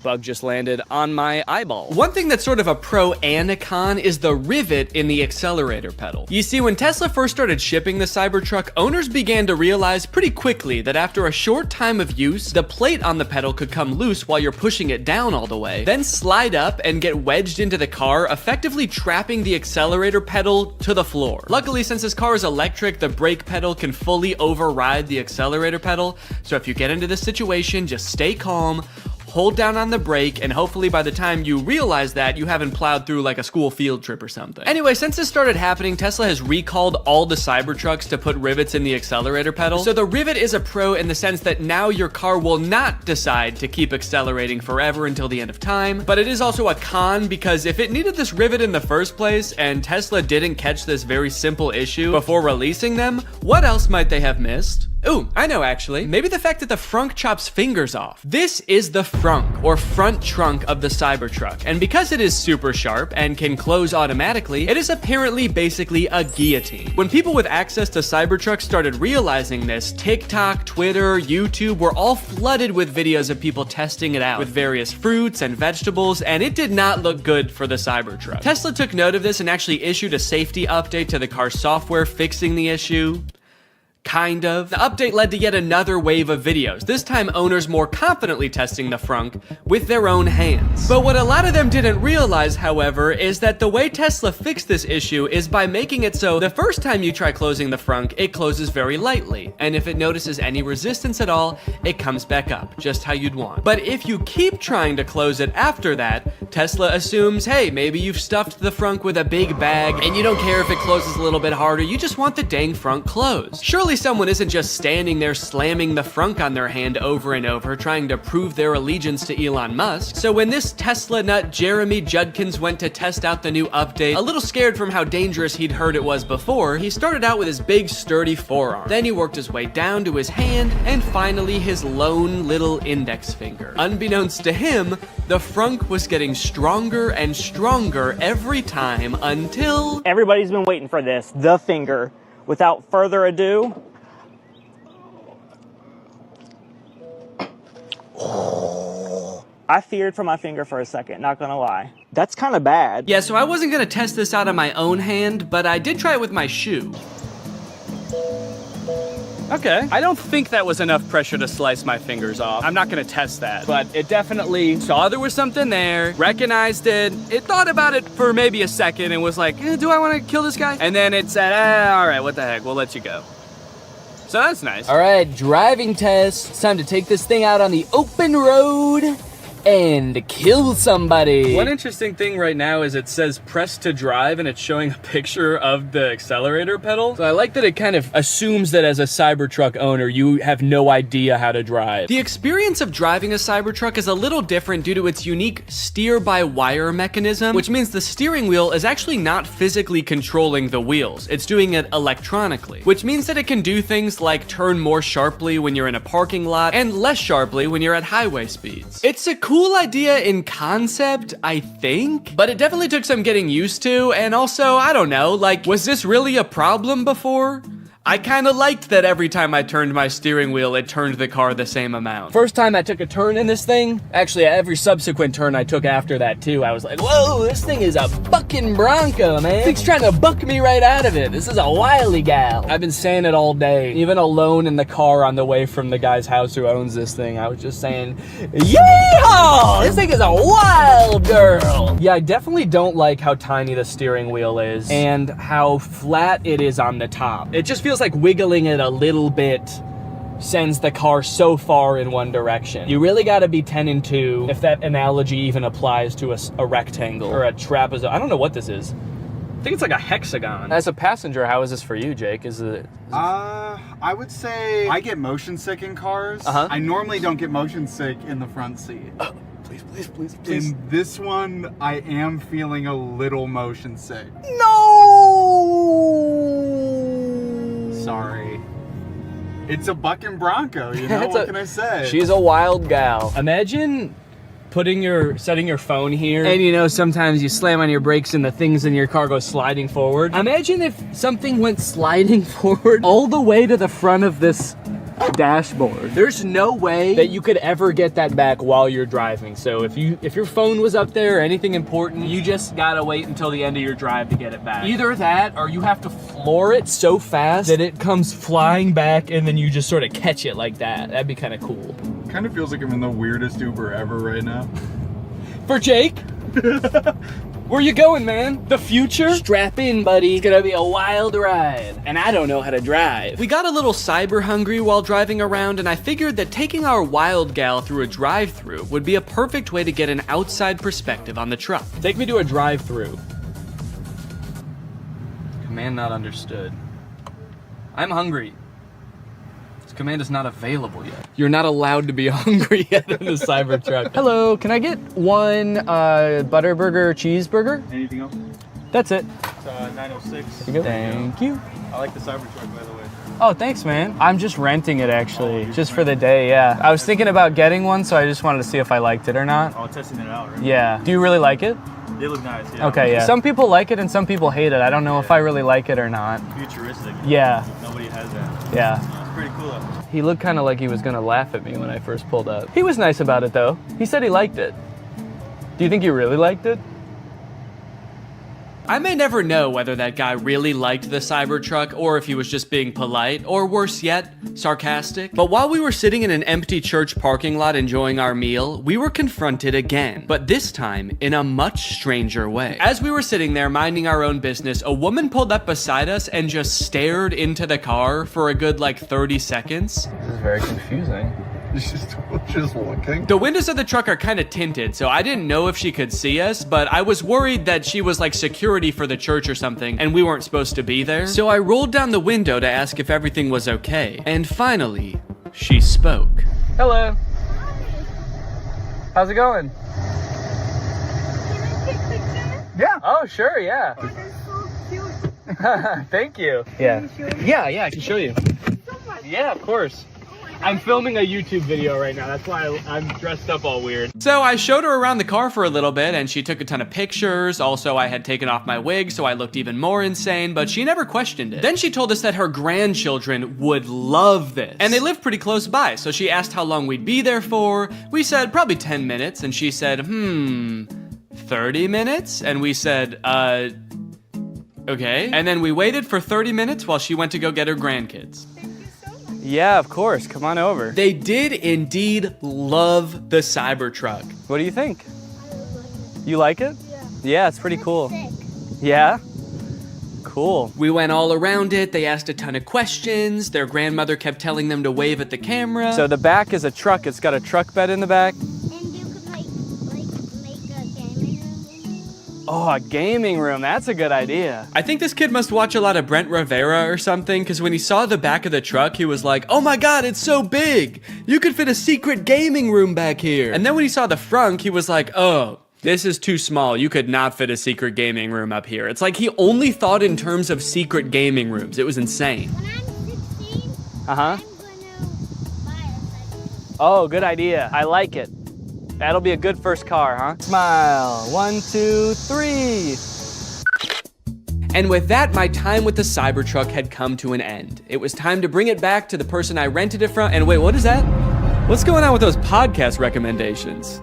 Bug just landed on my eyeball. One thing that's sort of a pro and a con is the rivet in the accelerator pedal. You see, when Tesla first started shipping the Cybertruck, owners began to realize pretty quickly that after a short time of use, the plate on the pedal could come loose while you're pushing it down all the way, then slide up and get wedged into the car, effectively trapping the accelerator pedal to the floor. Luckily, since this car is electric, the brake pedal can fully override the accelerator pedal, so if you get into this situation, just stay calm, hold down on the brake, and hopefully by the time you realize that, you haven't plowed through like a school field trip or something. Anyway, since this started happening, Tesla has recalled all the Cybertrucks to put rivets in the accelerator pedal. So the rivet is a pro in the sense that now your car will not decide to keep accelerating forever until the end of time, but it is also a con because if it needed this rivet in the first place and Tesla didn't catch this very simple issue before releasing them, what else might they have missed? Ooh, I know actually. Maybe the fact that the frunk chops fingers off. This is the frunk, or front trunk of the Cybertruck, and because it is super sharp and can close automatically, it is apparently basically a guillotine. When people with access to Cybertrucks started realizing this, TikTok, Twitter, YouTube were all flooded with videos of people testing it out with various fruits and vegetables, and it did not look good for the Cybertruck. Tesla took note of this and actually issued a safety update to the car's software fixing the issue. Kind of. The update led to yet another wave of videos, this time owners more confidently testing the frunk with their own hands. But what a lot of them didn't realize, however, is that the way Tesla fixed this issue is by making it so the first time you try closing the frunk, it closes very lightly, and if it notices any resistance at all, it comes back up, just how you'd want. But if you keep trying to close it after that, Tesla assumes, hey, maybe you've stuffed the frunk with a big bag, and you don't care if it closes a little bit harder, you just want the dang frunk closed. Surely someone isn't just standing there slamming the frunk on their hand over and over trying to prove their allegiance to Elon Musk. So when this Tesla nut Jeremy Judkins went to test out the new update, a little scared from how dangerous he'd heard it was before, he started out with his big sturdy forearm. Then he worked his way down to his hand, and finally his lone little index finger. Unbeknownst to him, the frunk was getting stronger and stronger every time until... Everybody's been waiting for this, the finger. Without further ado, I feared for my finger for a second, not gonna lie. That's kind of bad. Yeah, so I wasn't gonna test this out on my own hand, but I did try it with my shoe. Okay, I don't think that was enough pressure to slice my fingers off. I'm not gonna test that, but it definitely saw there was something there, recognized it thought about it for maybe a second and was like, do I wanna kill this guy? And then it said, all right, what the heck, we'll let you go. So that's nice. All right, driving test. It's time to take this thing out on the open road and kill somebody. One interesting thing right now is it says press to drive and it's showing a picture of the accelerator pedal. So I like that it kind of assumes that as a Cybertruck owner, you have no idea how to drive. The experience of driving a Cybertruck is a little different due to its unique steer-by-wire mechanism, which means the steering wheel is actually not physically controlling the wheels. It's doing it electronically, which means that it can do things like turn more sharply when you're in a parking lot and less sharply when you're at highway speeds. It's a cool idea in concept, I think, but it definitely took some getting used to, and also, I don't know, like, was this really a problem before? I kind of liked that every time I turned my steering wheel, it turned the car the same amount. First time I took a turn in this thing, actually every subsequent turn I took after that too, I was like, whoa, this thing is a bucking Bronco, man. This thing's trying to buck me right out of it. This is a wily gal. I've been saying it all day, even alone in the car on the way from the guy's house who owns this thing. I was just saying, yeehaw! This thing is a wild girl. Yeah, I definitely don't like how tiny the steering wheel is and how flat it is on the top. It just feels like wiggling it a little bit sends the car so far in one direction. You really gotta be 10 and 2 if that analogy even applies to a rectangle or a trapezoid. I don't know what this is. I think it's like a hexagon. As a passenger, how is this for you, Jake? Is it? I would say I get motion sick in cars. I normally don't get motion sick in the front seat. Please. In this one, I am feeling a little motion sick. No! Sorry. It's a bucking Bronco, you know, what can I say? She's a wild gal. Imagine setting your phone here, and you know, sometimes you slam on your brakes and the things in your car go sliding forward. Imagine if something went sliding forward all the way to the front of this dashboard. There's no way that you could ever get that back while you're driving. So if your phone was up there or anything important, you just gotta wait until the end of your drive to get it back. Either that or you have to floor it so fast that it comes flying back and then you just sort of catch it like that. That'd be kind of cool. Kind of feels like I'm in the weirdest Uber ever right now. For Jake? Where you going, man? The future? Strap in, buddy. It's gonna be a wild ride. And I don't know how to drive. We got a little cyber hungry while driving around, and I figured that taking our wild gal through a drive-thru would be a perfect way to get an outside perspective on the truck. Take me to a drive-thru. Command not understood. I'm hungry. This command is not available yet. You're not allowed to be hungry yet in the Cybertruck. Hello, can I get one Butterburger cheeseburger? Anything else? That's it. It's 906. There you go. Thank you. I like the Cybertruck, by the way. Oh, thanks, man. I'm just renting it, actually, just for the day, yeah. I was thinking about getting one, so I just wanted to see if I liked it or not. Oh, testing it out, right? Yeah. Do you really like it? They look nice, yeah. Okay, yeah. Some people like it and some people hate it. I don't know if I really like it or not. Futuristic. Yeah. Nobody has that. Yeah. It's pretty cool, though. He looked kind of like he was gonna laugh at me when I first pulled up. He was nice about it, though. He said he liked it. Do you think he really liked it? I may never know whether that guy really liked the Cybertruck or if he was just being polite, or worse yet, sarcastic. But while we were sitting in an empty church parking lot enjoying our meal, we were confronted again, but this time in a much stranger way. As we were sitting there minding our own business, a woman pulled up beside us and just stared into the car for a good like 30 seconds. This is very confusing. Just looking. The windows of the truck are kind of tinted, so I didn't know if she could see us, but I was worried that she was like security for the church or something, and we weren't supposed to be there. So I rolled down the window to ask if everything was okay. And finally, she spoke. Hello. How's it going? Yeah. Oh, sure, yeah. Thank you. Yeah. Yeah, I can show you. Yeah, of course. I'm filming a YouTube video right now. That's why I'm dressed up all weird. So I showed her around the car for a little bit and she took a ton of pictures. Also, I had taken off my wig, so I looked even more insane, but she never questioned it. Then she told us that her grandchildren would love this. And they live pretty close by, so she asked how long we'd be there for. We said probably 10 minutes, and she said, 30 minutes? And we said, okay. And then we waited for 30 minutes while she went to go get her grandkids. Yeah, of course. Come on over. They did indeed love the Cybertruck. What do you think? You like it? Yeah, it's pretty cool. Yeah? Cool. We went all around it. They asked a ton of questions. Their grandmother kept telling them to wave at the camera. So the back is a truck. It's got a truck bed in the back. Oh, a gaming room. That's a good idea. I think this kid must watch a lot of Brent Rivera or something, because when he saw the back of the truck, he was like, oh my god, it's so big. You could fit a secret gaming room back here. And then when he saw the front, he was like, oh, this is too small. You could not fit a secret gaming room up here. It's like he only thought in terms of secret gaming rooms. It was insane. When I'm 16, Uh-huh. I'm gonna buy a Oh, good idea. I like it. That'll be a good first car, huh? Smile. 1, 2, 3. And with that, my time with the Cybertruck had come to an end. It was time to bring it back to the person I rented it from. And wait, what is that? What's going on with those podcast recommendations?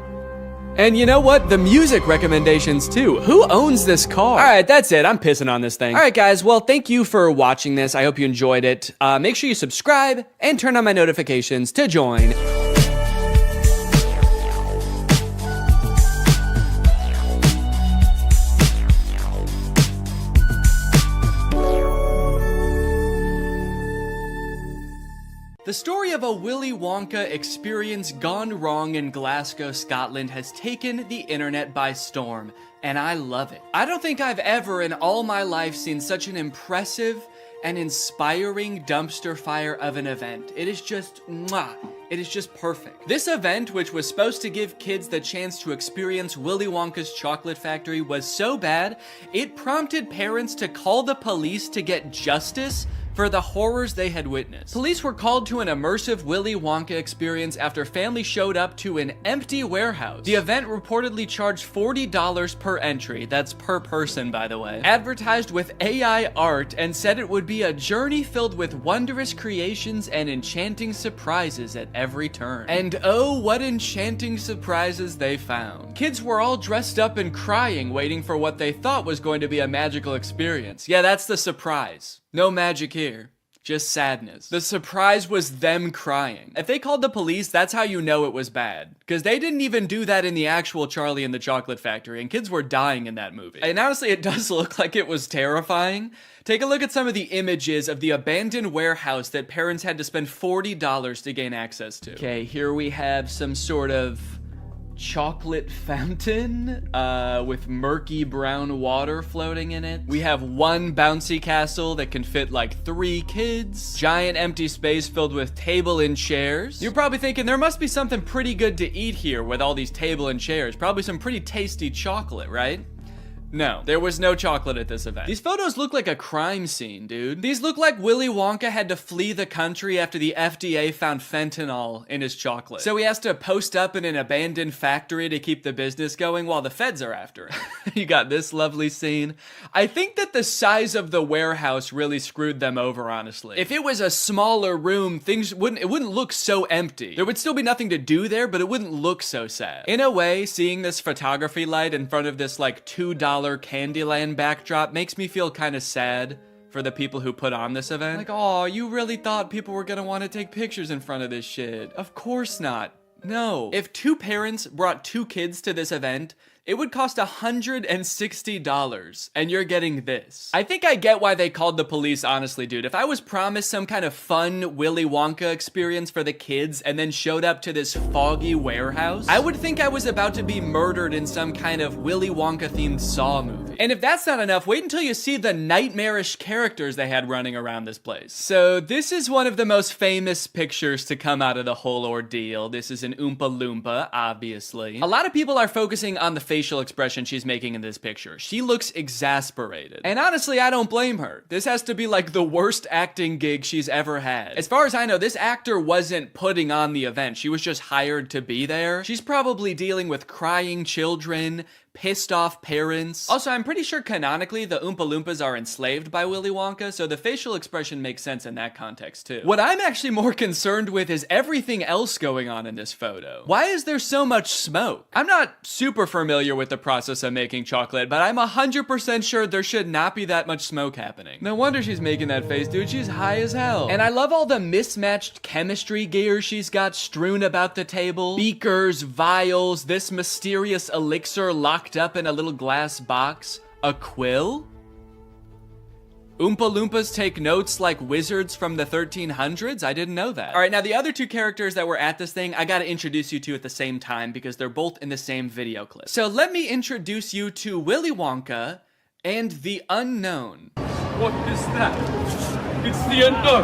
And you know what? The music recommendations too. Who owns this car? All right, that's it. I'm pissing on this thing. All right, guys. Well, thank you for watching this. I hope you enjoyed it. Make sure you subscribe and turn on my notifications to join. The story of a Willy Wonka experience gone wrong in Glasgow, Scotland has taken the internet by storm, and I love it. I don't think I've ever in all my life seen such an impressive and inspiring dumpster fire of an event. It is just, mwah. It is just perfect. This event, which was supposed to give kids the chance to experience Willy Wonka's chocolate factory, was so bad, it prompted parents to call the police to get justice for the horrors they had witnessed. Police were called to an immersive Willy Wonka experience after families showed up to an empty warehouse. The event reportedly charged $40 per entry, that's per person by the way, advertised with AI art and said it would be a journey filled with wondrous creations and enchanting surprises at every turn. And oh, what enchanting surprises they found. Kids were all dressed up and crying, waiting for what they thought was going to be a magical experience. Yeah, that's the surprise. No magic here. Just sadness. The surprise was them crying. If they called the police, that's how you know it was bad. Because they didn't even do that in the actual Charlie and the Chocolate Factory, and kids were dying in that movie. And honestly, it does look like it was terrifying. Take a look at some of the images of the abandoned warehouse that parents had to spend $40 to gain access to. Okay, here we have some sort of chocolate fountain with murky brown water floating in it. We have one bouncy castle that can fit like 3 kids. Giant empty space filled with table and chairs. You're probably thinking there must be something pretty good to eat here with all these table and chairs. Probably some pretty tasty chocolate, right? No, there was no chocolate at this event. These photos look like a crime scene, dude. These look like Willy Wonka had to flee the country after the FDA found fentanyl in his chocolate. So he has to post up in an abandoned factory to keep the business going while the feds are after him. You got this lovely scene. I think that the size of the warehouse really screwed them over, honestly. If it was a smaller room, it wouldn't look so empty. There would still be nothing to do there, but it wouldn't look so sad. In a way, seeing this photography light in front of this like $2 Candyland backdrop makes me feel kind of sad for the people who put on this event. Like, oh, you really thought people were gonna want to take pictures in front of this shit. Of course not. No. If 2 parents brought 2 kids to this event, it would cost $160, and you're getting this. I think I get why they called the police, honestly, dude. If I was promised some kind of fun Willy Wonka experience for the kids and then showed up to this foggy warehouse, I would think I was about to be murdered in some kind of Willy Wonka-themed Saw movie. And if that's not enough, wait until you see the nightmarish characters they had running around this place. So this is one of the most famous pictures to come out of the whole ordeal. This is an Oompa Loompa, obviously. A lot of people are focusing on the facial expression she's making in this picture. She looks exasperated. And honestly, I don't blame her. This has to be like the worst acting gig she's ever had. As far as I know, this actor wasn't putting on the event. She was just hired to be there. She's probably dealing with crying children, pissed off parents. Also, I'm pretty sure canonically the Oompa Loompas are enslaved by Willy Wonka, so the facial expression makes sense in that context too. What I'm actually more concerned with is everything else going on in this photo. Why is there so much smoke? I'm not super familiar with the process of making chocolate, but I'm 100% sure there should not be that much smoke happening. No wonder she's making that face, dude. She's high as hell. And I love all the mismatched chemistry gear she's got strewn about the table. Beakers, vials, this mysterious elixir locked up in a little glass box. A quill? Oompa Loompas take notes like wizards from the 1300s? I didn't know that. All right, now the other 2 characters that were at this thing, I gotta introduce you to at the same time because they're both in the same video clip. So let me introduce you to Willy Wonka and the Unknown. What is that? It's the unknown.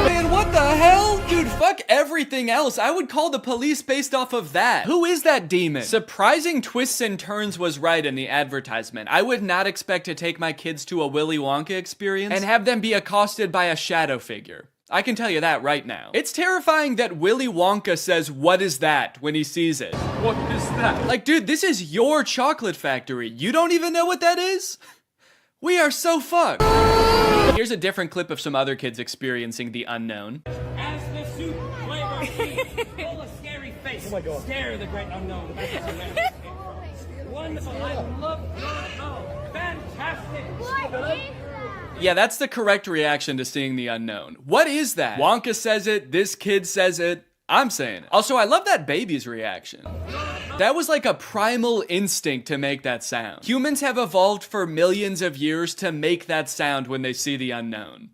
Man, what the hell? Dude, fuck everything else. I would call the police based off of that. Who is that demon? Surprising twists and turns was right in the advertisement. I would not expect to take my kids to a Willy Wonka experience and have them be accosted by a shadow figure. I can tell you that right now. It's terrifying that Willy Wonka says, "What is that?" when he sees it. What is that? Like, dude, this is your chocolate factory. You don't even know what that is? We are so fucked. Here's a different clip of some other kids experiencing the unknown. As the soup flavor full of scary face. Oh my God. Scare the great unknown. Wonderful. I love fantastic. Yeah, that's the correct reaction to seeing the unknown. What is that? Wonka says it, this kid says it, I'm saying it. Also, I love that baby's reaction. That was like a primal instinct to make that sound. Humans have evolved for millions of years to make that sound when they see the unknown.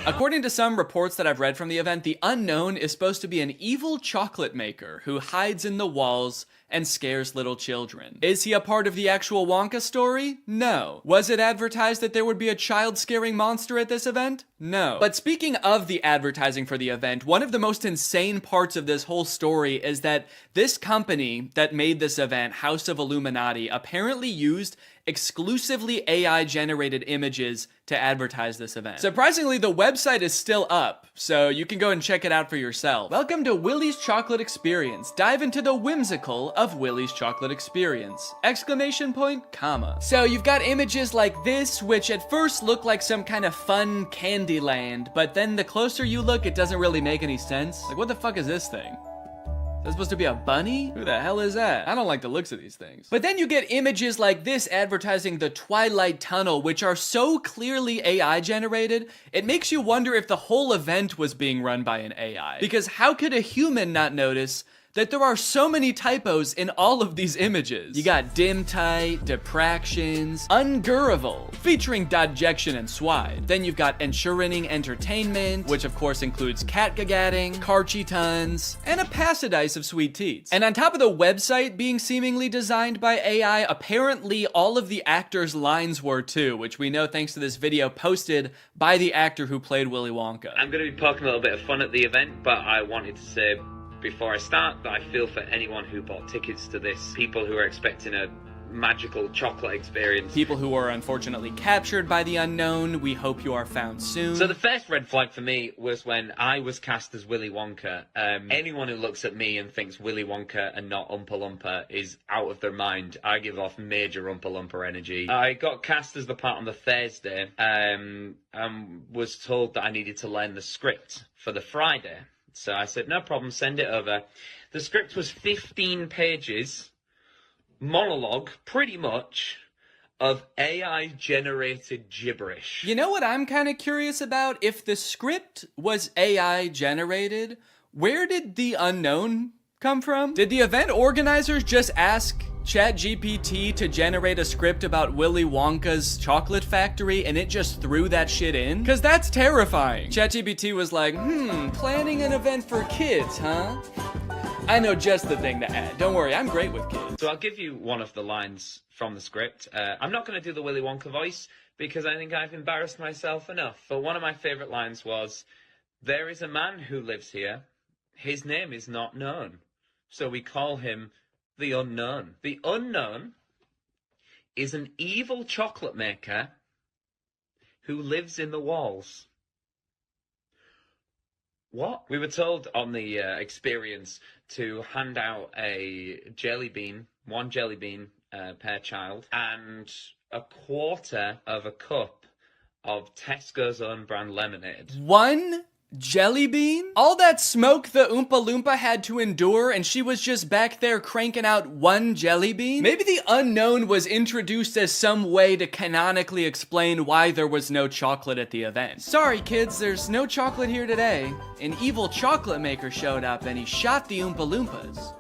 According to some reports that I've read from the event, the unknown is supposed to be an evil chocolate maker who hides in the walls and scares little children. Is he a part of the actual Wonka story? No. Was it advertised that there would be a child-scaring monster at this event? No. But speaking of the advertising for the event, one of the most insane parts of this whole story is that this company that made this event, House of Illuminati, apparently used exclusively AI-generated images to advertise this event. Surprisingly, the website is still up, so you can go and check it out for yourself. Welcome to Willy's Chocolate Experience. Dive into the whimsical of Willy's Chocolate Experience! Exclamation point, comma. So you've got images like this, which at first look like some kind of fun Candyland, but then the closer you look, it doesn't really make any sense. Like, what the fuck is this thing? That's supposed to be a bunny? Who the hell is that? I don't like the looks of these things. But then you get images like this advertising the Twilight Tunnel, which are so clearly AI generated, it makes you wonder if the whole event was being run by an AI. Because how could a human not notice that there are so many typos in all of these images? You got dim tight, depractions, ungurrival, featuring dodjection and swide. Then you've got ensuring entertainment, which of course includes catgagatting, carchy tons, and a passidice of sweet teats. And on top of the website being seemingly designed by AI, apparently all of the actors' lines were too, which we know thanks to this video posted by the actor who played Willy Wonka. I'm going to be poking a little bit of fun at the event, but I wanted to say before I start that I feel for anyone who bought tickets to this, people who are expecting a magical chocolate experience. People who are unfortunately captured by the unknown, we hope you are found soon. So the first red flag for me was when I was cast as Willy Wonka. Anyone who looks at me and thinks Willy Wonka and not Oompa Loompa is out of their mind. I give off major Oompa Loompa energy. I got cast as the part on the Thursday, and was told that I needed to learn the script for the Friday. So I said, no problem, send it over. The script was 15 pages, monologue, pretty much, of AI-generated gibberish. You know what I'm kind of curious about? If the script was AI-generated, where did the unknown come from? Did the event organizers just ask ChatGPT to generate a script about Willy Wonka's chocolate factory and it just threw that shit in? Cause that's terrifying. ChatGPT was like, planning an event for kids, huh? I know just the thing to add. Don't worry, I'm great with kids. So I'll give you one of the lines from the script. I'm not going to do the Willy Wonka voice because I think I've embarrassed myself enough. But one of my favorite lines was, there is a man who lives here. His name is not known. So we call him the Unknown. The Unknown is an evil chocolate maker who lives in the walls. What? We were told on the experience to hand out a jelly bean, one jelly bean per child, and a quarter of a cup of Tesco's own brand lemonade. One jelly bean? All that smoke the Oompa Loompa had to endure and she was just back there cranking out one jelly bean? Maybe the unknown was introduced as some way to canonically explain why there was no chocolate at the event. Sorry kids, there's no chocolate here today. An evil chocolate maker showed up and he shot the Oompa Loompas.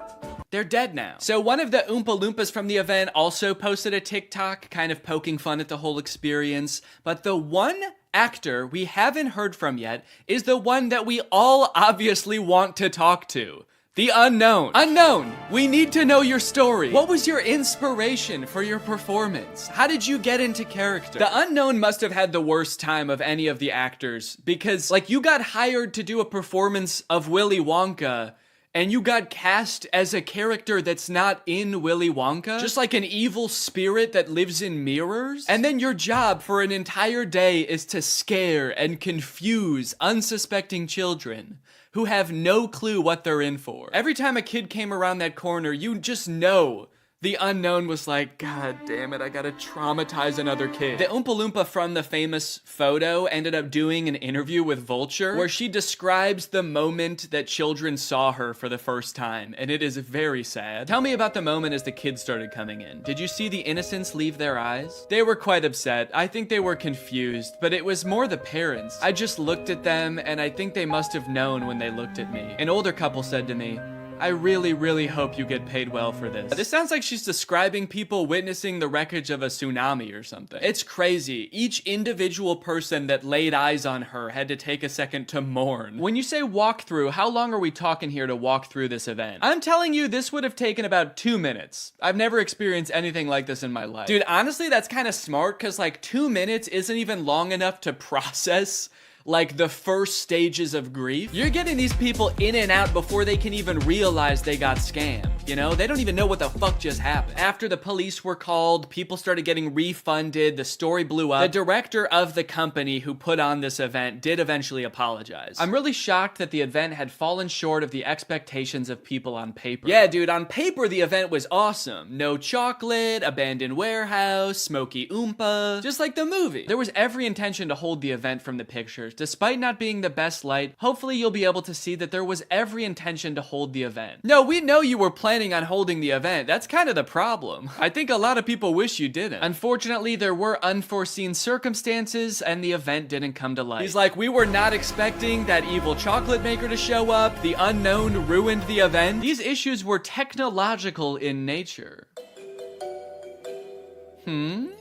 They're dead now. So one of the Oompa Loompas from the event also posted a TikTok kind of poking fun at the whole experience, but the one actor we haven't heard from yet is the one that we all obviously want to talk to. The unknown. Unknown, we need to know your story. What was your inspiration for your performance? How did you get into character? The unknown must have had the worst time of any of the actors because, like, you got hired to do a performance of Willy Wonka and you got cast as a character that's not in Willy Wonka? Just like an evil spirit that lives in mirrors? And then your job for an entire day is to scare and confuse unsuspecting children who have no clue what they're in for. Every time a kid came around that corner, you just know the unknown was like, God damn it, I gotta traumatize another kid. The Oompa Loompa from the famous photo ended up doing an interview with Vulture where she describes the moment that children saw her for the first time, and it is very sad. Tell me about the moment as the kids started coming in. Did you see the innocence leave their eyes? They were quite upset. I think they were confused, but it was more the parents. I just looked at them, and I think they must have known when they looked at me. An older couple said to me, I really, really hope you get paid well for this. This sounds like she's describing people witnessing the wreckage of a tsunami or something. It's crazy. Each individual person that laid eyes on her had to take a second to mourn. When you say walk through, how long are we talking here to walk through this event? I'm telling you, this would have taken about 2 minutes. I've never experienced anything like this in my life. Dude, honestly, that's kind of smart because like 2 minutes isn't even long enough to process like the first stages of grief. You're getting these people in and out before they can even realize they got scammed. you know? They don't even know what the fuck just happened. After the police were called, people started getting refunded, the story blew up. The director of the company who put on this event did eventually apologize. I'm really shocked that the event had fallen short of the expectations of people on paper. Yeah, dude, on paper the event was awesome. No chocolate, abandoned warehouse, smoky oompa, just like the movie. There was every intention to hold the event from the pictures. Despite not being the best light, hopefully you'll be able to see that there was every intention to hold the event. No, we know you were planning on holding the event. That's kind of the problem. I think a lot of people wish you didn't. Unfortunately, there were unforeseen circumstances and the event didn't come to light. He's like, we were not expecting that evil chocolate maker to show up. The unknown ruined the event. These issues were technological in nature.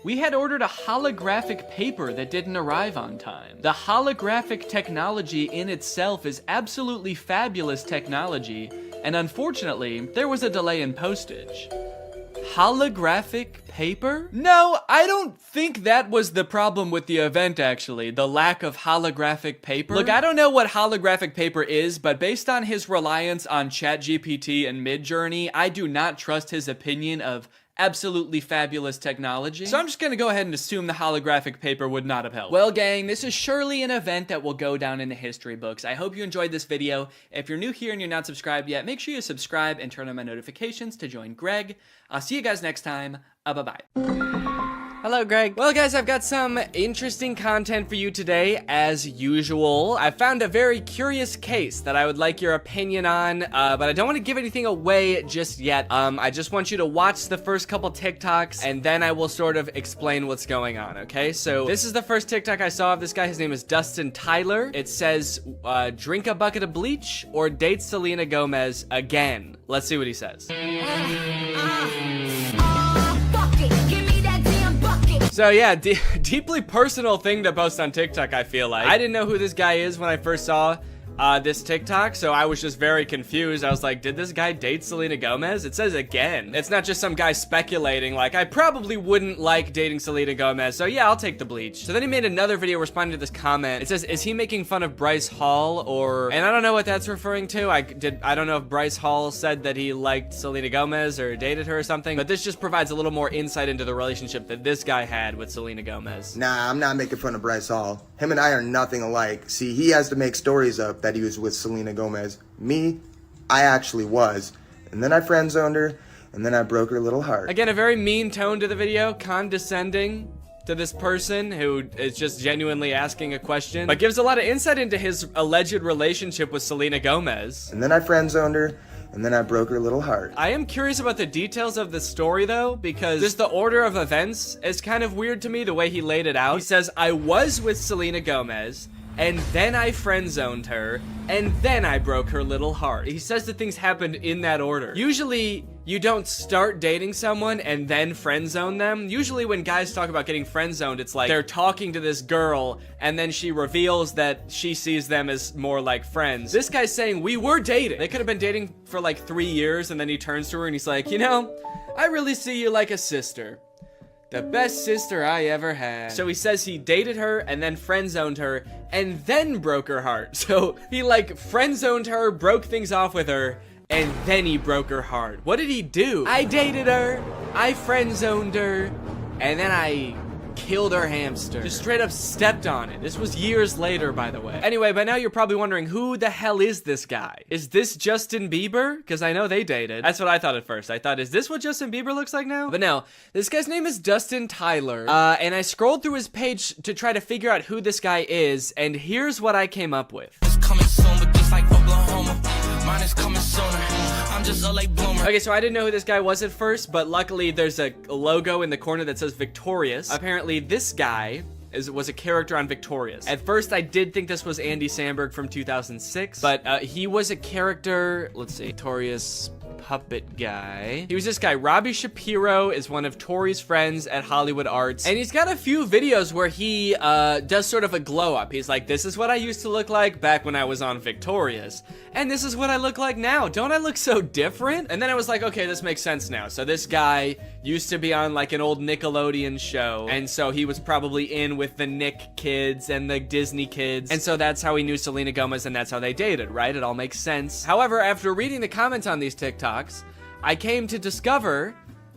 We had ordered a holographic paper that didn't arrive on time. The holographic technology in itself is absolutely fabulous technology, and unfortunately, there was a delay in postage. Holographic paper? No, I don't think that was the problem with the event, actually. The lack of holographic paper. Look, I don't know what holographic paper is, but based on his reliance on ChatGPT and Midjourney, I do not trust his opinion of absolutely fabulous technology. So I'm just gonna go ahead and assume the holographic paper would not have helped. Well, gang, this is surely an event that will go down in the history books. I hope you enjoyed this video. If you're new here and you're not subscribed yet, make sure you subscribe and turn on my notifications to join Greg. I'll see you guys next time. Bye-bye. Hello, Greg. Well, guys, I've got some interesting content for you today, as usual. I found a very curious case that I would like your opinion on, but I don't want to give anything away just yet. I just want you to watch the first couple TikToks, and then I will sort of explain what's going on, okay? So, this is the first TikTok I saw of this guy. His name is Dustin Tyler. It says, drink a bucket of bleach or date Selena Gomez again. Let's see what he says. So yeah, deeply personal thing to post on TikTok, I feel like. I didn't know who this guy is when I first saw this TikTok, so I was just very confused. I was like, did this guy date Selena Gomez? It says again. It's not just some guy speculating, like, I probably wouldn't like dating Selena Gomez, so yeah, I'll take the bleach. So then he made another video responding to this comment. It says, is he making fun of Bryce Hall, or, and I don't know what that's referring to. I don't know if Bryce Hall said that he liked Selena Gomez or dated her or something, but this just provides a little more insight into the relationship that this guy had with Selena Gomez. Nah, I'm not making fun of Bryce Hall. Him and I are nothing alike. See, he has to make stories up that he was with Selena Gomez. Me, I actually was. And then I friend-zoned her, and then I broke her little heart. Again, a very mean tone to the video, condescending to this person who is just genuinely asking a question, but gives a lot of insight into his alleged relationship with Selena Gomez. And then I friend-zoned her, and then I broke her little heart. I am curious about the details of the story, though, because just the order of events is kind of weird to me, the way he laid it out. He says, I was with Selena Gomez, and then I friend-zoned her, and then I broke her little heart. He says that things happened in that order. Usually, you don't start dating someone and then friend-zone them. Usually when guys talk about getting friend-zoned, it's like they're talking to this girl, and then she reveals that she sees them as more like friends. This guy's saying, we were dating. They could have been dating for like 3 years, and then he turns to her and he's like, you know, I really see you like a sister. The best sister I ever had. So he says he dated her and then friend-zoned her and then broke her heart. So he like friend-zoned her, broke things off with her, and then he broke her heart. What did he do? I dated her, I friend-zoned her, and then I killed her hamster. Just straight up stepped on it. This was years later, by the way. Anyway, by now you're probably wondering, who the hell is this guy? Is this Justin Bieber? Because I know they dated. That's what I thought at first. I thought, is this what Justin Bieber looks like now? But no, this guy's name is Dustin Tyler. And I scrolled through his page to try to figure out who this guy is, and here's what I came up with. It's coming soon, but just like Oklahoma, mine is coming sooner. I'm just a late bloomer. Okay, so I didn't know who this guy was at first, but luckily there's a logo in the corner that says Victorious. Apparently this guy was a character on Victorious. At first I did think this was Andy Samberg from 2006, but he was a character, let's see, Victorious puppet guy. He was this guy. Robbie Shapiro is one of Tori's friends at Hollywood Arts, and he's got a few videos where he does sort of a glow up. He's like, this is what I used to look like back when I was on Victorious, and this is what I look like now. Don't I look so different? And then I was like, okay, this makes sense now. So this guy used to be on like an old Nickelodeon show, and so he was probably in with the Nick kids and the Disney kids, and so that's how he knew Selena Gomez, and that's how they dated, right? It all makes sense. However, after reading the comments on these TikToks, I came to discover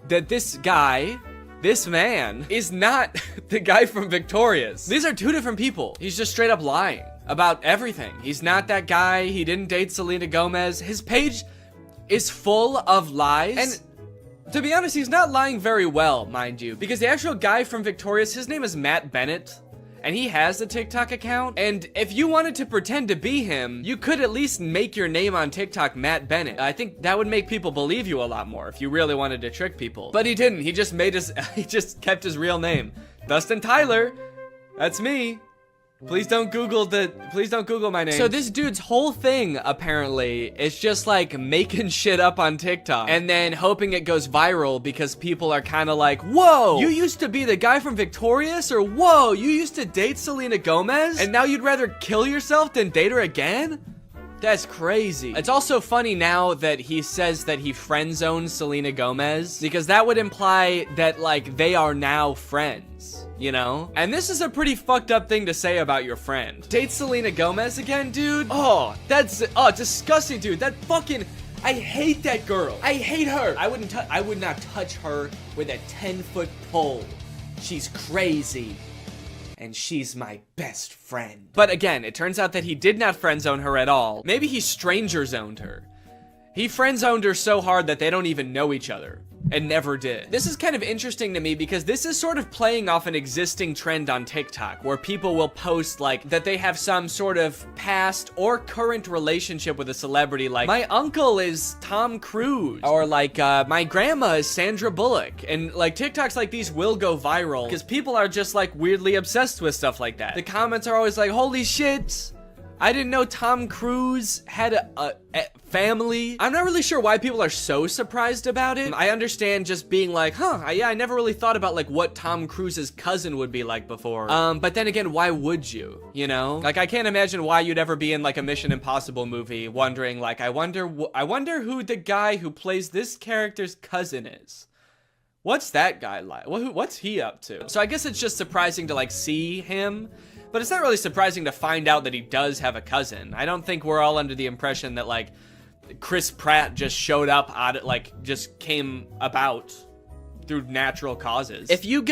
that this guy, this man, is not the guy from Victorious. These are two different people. He's just straight up lying about everything. He's not that guy. He didn't date Selena Gomez. His page is full of lies. And to be honest, he's not lying very well, mind you, because the actual guy from Victorious, his name is Matt Bennett. And he has a TikTok account, and if you wanted to pretend to be him, you could at least make your name on TikTok Matt Bennett. I think that would make people believe you a lot more if you really wanted to trick people. But he didn't. He just made he just kept his real name. Dustin Tyler. That's me. Please don't Google my name. So this dude's whole thing, apparently, is just like making shit up on TikTok and then hoping it goes viral because people are kind of like, whoa, you used to be the guy from Victorious? Or whoa, you used to date Selena Gomez? And now you'd rather kill yourself than date her again? That's crazy. It's also funny now that he says that he friend zoned Selena Gomez, because that would imply that like they are now friends, you know? And this is a pretty fucked up thing to say about your friend. Date Selena Gomez again, dude? Oh, that's disgusting, dude. That fucking, I hate that girl. I hate her. I would not touch her with a 10-foot pole. She's crazy. And she's my best friend. But again, it turns out that he did not friend zone her at all. Maybe he stranger zoned her. He friend zoned her so hard that they don't even know each other. And never did. This is kind of interesting to me because this is sort of playing off an existing trend on TikTok where people will post like that they have some sort of past or current relationship with a celebrity, like my uncle is Tom Cruise, or like my grandma is Sandra Bullock. And like TikToks like these will go viral because people are just like weirdly obsessed with stuff like that. The comments are always like, holy shit, I didn't know Tom Cruise had a family. I'm not really sure why people are so surprised about it. I understand just being like, yeah, I never really thought about like what Tom Cruise's cousin would be like before. But then again, why would you? You know? Like, I can't imagine why you'd ever be in like a Mission Impossible movie wondering like, I wonder who the guy who plays this character's cousin is. What's that guy like? What's he up to? So I guess it's just surprising to like see him. But it's not really surprising to find out that he does have a cousin. I don't think we're all under the impression that like Chris Pratt just showed up just came about through natural causes. If you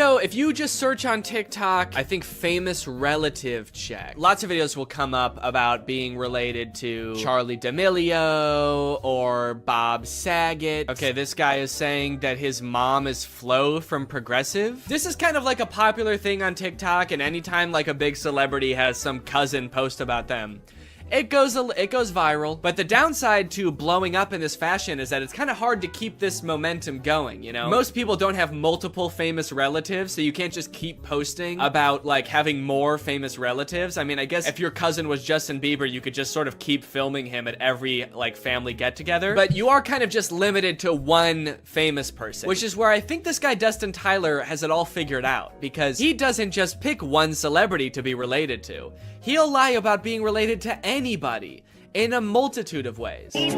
just search on TikTok, I think famous relative check, lots of videos will come up about being related to Charlie D'Amelio or Bob Saget. Okay, this guy is saying that his mom is Flo from Progressive. This is kind of like a popular thing on TikTok, and anytime like a big celebrity has some cousin post about them, it goes viral. But the downside to blowing up in this fashion is that it's kind of hard to keep this momentum going, you know? Most people don't have multiple famous relatives, so you can't just keep posting about like having more famous relatives. I mean, I guess if your cousin was Justin Bieber, you could just sort of keep filming him at every like family get together. But you are kind of just limited to one famous person, which is where I think this guy Dustin Tyler has it all figured out, because he doesn't just pick one celebrity to be related to. He'll lie about being related to anybody in a multitude of ways. Now,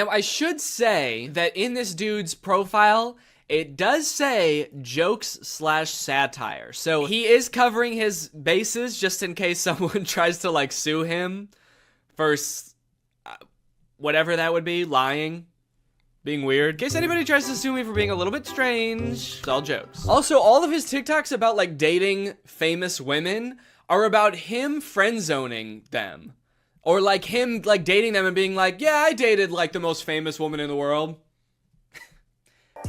I should say that in this dude's profile, it does say jokes/satire. So he is covering his bases just in case someone tries to like sue him for whatever that would be, lying. Being weird. In case anybody tries to sue me for being a little bit strange, it's all jokes. Also, all of his TikToks about like dating famous women are about him friend zoning them. Or like him like dating them and being like, yeah, I dated like the most famous woman in the world.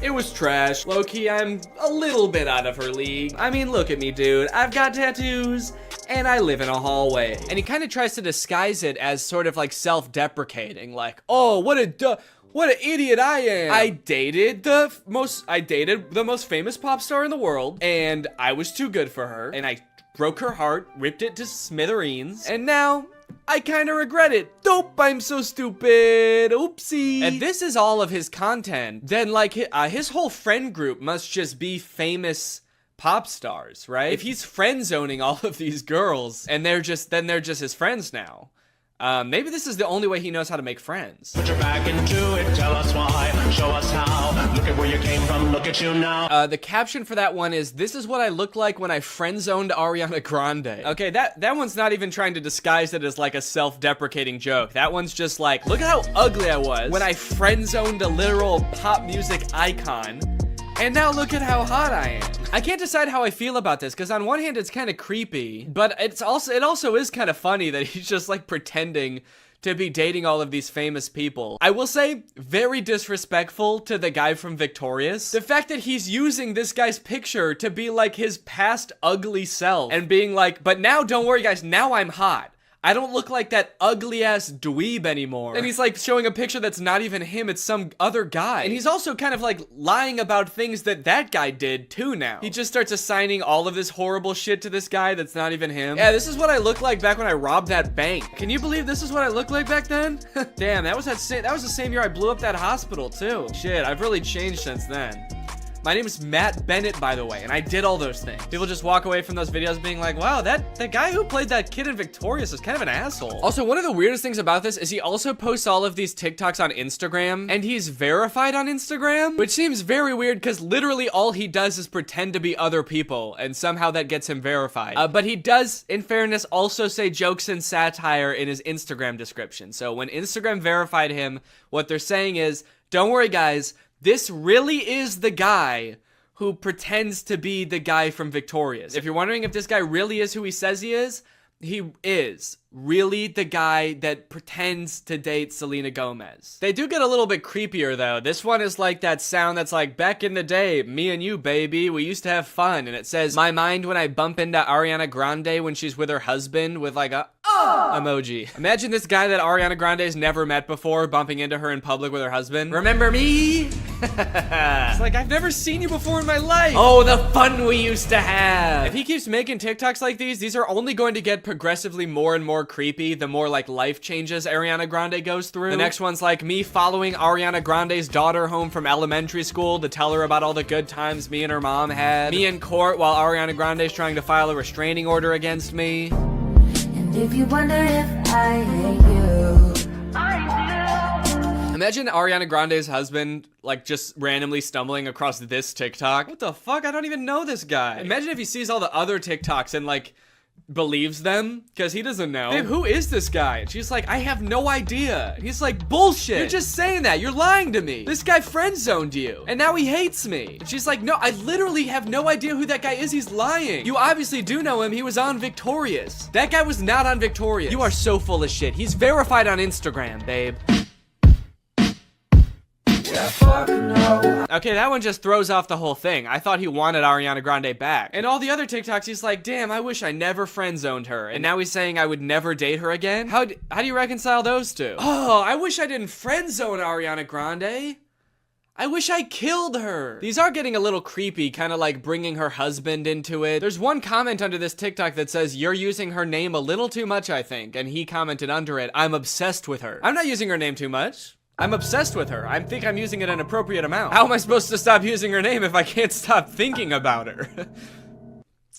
It was trash. Low-key, I'm a little bit out of her league. I mean, look at me, dude. I've got tattoos, and I live in a hallway. And he kind of tries to disguise it as sort of like self-deprecating, like, oh, what an idiot I am. I dated the most famous pop star in the world, and I was too good for her, and I broke her heart, ripped it to smithereens, and now I kind of regret it. Dope, I'm so stupid. Oopsie. If this is all of his content, then like his whole friend group must just be famous pop stars, right? If he's friend zoning all of these girls and they're just his friends now, Maybe this is the only way he knows how to make friends. Put your back into it, tell us why, show us how. Look at where you came from, look at you now. The caption for that one is, "This is what I look like when I friend-zoned Ariana Grande." Okay, that one's not even trying to disguise it as like a self-deprecating joke. That one's just like, look at how ugly I was when I friend-zoned a literal pop music icon. And now look at how hot I am. I can't decide how I feel about this, because on one hand it's kind of creepy, but it also is kind of funny that he's just like pretending to be dating all of these famous people. I will say, very disrespectful to the guy from Victorious. The fact that he's using this guy's picture to be like his past ugly self and being like, but now don't worry guys, now I'm hot. I don't look like that ugly-ass dweeb anymore. And he's like showing a picture that's not even him, it's some other guy. And he's also kind of like lying about things that guy did too now. He just starts assigning all of this horrible shit to this guy that's not even him. Yeah, this is what I looked like back when I robbed that bank. Can you believe this is what I looked like back then? Damn, that was the same year I blew up that hospital too. Shit, I've really changed since then. My name is Matt Bennett, by the way, and I did all those things. People just walk away from those videos being like, wow, that guy who played that kid in Victorious is kind of an asshole. Also, one of the weirdest things about this is he also posts all of these TikToks on Instagram, and he's verified on Instagram, which seems very weird because literally all he does is pretend to be other people, and somehow that gets him verified. But he does, in fairness, also say jokes and satire in his Instagram description. So when Instagram verified him, what they're saying is, don't worry guys, this really is the guy who pretends to be the guy from Victorious. If you're wondering if this guy really is who he says he is really the guy that pretends to date Selena Gomez. They do get a little bit creepier though. This one is like that sound that's like, back in the day, me and you, baby, we used to have fun. And it says, my mind when I bump into Ariana Grande when she's with her husband with like a emoji. Imagine this guy that Ariana Grande's never met before bumping into her in public with her husband. Remember me? It's like, I've never seen you before in my life. Oh, the fun we used to have. If he keeps making TikToks like these are only going to get progressively more and more creepy the more like life changes Ariana Grande goes through. The next one's like me following Ariana Grande's daughter home from elementary school to tell her about all the good times me and her mom had. Me in court while Ariana Grande's trying to file a restraining order against me. And if you wonder if I hate you, I do. Imagine Ariana Grande's husband like just randomly stumbling across this TikTok. What the fuck? I don't even know this guy. Imagine if he sees all the other TikToks and like believes them, because he doesn't know. Babe, who is this guy? And she's like, I have no idea. And he's like, bullshit. You're just saying that. You're lying to me. This guy friend-zoned you. And now he hates me. And she's like, no, I literally have no idea who that guy is. He's lying. You obviously do know him. He was on Victorious. That guy was not on Victorious. You are so full of shit. He's verified on Instagram, babe. Okay, that one just throws off the whole thing. I thought he wanted Ariana Grande back. And all the other TikToks, he's like, damn, I wish I never friend-zoned her. And now he's saying I would never date her again? How do you reconcile those two? Oh, I wish I didn't friend-zone Ariana Grande. I wish I killed her. These are getting a little creepy, kind of like bringing her husband into it. There's one comment under this TikTok that says, you're using her name a little too much, I think. And he commented under it, I'm obsessed with her. I'm not using her name too much. I'm obsessed with her. I think I'm using it an appropriate amount. How am I supposed to stop using her name if I can't stop thinking about her?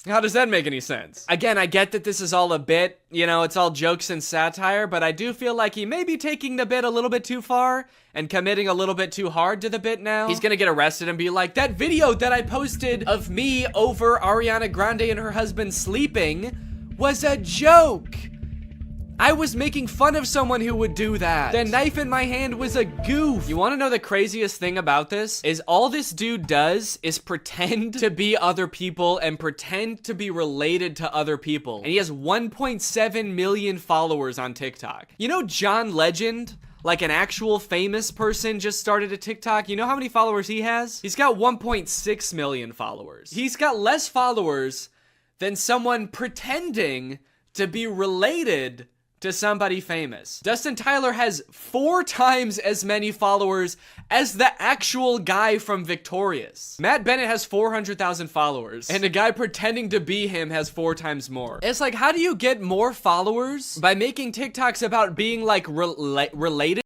How does that make any sense? Again, I get that this is all a bit, you know, it's all jokes and satire, but I do feel like he may be taking the bit a little bit too far and committing a little bit too hard to the bit now. He's gonna get arrested and be like, that video that I posted of me over Ariana Grande and her husband sleeping was a joke. I was making fun of someone who would do that. The knife in my hand was a goof. You wanna know the craziest thing about this? Is all this dude does is pretend to be other people and pretend to be related to other people. And he has 1.7 million followers on TikTok. You know John Legend? Like an actual famous person just started a TikTok. You know how many followers he has? He's got 1.6 million followers. He's got less followers than someone pretending to be related to somebody famous. Dustin Tyler has 4 times as many followers as the actual guy from Victorious. Matt Bennett has 400,000 followers, and a guy pretending to be him has 4 times more. It's like, how do you get more followers? By making TikToks about being like related